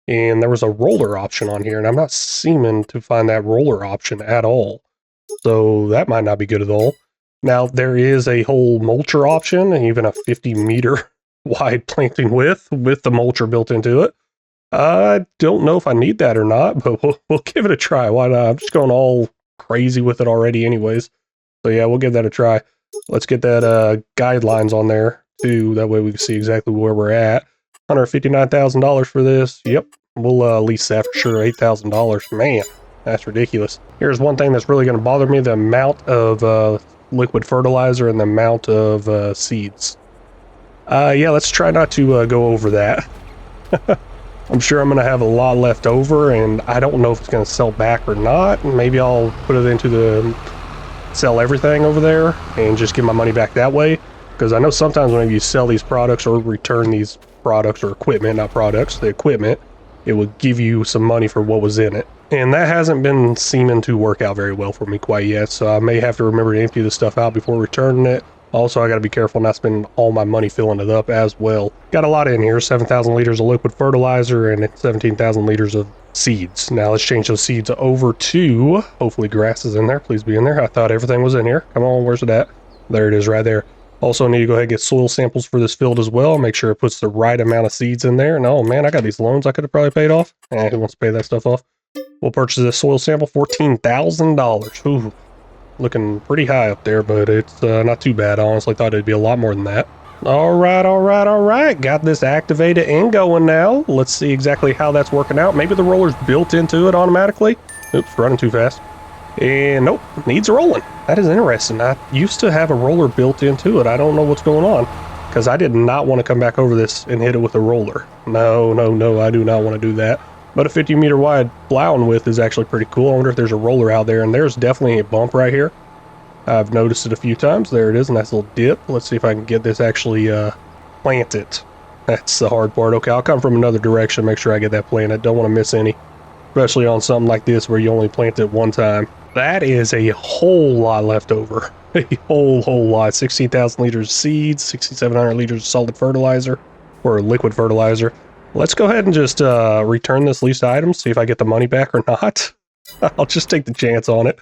And there was a roller option on here, and I'm not seeming to find that roller option at all. So that might not be good at all. Now, there is a whole mulcher option, and even a 50-meter wide planting width with the mulcher built into it. I don't know if I need that or not, but we'll give it a try. Why not? I'm just going all crazy with it already anyways. So yeah, we'll give that a try. Let's get that guidelines on there, too. That way we can see exactly where we're at. $159,000 for this. Yep, we'll lease that for sure. $8,000. Man, that's ridiculous. Here's one thing that's really going to bother me: the amount of liquid fertilizer and the amount of seeds. Yeah, let's try not to go over that. I'm sure I'm going to have a lot left over, and I don't know if it's going to sell back or not. Maybe I'll put it into the sell everything over there and just get my money back that way. Because I know sometimes whenever you sell these products or return these products or equipment, not products, the equipment, it will give you some money for what was in it. And that hasn't been seeming to work out very well for me quite yet, so I may have to remember to empty this stuff out before returning it. Also, I got to be careful not spending all my money filling it up as well. Got a lot in here, 7,000 liters of liquid fertilizer and 17,000 liters of seeds. Now let's change those seeds over to, hopefully grass is in there, please be in there. I thought everything was in here. Come on, where's it at? There it is right there. Also need to go ahead and get soil samples for this field as well. Make sure it puts the right amount of seeds in there. And oh man, I got these loans I could have probably paid off. Who wants to pay that stuff off? We'll purchase this soil sample, $14,000. Ooh, looking pretty high up there, but it's not too bad. I honestly thought it'd be a lot more than that. All right. Got this activated and going now. Let's see exactly how that's working out. Maybe the roller's built into it automatically. Oops, running too fast. And nope, needs rolling. That is interesting. I used to have a roller built into it. I don't know what's going on because I did not want to come back over this and hit it with a roller. No, I do not want to do that. But a 50-meter wide plowing width is actually pretty cool. I wonder if there's a roller out there, and there's definitely a bump right here. I've noticed it a few times. There it is, a nice little dip. Let's see if I can get this actually planted. That's the hard part. Okay, I'll come from another direction, make sure I get that planted. Don't want to miss any, especially on something like this where you only plant it one time. That is a whole lot left over. A whole lot. 16,000 liters of seeds, 6,700 liters of solid fertilizer, or liquid fertilizer. Let's go ahead and just return this leased item, see if I get the money back or not. I'll just take the chance on it,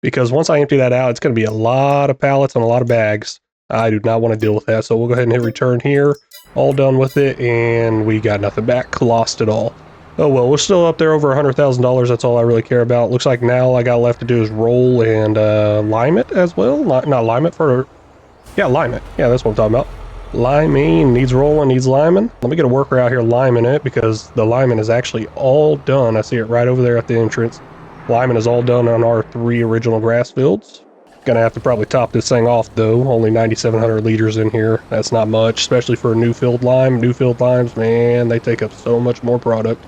because once I empty that out, it's going to be a lot of pallets and a lot of bags. I do not want to deal with that, so we'll go ahead and hit return here. All done with it, and we got nothing back. Lost it all. Oh well, we're still up there over $100,000. That's all I really care about. Looks like now all I got left to do is roll and lime it as well. Not lime it for... Yeah, lime it. Yeah, that's what I'm talking about. Liming, needs rolling, needs liming. Let me get a worker out here liming it, because the liming is actually all done. I see it right over there at the entrance. Liming is all done on our 3 original grass fields. Gonna have to probably top this thing off though. Only 9,700 liters in here. That's not much, especially for a new field lime. New field limes, man, they take up so much more product.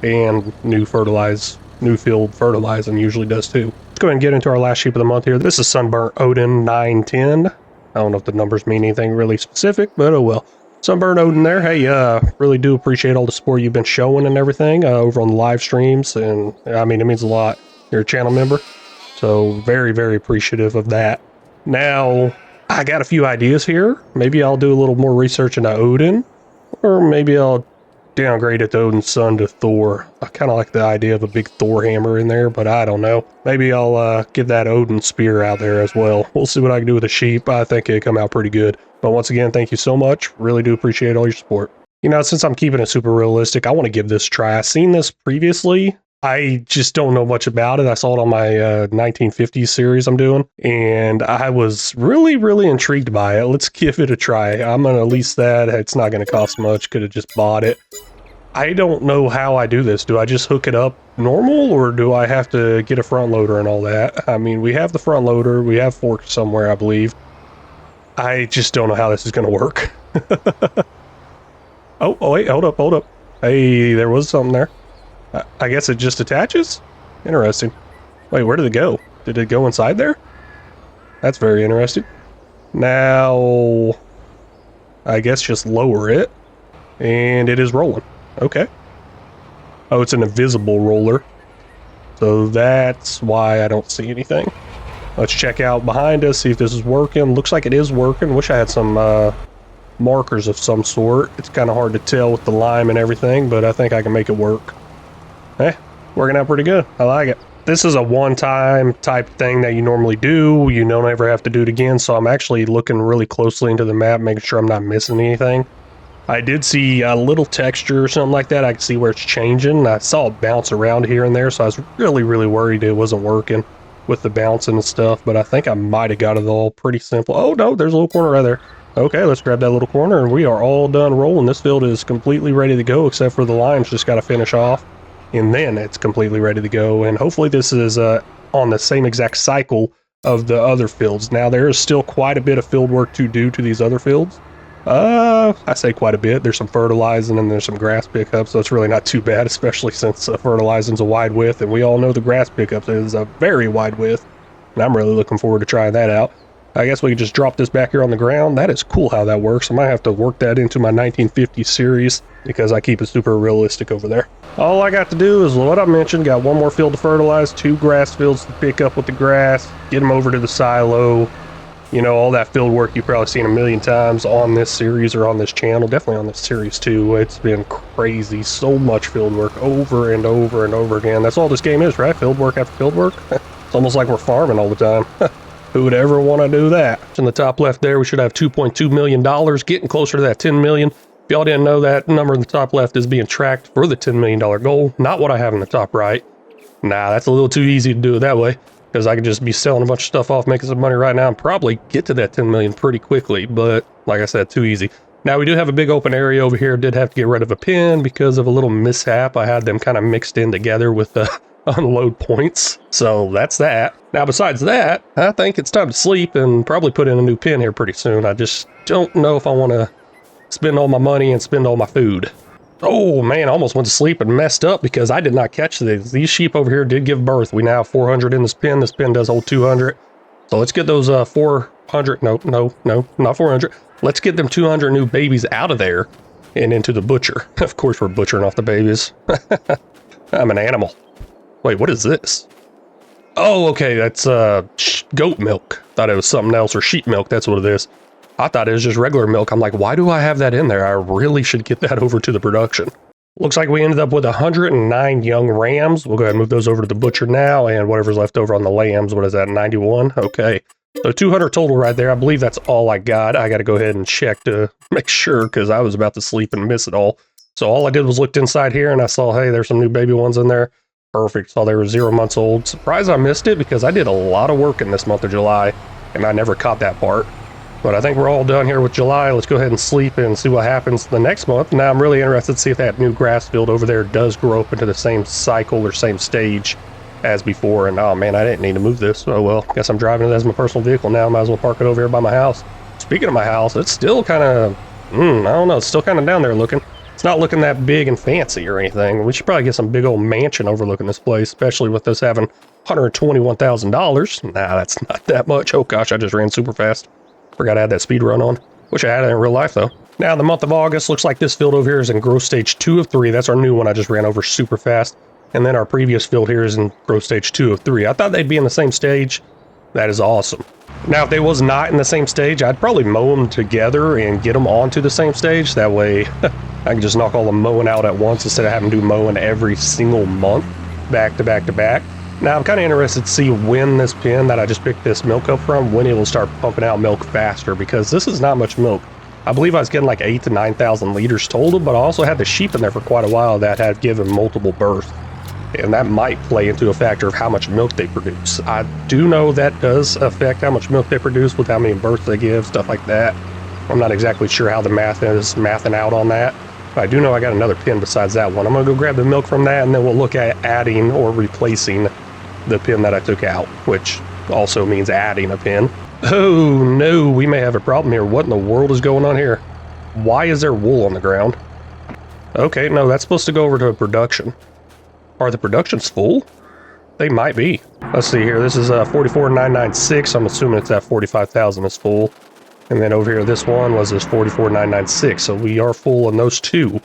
And new field fertilizing usually does too. Let's go ahead and get into our last sheep of the month here. This is Sunburnt Odin 910. I don't know if the numbers mean anything really specific, but oh well. Sunburnt Odin there. Hey, really do appreciate all the support you've been showing and everything over on the live streams. And I mean, it means a lot. You're a channel member. So very, very appreciative of that. Now, I got a few ideas here. Maybe I'll do a little more research into Odin, or maybe I'll downgrade it to Odin's son to Thor. I kind of like the idea of a big Thor hammer in there, but I don't know. Maybe I'll get that Odin spear out there as well. We'll see what I can do with the sheep. I think it'll come out pretty good. But once again, thank you so much. Really do appreciate all your support. You know, since I'm keeping it super realistic, I want to give this a try. I've seen this previously. I just don't know much about it. I saw it on my 1950s series I'm doing, and I was really, really intrigued by it. Let's give it a try. I'm going to lease that. It's not going to cost much. Could have just bought it. I don't know how I do this. Do I just hook it up normal, or do I have to get a front loader and all that? I mean, we have the front loader. We have forks somewhere, I believe. I just don't know how this is going to work. Oh, wait, hold up. Hey, there was something there. I guess it just attaches? Interesting. Wait, where did it go? Did it go inside there? That's very interesting. Now, I guess just lower it. And it is rolling. Okay. Oh, it's an invisible roller. So that's why I don't see anything. Let's check out behind us, see if this is working. Looks like it is working. Wish I had some markers of some sort. It's kind of hard to tell with the lime and everything, but I think I can make it work. Working out pretty good. I like it. This is a one-time type thing that you normally do. You don't ever have to do it again, so I'm actually looking really closely into the map, making sure I'm not missing anything. I did see a little texture or something like that. I can see where it's changing. I saw it bounce around here and there, so I was really, really worried it wasn't working with the bouncing and stuff, but I think I might have got it all pretty simple. Oh, no, there's a little corner right there. Okay, let's grab that little corner, and we are all done rolling. This field is completely ready to go, except for the limes just got to finish off. And then it's completely ready to go, and hopefully this is on the same exact cycle of the other fields. Now there is still quite a bit of field work to do to these other fields. I say quite a bit. There's some fertilizing and there's some grass pickups, so it's really not too bad, especially since fertilizing's a wide width, and we all know the grass pickups is a very wide width, and I'm really looking forward to trying that out. I guess we can just drop this back here on the ground. That is cool how that works. I might have to work that into my 1950 series because I keep it super realistic over there. All I got to do is what I mentioned. Got one more field to fertilize, 2 grass fields to pick up with the grass, get them over to the silo. You know, all that field work you've probably seen a million times on this series or on this channel. Definitely on this series too. It's been crazy. So much field work over and over and over again. That's all this game is, right? Field work after field work. It's almost like we're farming all the time. Who would ever want to do that? In the top left there, we should have $2.2 million, getting closer to that 10 million. If y'all didn't know, that number in the top left is being tracked for the $10 million goal, not what I have in the top right. Nah, that's a little too easy to do it that way, because I could just be selling a bunch of stuff off, making some money right now, and probably get to that 10 million pretty quickly, but like I said, too easy. Now, we do have a big open area over here. Did have to get rid of a pin because of a little mishap. I had them kind of mixed in together with the unload points, so that's that. Now, besides that, I think it's time to sleep and probably put in a new pin here pretty soon. I just don't know if I want to spend all my money and spend all my food. Oh man, I almost went to sleep and messed up because I did not catch these. These sheep over here did give birth. We now have 400 in this pen. This pen does hold 200. So let's get those 400, no, not 400. Let's get them 200 new babies out of there and into the butcher. Of course we're butchering off the babies. I'm an animal. Wait, what is this? Oh, okay, that's goat milk. Thought it was something else, or sheep milk, that's what it is. I thought it was just regular milk. I'm like, why do I have that in there? I really should get that over to the production. Looks like we ended up with 109 young rams. We'll go ahead and move those over to the butcher now, and whatever's left over on the lambs, what is that, 91? Okay. So 200 total right there. I believe that's all I got. I got to go ahead and check to make sure because I was about to sleep and miss it all. So all I did was looked inside here and I saw, hey, there's some new baby ones in there. Perfect. Saw they were 0 months old. Surprised I missed it because I did a lot of work in this month of July and I never caught that part. But I think we're all done here with July. Let's go ahead and sleep and see what happens the next month. Now I'm really interested to see if that new grass field over there does grow up into the same cycle or same stage as before. And oh man, I didn't need to move this. Oh well, guess I'm driving it as my personal vehicle now. Might as well park it over here by my house. Speaking of my house, it's still kind of, I don't know, it's still kind of down there looking. It's not looking that big and fancy or anything. We should probably get some big old mansion overlooking this place, especially with us having $121,000. Nah, that's not that much. Oh gosh, I just ran super fast. Forgot I had that speed run on. Wish I had it in real life though. Now the month of August, looks like this field over here is in growth stage 2 of 3. That's our new one I just ran over super fast. And then our previous field here is in growth stage 2 of 3. I thought they'd be in the same stage. That is awesome. Now if they was not in the same stage, I'd probably mow them together and get them onto the same stage. That way I can just knock all the mowing out at once instead of having to do mowing every single month back to back to back. Now I'm kind of interested to see when this pen that I just picked this milk up from, when it will start pumping out milk faster, because this is not much milk. I believe I was getting like 8,000 to 9,000 liters total, but I also had the sheep in there for quite a while that had given multiple births. And that might play into a factor of how much milk they produce. I do know that does affect how much milk they produce with how many births they give, stuff like that. I'm not exactly sure how the math is mathing out on that. But I do know I got another pen besides that one. I'm going to go grab the milk from that, and then we'll look at adding or replacing the pin that I took out, which also means adding a pin. Oh no, we may have a problem here. What in the world is going on here? Why is there wool on the ground? Okay, no, that's supposed to go over to production. Are the productions full? They might be. Let's see here. This is 44,996. I'm assuming it's that 45,000 is full. And then over here, this one was this 44,996. So we are full on those two.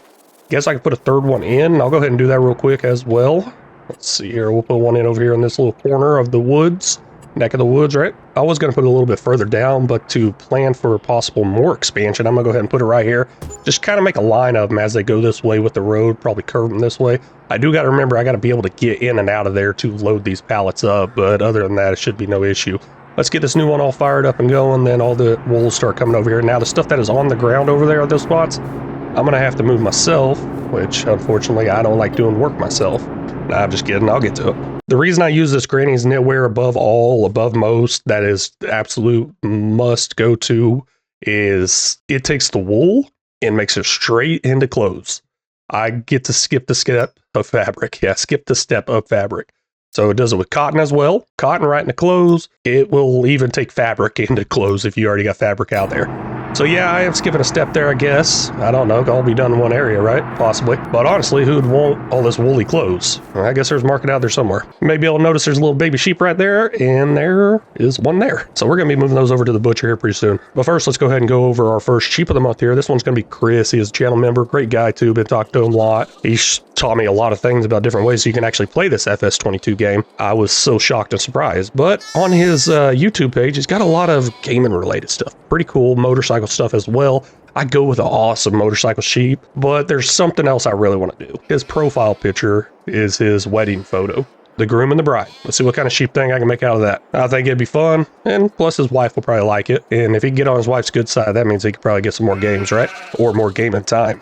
Guess I could put a third one in. I'll go ahead and do that real quick as well. Let's see here. We'll put one in over here in this little corner of the woods. Neck of the woods, right? I was going to put it a little bit further down, but to plan for possible more expansion, I'm going to go ahead and put it right here. Just kind of make a line of them as they go this way with the road, probably curve them this way. I do got to remember I got to be able to get in and out of there to load these pallets up, but other than that, it should be no issue. Let's get this new one all fired up and going, then all the wool will start coming over here. Now, the stuff that is on the ground over there at those spots, I'm going to have to move myself, which unfortunately I don't like doing work myself. Nah, I'm just kidding. I'll get to it. The reason I use this Granny's knitwear above all, above most, that is absolute must go to, is it takes the wool and makes it straight into clothes. I get to skip the step of fabric. Yeah, skip the step of fabric. So it does it with cotton as well. Cotton right into clothes. It will even take fabric into clothes if you already got fabric out there. So yeah, I am skipping a step there, I guess. I don't know, all be done in one area, right? Possibly. But honestly, who would want all this woolly clothes? I guess there's market out there somewhere. Maybe you'll notice there's a little baby sheep right there, and there is one there. So we're going to be moving those over to the butcher here pretty soon. But first, let's go ahead and go over our first sheep of the month here. This one's going to be Chris. He is a channel member. Great guy, too. Been talking to him a lot. He's taught me a lot of things about different ways you can actually play this FS22 game. I was so shocked and surprised. But on his YouTube page, he's got a lot of gaming-related stuff. Pretty cool motorcycle stuff as well. I go with an awesome motorcycle sheep, but there's something else I really want to do. His profile picture is his wedding photo, the groom and the bride. Let's see what kind of sheep thing I can make out of that. I think it'd be fun, and plus his wife will probably like it. And if he can get on his wife's good side, that means he could probably get some more games, right? Or more gaming time.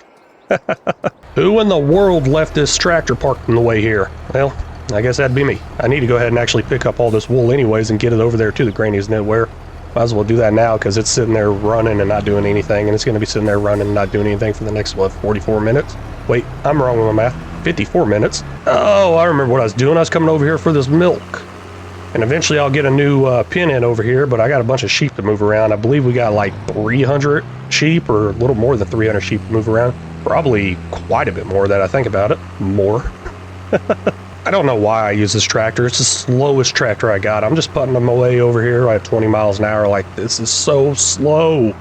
Who in the world left this tractor parked in the way here? Well, I guess that'd be me. I need to go ahead and actually pick up all this wool anyways and get it over there to the Granny's knitwear. Might as well do that now because it's sitting there running and not doing anything, and it's going to be sitting there running and not doing anything for the next, what, 44 minutes? Wait, I'm wrong with my math. 54 minutes. Oh, I remember what I was doing. I was coming over here for this milk. And eventually I'll get a new pin in over here, but I got a bunch of sheep to move around. I believe we got like 300 sheep or a little more than 300 sheep to move around. Probably quite a bit more that I think about it. More. I don't know why I use this tractor. It's the slowest tractor I got. I'm just putting them away over here at 20 miles an hour. Like, this is so slow.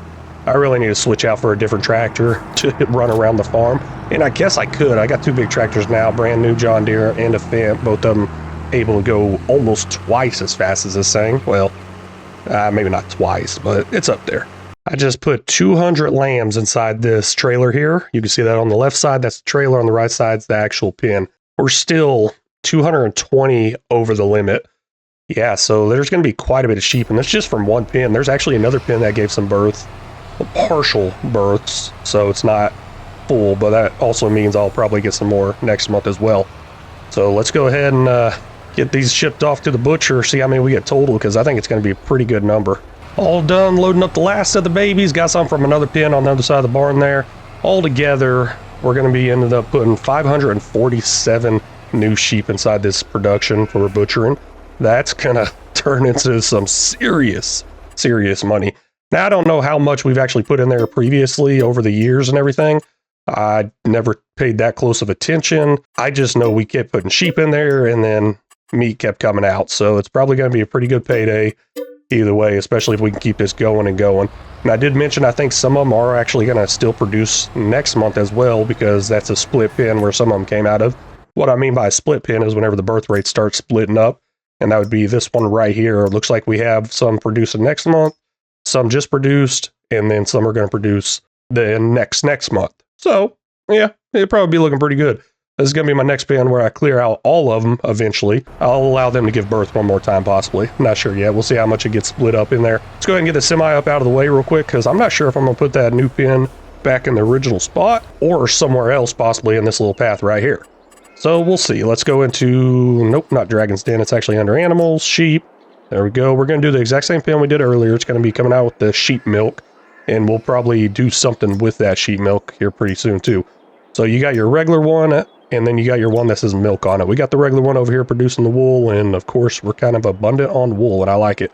I really need to switch out for a different tractor to run around the farm. And I guess I could. I got two big tractors now, brand new John Deere and a Fendt, both of them able to go almost twice as fast as this thing. Well, maybe not twice, but it's up there. I just put 200 lambs inside this trailer here. You can see that on the left side, that's the trailer. On the right side's the actual pen. We're still 220 over the limit. Yeah, so there's going to be quite a bit of sheep, and that's just from one pen. There's actually another pen that gave some birth, partial births, so it's not full, but that also means I'll probably get some more next month as well. So let's go ahead and get these shipped off to the butcher, see how many we get total, because I think it's going to be a pretty good number. All done loading up the last of the babies. Got some from another pen on the other side of the barn there. All together, we're going to be ended up putting 547 new sheep inside this production for butchering. That's going to turn into some serious money. Now, I don't know how much we've actually put in there previously over the years and everything. I never paid that close of attention. I just know we kept putting sheep in there and then meat kept coming out. So it's probably going to be a pretty good payday either way, especially if we can keep this going and going. And I did mention I think some of them are actually going to still produce next month as well, because that's a split pen where some of them came out of. What I mean by a split pen is whenever the birth rate starts splitting up, and that would be this one right here. It looks like we have some producing next month, some just produced, and then some are going to produce the next month. So yeah, it'll probably be looking pretty good. This is going to be my next pen where I clear out all of them eventually. I'll allow them to give birth one more time possibly. I'm not sure yet. We'll see how much it gets split up in there. Let's go ahead and get the semi up out of the way real quick, because I'm not sure if I'm going to put that new pen back in the original spot or somewhere else, possibly in this little path right here. So we'll see. Let's go into, nope, not Dragon's Den. It's actually under animals, sheep. There we go. We're going to do the exact same pen we did earlier. It's going to be coming out with the sheep milk, and we'll probably do something with that sheep milk here pretty soon too. So you got your regular one, and then you got your one that says milk on it. We got the regular one over here producing the wool, and of course we're kind of abundant on wool, and I like it.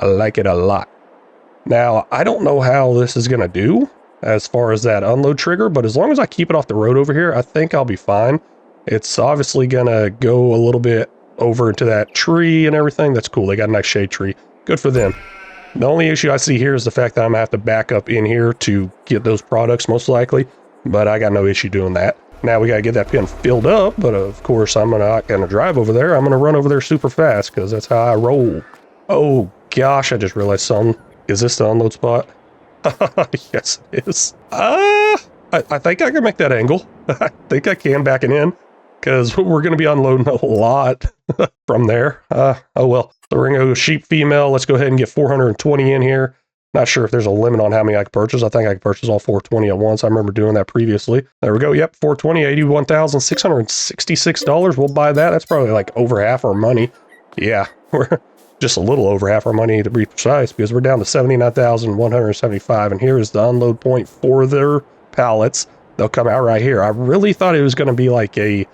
I like it a lot. Now, I don't know how this is going to do as far as that unload trigger, but as long as I keep it off the road over here, I think I'll be fine. It's obviously going to go a little bit over into that tree and everything. That's cool. They got a nice shade tree. Good for them. The only issue I see here is the fact that I'm going to have to back up in here to get those products most likely, but I got no issue doing that. Now we got to get that pen filled up, but of course I'm not going to drive over there. I'm going to run over there super fast because that's how I roll. Oh gosh, I just realized something. Is this the unload spot? Yes, it is. I think I can make that angle. I think I can backing in, because we're going to be unloading a lot from there. Oh well. So we're going to go sheep female. Let's go ahead and get 420 in here. Not sure if there's a limit on how many I can purchase. I think I can purchase all 420 at once. I remember doing that previously. There we go. Yep, 420, $81,666. We'll buy that. That's probably like over half our money. Yeah, we're just a little over half our money to be precise, because we're down to 79,175. And here is the unload point for their pallets. They'll come out right here. I really thought it was going to be like a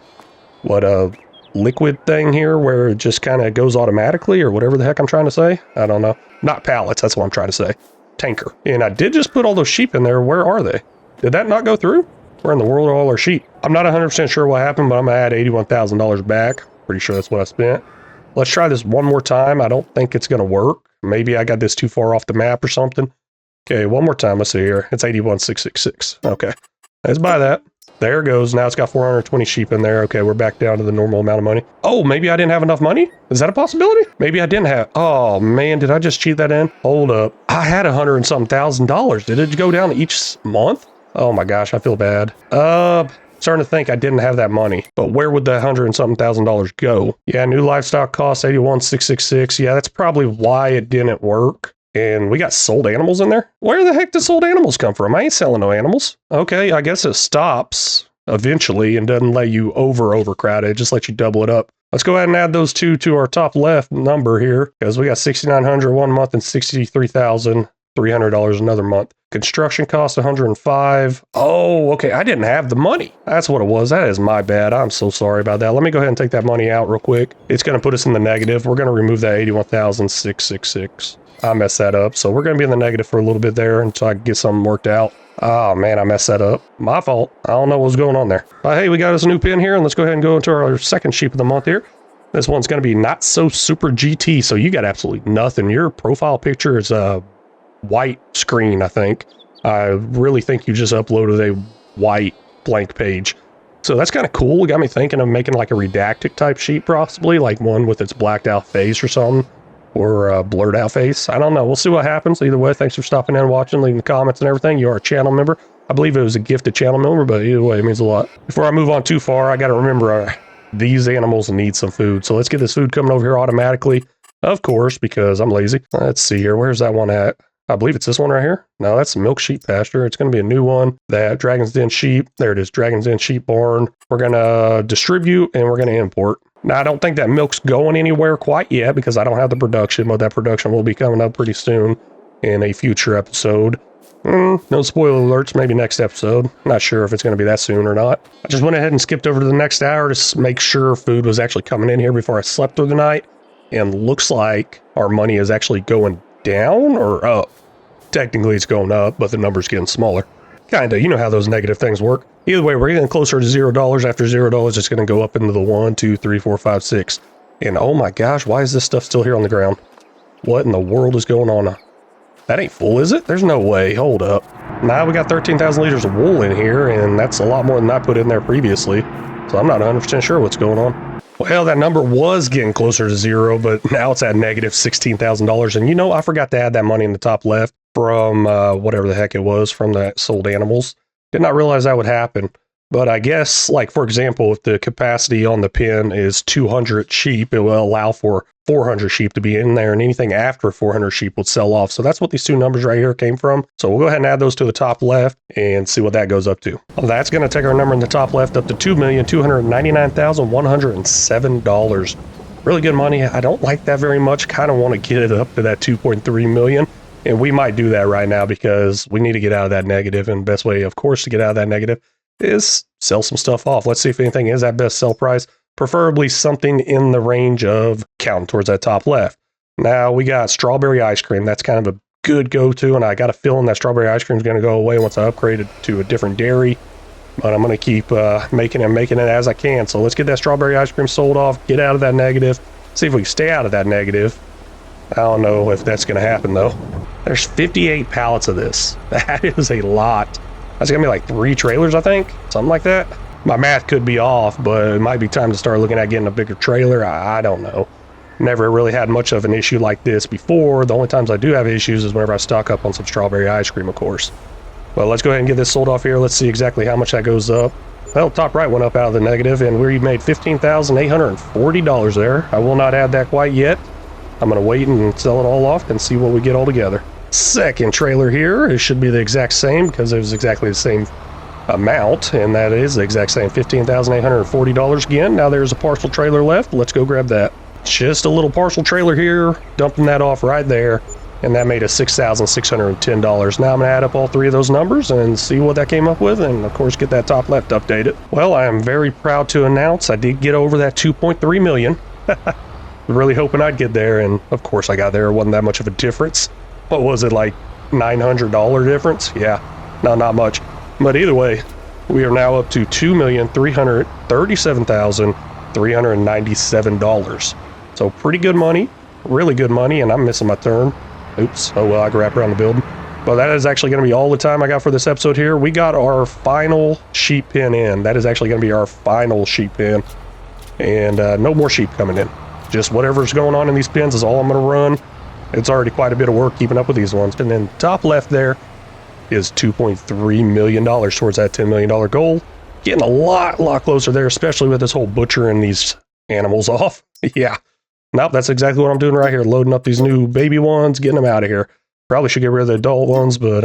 liquid thing here where it just kind of goes automatically, or whatever the heck I'm trying to say. I don't know. Not pallets, that's what I'm trying to say. Tanker. And I did just put all those sheep in there. Where are they? Did that not go through? Where in the world are all our sheep? I'm not 100% sure what happened, but I'm going to add $81,000 back. Pretty sure that's what I spent. Let's try this one more time. I don't think it's going to work. Maybe I got this too far off the map or something. Okay, one more time. Let's see here. It's 81,666. Okay. Let's buy that. There it goes. Now it's got 420 sheep in there. Okay, we're back down to the normal amount of money. Oh, maybe I didn't have enough money? Is that a possibility? Maybe I didn't have. Oh, man, did I just cheat that in? Hold up. I had $100 and something thousand. Did it go down each month? Oh my gosh, I feel bad. Starting to think I didn't have that money. But where would the $100 and something thousand go? Yeah, new livestock costs 81,666. Yeah, that's probably why it didn't work. And we got sold animals in there? Where the heck did sold animals come from? I ain't selling no animals. Okay, I guess it stops eventually and doesn't let you overcrowd it. It just lets you double it up. Let's go ahead and add those two to our top left number here, because we got $6,900 one month and $63,300 another month. Construction cost $105. Oh, okay. I didn't have the money. That's what it was. That is my bad. I'm so sorry about that. Let me go ahead and take that money out real quick. It's going to put us in the negative. We're going to remove that $81,666. I messed that up. So we're going to be in the negative for a little bit there until I can get something worked out. Oh man, I messed that up. My fault. I don't know what's going on there. But hey, we got us a new pin here, and let's go ahead and go into our second sheep of the month here. This one's going to be Not So Super GT. So you got absolutely nothing. Your profile picture is a white screen, I think. I really think you just uploaded a white blank page. So that's kind of cool. It got me thinking of making like a redacted type sheet, possibly, like one with its blacked out face or something, or a blurred out face. I don't know. We'll see what happens. Either way, thanks for stopping in and watching, leaving comments and everything. You are a channel member. I believe it was a gifted channel member, but either way, it means a lot. Before I move on too far, I got to remember these animals need some food. So let's get this food coming over here automatically, of course, because I'm lazy. Let's see here. Where's that one at? I believe it's this one right here. No, that's milk sheep pasture. It's going to be a new one. That Dragon's Den sheep. There it is. Dragon's Den sheep barn. We're going to distribute and we're going to import. Now, I don't think that milk's going anywhere quite yet because I don't have the production, but that production will be coming up pretty soon in a future episode. No spoiler alerts, maybe next episode. Not sure if it's going to be that soon or not. I just went ahead and skipped over to the next hour to make sure food was actually coming in here before I slept through the night. And looks like our money is actually going down or up. Technically it's going up, but the number's getting smaller. Kinda, you know how those negative things work. Either way, we're getting closer to $0. After $0, it's going to go up into the 1, 2, 3, 4, 5, 6. And oh my gosh, why is this stuff still here on the ground? What in the world is going on? That ain't full, is it? There's no way. Hold up. Now we got 13,000 liters of wool in here, and that's a lot more than I put in there previously. So I'm not 100% sure what's going on. Well, that number was getting closer to zero, but now it's at negative $16,000. And you know, I forgot to add that money in the top left from whatever the heck it was from the sold animals. Did not realize that would happen. But I guess, like, for example, if the capacity on the pen is 200 sheep, it will allow for 400 sheep to be in there, and anything after 400 sheep will sell off. So that's what these two numbers right here came from. So we'll go ahead and add those to the top left and see what that goes up to. Well, that's going to take our number in the top left up to $2,299,107. Really good money. I don't like that very much. Kind of want to get it up to that 2.3 million. And we might do that right now because we need to get out of that negative. And the best way, of course, to get out of that negative is sell some stuff off. Let's see if anything is at best sell price, preferably something in the range of counting towards that top left. Now we got strawberry ice cream. That's kind of a good go-to, and I got a feeling that strawberry ice cream is going to go away once I upgrade it to a different dairy, but I'm going to keep making it as I can. So let's get that strawberry ice cream sold off, get out of that negative, see if we can stay out of that negative. I don't know if that's going to happen though. There's 58 pallets of this. That is a lot. That's gonna be like 3 trailers, I think, something like that. My math could be off, but it might be time to start looking at getting a bigger trailer. I don't know. Never really had much of an issue like this before. The only times I do have issues is whenever I stock up on some strawberry ice cream, of course. Well, let's go ahead and get this sold off here. Let's see exactly how much that goes up. Well, top right went up out of the negative, and we made $15,840 there. I will not add that quite yet. I'm gonna wait and sell it all off and see what we get all together. Second trailer here, it should be the exact same because it was exactly the same amount, and that is the exact same $15,840 again. Now there's a parcel trailer left. Let's go grab that. Just a little parcel trailer here, dumping that off right there, and that made us $6,610. Now I'm gonna add up all 3 of those numbers and see what that came up with, and of course get that top left updated. Well, I am very proud to announce I did get over that 2.3 million. Really hoping I'd get there, and of course I got there. It wasn't that much of a difference. What was it, like $900 difference? Yeah, no, not much. But either way, we are now up to $2,337,397. So pretty good money, really good money, and I'm missing my turn. Oops, oh well, I can wrap around the building. But that is actually going to be all the time I got for this episode here. We got our final sheep pen in. That is actually going to be our final sheep pen. And no more sheep coming in. Just whatever's going on in these pens is all I'm going to run. It's already quite a bit of work keeping up with these ones. And then top left there is $2.3 million towards that $10 million goal. Getting a lot closer there, especially with this whole butchering these animals off. Yeah. Nope, that's exactly what I'm doing right here. Loading up these new baby ones, getting them out of here. Probably should get rid of the adult ones, but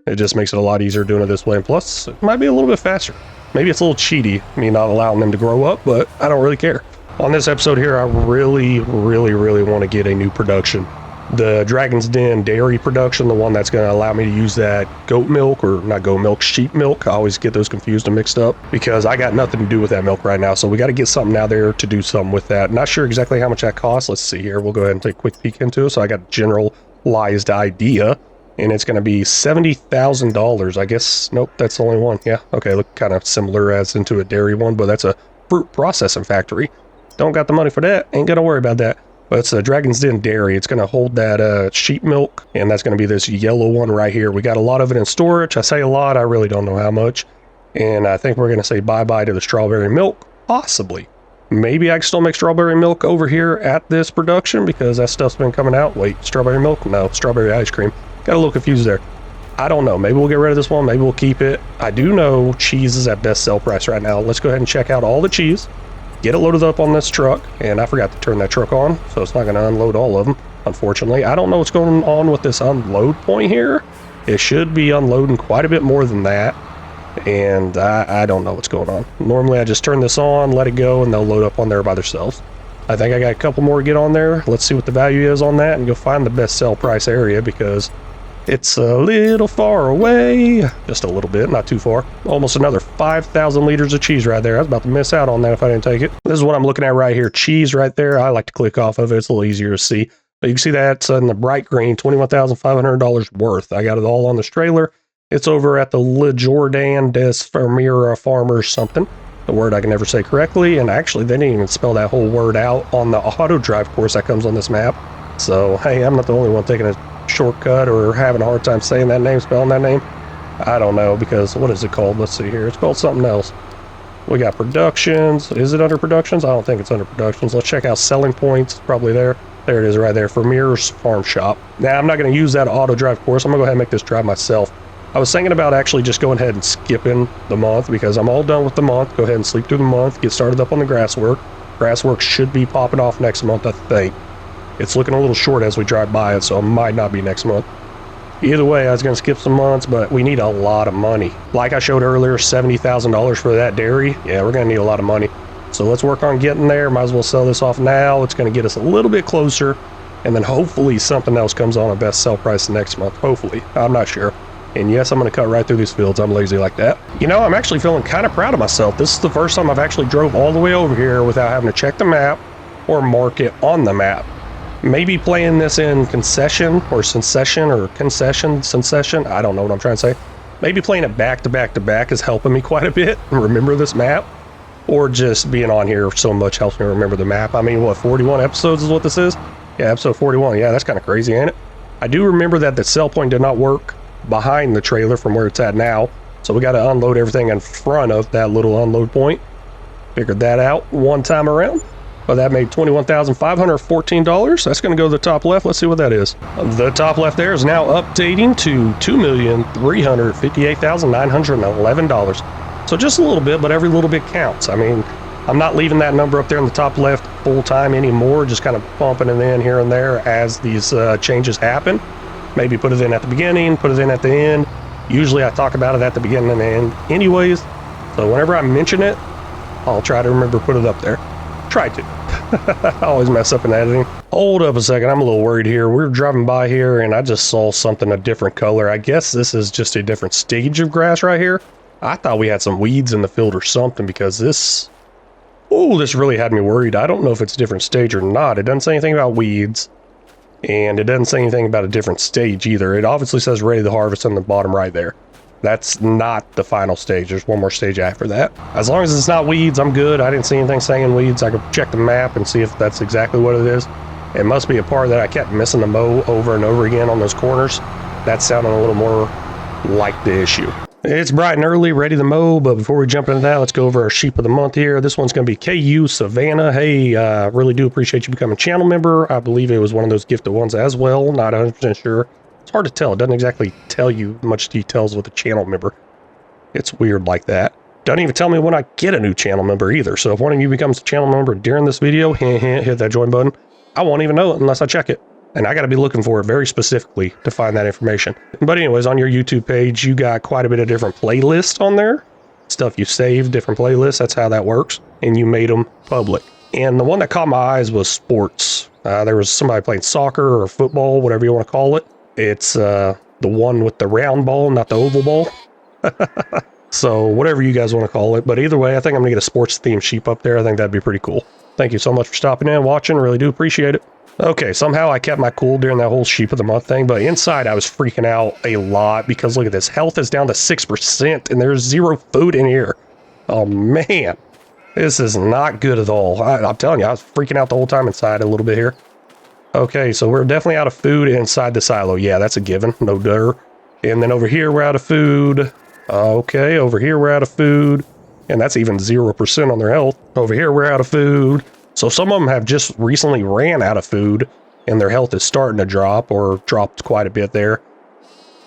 it just makes it a lot easier doing it this way. And plus, it might be a little bit faster. Maybe it's a little cheaty, me not allowing them to grow up, but I don't really care. On this episode here, I really want to get a new production. The Dragon's Den dairy production, the one that's going to allow me to use that goat milk, or not goat milk, sheep milk. I always get those confused and mixed up because I got nothing to do with that milk right now. So we got to get something out there to do something with that. Not sure exactly how much that costs. Let's see here. We'll go ahead and take a quick peek into it. So I got general idea, and it's going to be $70,000. I guess, nope, that's the only one. Yeah, okay, look kind of similar as into a dairy one, but that's a fruit processing factory. Don't got the money for that, ain't gonna worry about that. But it's a Dragon's Den Dairy. It's going to hold that sheep milk, and that's going to be this yellow one right here. We got a lot of it in storage. I say a lot, I really don't know how much. And I think we're going to say bye-bye to the strawberry milk, possibly. Maybe I can still make strawberry milk over here at this production because that stuff's been coming out. Wait, strawberry milk? No, strawberry ice cream. Got a little confused there. I don't know. Maybe we'll get rid of this one. Maybe we'll keep it. I do know cheese is at best sell price right now. Let's go ahead and check out all the cheese. Get it loaded up on this truck, and I forgot to turn that truck on, so it's not going to unload all of them, unfortunately. I don't know what's going on with this unload point here. It should be unloading quite a bit more than that, and I don't know what's going on. Normally, I just turn this on, let it go, and they'll load up on there by themselves. I think I got a couple more to get on there. Let's see what the value is on that, and go find the best sell price area, because it's a little far away. Just a little bit, not too far. Almost another 5,000 liters of cheese right there. I was about to miss out on that if I didn't take it. This is what I'm looking at right here. Cheese right there. I like to click off of it. It's a little easier to see. But you can see that's in the bright green, $21,500 worth. I got it all on this trailer. It's over at the Le Jordan des Fermiera Farmers something. The word I can never say correctly. And actually, they didn't even spell that whole word out on the auto drive course that comes on this map. So, hey, I'm not the only one taking a shortcut or having a hard time saying that name, spelling that name. I don't know, because what is it called? Let's see here. It's called something else. We got productions. Is it under productions? I don't think it's under productions. Let's check out selling points. Probably there. There it is right there. Vermeer's Farm Shop. Now, I'm not going to use that auto drive course. I'm going to go ahead and make this drive myself. I was thinking about actually just going ahead and skipping the month because I'm all done with the month. Go ahead and sleep through the month. Get started up on the grass work. Grass work should be popping off next month, I think. It's looking a little short as we drive by it, so it might not be next month. Either way, I was going to skip some months, but we need a lot of money. Like I showed earlier, $70,000 for that dairy. Yeah, we're going to need a lot of money. So let's work on getting there. Might as well sell this off now. It's going to get us a little bit closer, and then hopefully something else comes on a best sell price next month. Hopefully. I'm not sure. And yes, I'm going to cut right through these fields. I'm lazy like that. You know, I'm actually feeling kind of proud of myself. This is the first time I've actually drove all the way over here without having to check the map or mark it on the map. Maybe playing this in concession or succession or concession. I don't know what I'm trying to say. Maybe playing it back to back to back is helping me quite a bit and remember this map. Or just being on here so much helps me remember the map. I mean, what, 41 episodes is what this is? Yeah, episode 41. Yeah, that's kind of crazy, ain't it? I do remember that the sell point did not work behind the trailer from where it's at now. So we got to unload everything in front of that little unload point. Figured that out one time around. Well, that made $21,514. That's going to go to the top left. Let's see what that is. The top left there is now updating to $2,358,911. So just a little bit, but every little bit counts. I mean, I'm not leaving that number up there in the top left full time anymore, just kind of bumping it in here and there as these changes happen. Maybe put it in at the beginning, put it in at the end. Usually I talk about it at the beginning and the end anyways. So whenever I mention it, I'll try to remember to put it up there. Try to. I always mess up in editing. Hold up a second, I'm a little worried here. We were driving by here and I just saw something a different color. I guess this is just a different stage of grass right here. I thought we had some weeds in the field or something because this... Oh, this really had me worried. I don't know if it's a different stage or not. It doesn't say anything about weeds. And it doesn't say anything about a different stage either. It obviously says ready to harvest on the bottom right there. That's not the final stage. There's one more stage after that. As long as it's not weeds, I'm good. I didn't see anything saying weeds. I could check the map and see if that's exactly what it is. It must be a part that I kept missing to mow over and over again on those corners. That's sounding a little more like the issue. It's bright and early, ready to mow, but before we jump into that, let's go over our sheep of the month here. This one's going to be KU Savannah. Hey, really do appreciate you becoming a channel member. I believe it was one of those gifted ones as well. Not 100% sure. It's hard to tell. It doesn't exactly tell you much details with a channel member. It's weird like that. Doesn't even tell me when I get a new channel member either. So if one of you becomes a channel member during this video, hit that join button. I won't even know it unless I check it. And I got to be looking for it very specifically to find that information. But anyways, on your YouTube page, you got quite a bit of different playlists on there. Stuff you saved, different playlists. That's how that works. And you made them public. And the one that caught my eyes was sports. There was somebody playing soccer or football, whatever you want to call it. It's the one with the round ball, not the oval ball. So whatever you guys want to call it. But either way, I think I'm going to get a sports themed sheep up there. I think that'd be pretty cool. Thank you so much for stopping in, watching. Really do appreciate it. Okay, somehow I kept my cool during that whole sheep of the month thing, but inside I was freaking out a lot because look at this, health is down to 6% and there's 0 food in here. Oh man, this is not good at all. I'm telling you, I was freaking out the whole time inside a little bit here. Okay, so we're definitely out of food inside the silo. Yeah, that's a given, no duh. And then over here we're out of food. Okay, over here we're out of food. And that's even 0% on their health. Over here we're out of food. So some of them have just recently ran out of food and their health is starting to drop or dropped quite a bit there.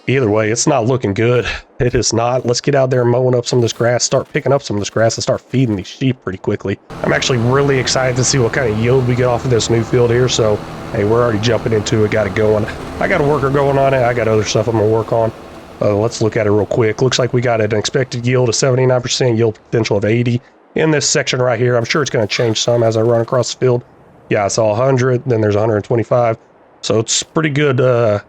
Either way, it's not looking good. It is not. Let's get out there and mowing up some of this grass, start picking up some of this grass and start feeding these sheep pretty quickly. I'm actually really excited to see what kind of yield we get off of this new field here. So, hey, we're already jumping into it, got it going. I got a worker going on it. I got other stuff I'm gonna work on. Let's look at it real quick. Looks like we got an expected yield of 79%, yield potential of 80. In this section right here, I'm sure it's going to change some as I run across the field. Yeah, I saw 100, then there's 125. So it's pretty good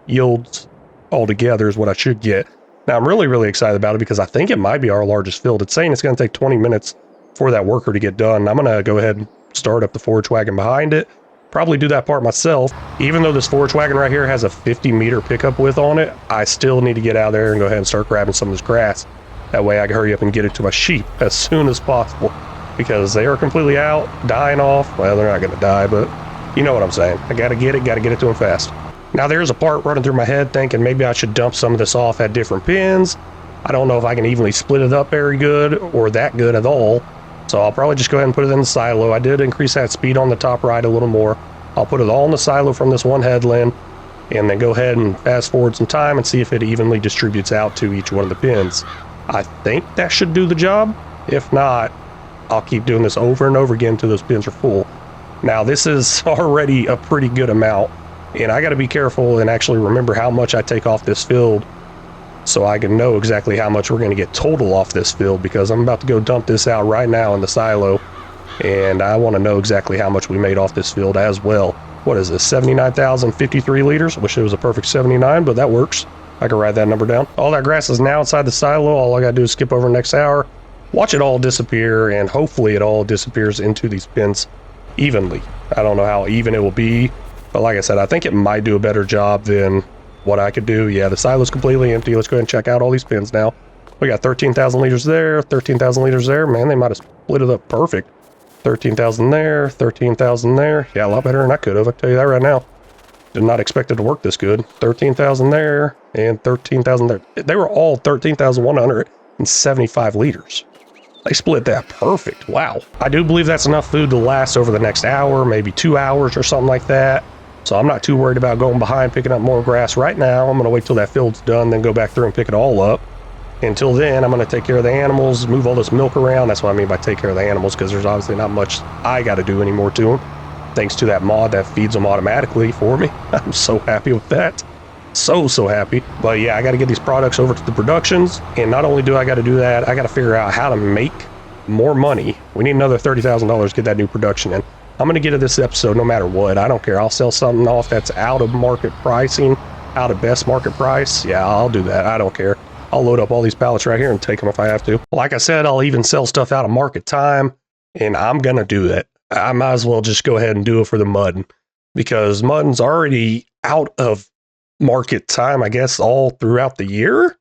yields altogether is what I should get. Now, I'm really, really excited about it because I think it might be our largest field. It's saying it's going to take 20 minutes for that worker to get done. I'm going to go ahead and start up the forage wagon behind it. Probably do that part myself. Even though this forage wagon right here has a 50-meter pickup width on it, I still need to get out there and go ahead and start grabbing some of this grass. That way I can hurry up and get it to my sheep as soon as possible because they are completely out, dying off. Well, they're not going to die, but you know what I'm saying. I got to get it to them fast. Now there's a part running through my head thinking maybe I should dump some of this off at different pins. I don't know if I can evenly split it up very good or that good at all. So I'll probably just go ahead and put it in the silo. I did increase that speed on the top right a little more. I'll put it all in the silo from this one headland and then go ahead and fast forward some time and see if it evenly distributes out to each one of the pins. I think that should do the job. If not, I'll keep doing this over and over again until those pins are full. Now this is already a pretty good amount and I got to be careful and actually remember how much I take off this field so I can know exactly how much we're going to get total off this field because I'm about to go dump this out right now in the silo and I want to know exactly how much we made off this field as well. What is this, 79,053 liters? Wish it was a perfect 79, but that works. I can write that number down. All that grass is now inside the silo. All I gotta do is skip over the next hour, watch it all disappear, and hopefully it all disappears into these pins evenly. I don't know how even it will be, but like I said, I think it might do a better job than what I could do. Yeah, the silo's completely empty. Let's go ahead and check out all these pins now. We got 13,000 liters there, 13,000 liters there. Man, they might have split it up perfect. 13,000 there, 13,000 there. Yeah, a lot better than I could have, I'll tell you that right now. Did not expect it to work this good. 13,000 there and 13,000 there. They were all 13,175 liters. They split that perfect. Wow. I do believe that's enough food to last over the next hour, maybe 2 hours or something like that. So I'm not too worried about going behind picking up more grass right now. I'm going to wait till that field's done, then go back through and pick it all up. Until then, I'm going to take care of the animals, move all this milk around. That's what I mean by take care of the animals, because there's obviously not much I got to do anymore to them. Thanks to that mod that feeds them automatically for me. I'm so happy with that. So happy. But yeah, I got to get these products over to the productions. And not only do I got to do that, I got to figure out how to make more money. We need another $30,000 to get that new production in. I'm going to get to this episode no matter what. I don't care. I'll sell something off that's out of market pricing, out of best market price. Yeah, I'll do that. I don't care. I'll load up all these pallets right here and take them if I have to. Like I said, I'll even sell stuff out of market time, and I'm going to do that. I might as well just go ahead and do it for the mud, because mud's already out of market time, I guess, all throughout the year.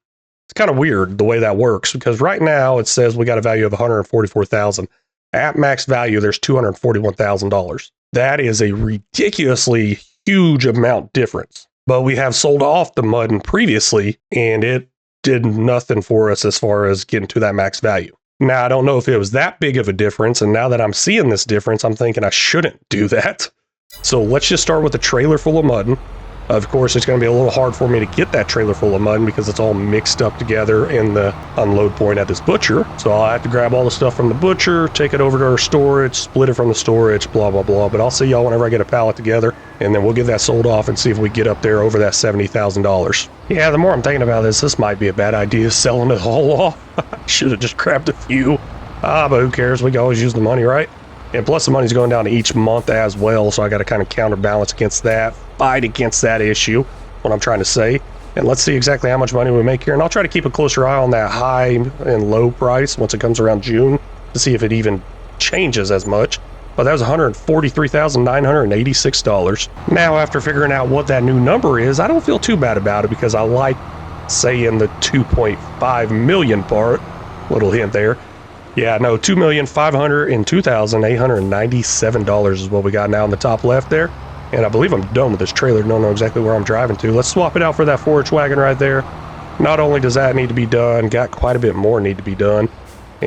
It's kind of weird the way that works, because right now it says we got a value of $144,000. At max value, there's $241,000. That is a ridiculously huge amount difference. But we have sold off the mud previously, and it did nothing for us as far as getting to that max value. Now, I don't know if it was that big of a difference, and now that I'm seeing this difference, I'm thinking I shouldn't do that. So let's just start with a trailer full of mud. Of course, it's going to be a little hard for me to get that trailer full of mud because it's all mixed up together in the unload point at this butcher. So I'll have to grab all the stuff from the butcher, take it over to our storage, split it from the storage, blah, blah, blah. But I'll see y'all whenever I get a pallet together, and then we'll get that sold off and see if we get up there over that $70,000. Yeah, the more I'm thinking about this might be a bad idea, selling it all off. I should have just grabbed a few. But who cares? We can always use the money, right? And plus the money's going down each month as well, so I got to kind of counterbalance against that, fight against that issue, what I'm trying to say. And let's see exactly how much money we make here. And I'll try to keep a closer eye on that high and low price once it comes around June to see if it even changes as much. but that was $143,986. Now, after figuring out what that new number is, I don't feel too bad about it because I like saying the 2.5 million part. Little hint there. Yeah, no, $2,502,897 is what we got now in the top left there. And I believe I'm done with this trailer. Don't know exactly where I'm driving to. Let's swap it out for that forage wagon right there. Not only does that need to be done, got quite a bit more need to be done.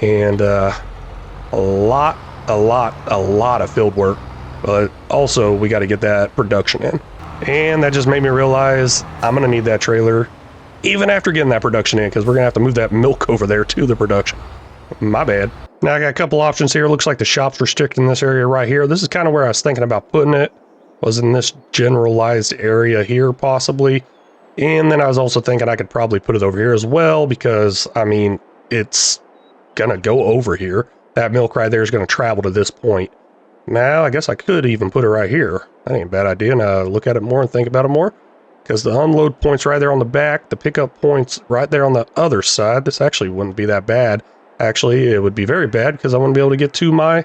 And a lot of field work. But also, we got to get that production in. And that just made me realize I'm going to need that trailer even after getting that production in, because we're going to have to move that milk over there to the production. My bad. Now I got a couple options here. Looks like the shop's restricted in this area right here. This is kind of where I was thinking about putting it. Was in this generalized area here possibly. And then I was also thinking I could probably put it over here as well, because I mean, it's going to go over here. That milk right there is going to travel to this point. Now I guess I could even put it right here. That ain't a bad idea. Now look at it more and think about it more. Because the unload point's right there on the back, the pickup point's right there on the other side. This actually wouldn't be that bad. Actually, it would be very bad because I wouldn't be able to get to my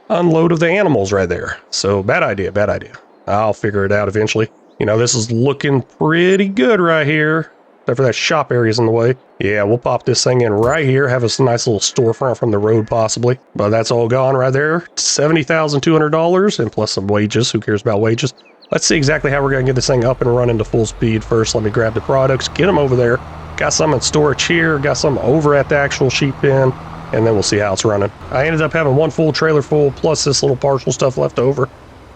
unload of the animals right there. So bad idea, bad idea. I'll figure it out eventually. You know, this is looking pretty good right here. Except for that shop area's in the way. Yeah, we'll pop this thing in right here. Have a nice little storefront from the road possibly. But that's all gone right there. $70,200 and plus some wages. Who cares about wages? Let's see exactly how we're going to get this thing up and running to full speed first. Let me grab the products, get them over there. Got some in storage here, got some over at the actual sheep pen, and then we'll see how it's running. I ended up having one full trailer full, plus this little partial stuff left over.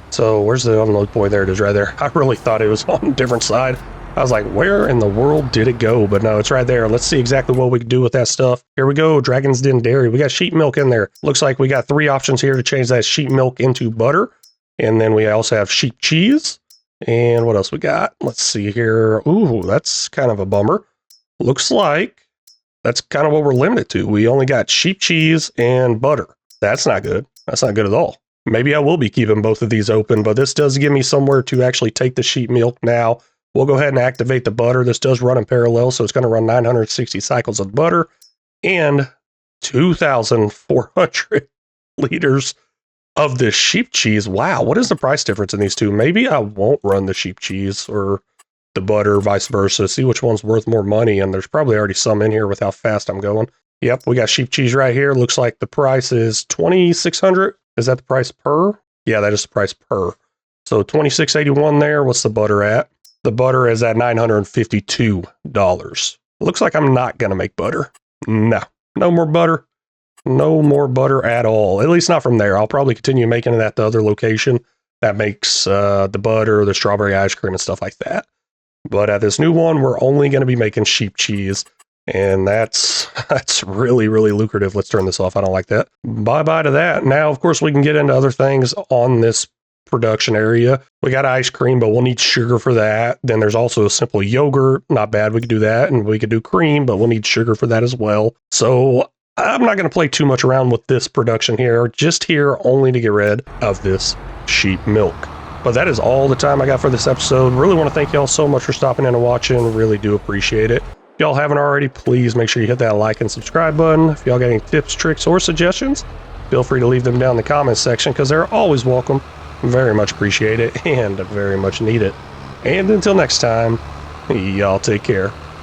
So where's the unload point? There it is right there. I really thought it was on a different side. I was like, where in the world did it go? But no, it's right there. Let's see exactly what we can do with that stuff. Here we go, Dragon's Den Dairy. We got sheep milk in there. Looks like we got 3 options here to change that sheep milk into butter. And then we also have sheep cheese. And what else we got? Let's see here. Ooh, that's kind of a bummer. Looks like that's kind of what we're limited to. We only got sheep cheese and butter. That's not good. That's not good at all. Maybe I will be keeping both of these open, but this does give me somewhere to actually take the sheep milk now. We'll go ahead and activate the butter. This does run in parallel, so it's going to run 960 cycles of butter and 2,400 liters of the sheep cheese. Wow, what is the price difference in these two? Maybe I won't run the sheep cheese or the butter, vice versa. See which one's worth more money, and there's probably already some in here with how fast I'm going. Yep, we got sheep cheese right here. Looks like the price is $2,600. Is that the price per? Yeah, that is the price per. So $26.81 there. What's the butter at? The butter is at $952. Looks like I'm not going to make butter. No, no more butter. No more butter at all. At least not from there. I'll probably continue making it at the other location that makes the butter, the strawberry ice cream, and stuff like that. But at this new one, we're only going to be making sheep cheese. And that's really, really lucrative. Let's turn this off. I don't like that. Bye-bye to that. Now, of course, we can get into other things on this production area. We got ice cream, but we'll need sugar for that. Then there's also a simple yogurt. Not bad. We could do that. And we could do cream, but we'll need sugar for that as well. So I'm not going to play too much around with this production here. Just here only to get rid of this sheep milk. But that is all the time I got for this episode. Really want to thank y'all so much for stopping in and watching. Really do appreciate it. If y'all haven't already, please make sure you hit that like and subscribe button. If y'all got any tips, tricks, or suggestions, feel free to leave them down in the comments section because they're always welcome. Very much appreciate it and very much need it. And until next time, y'all take care.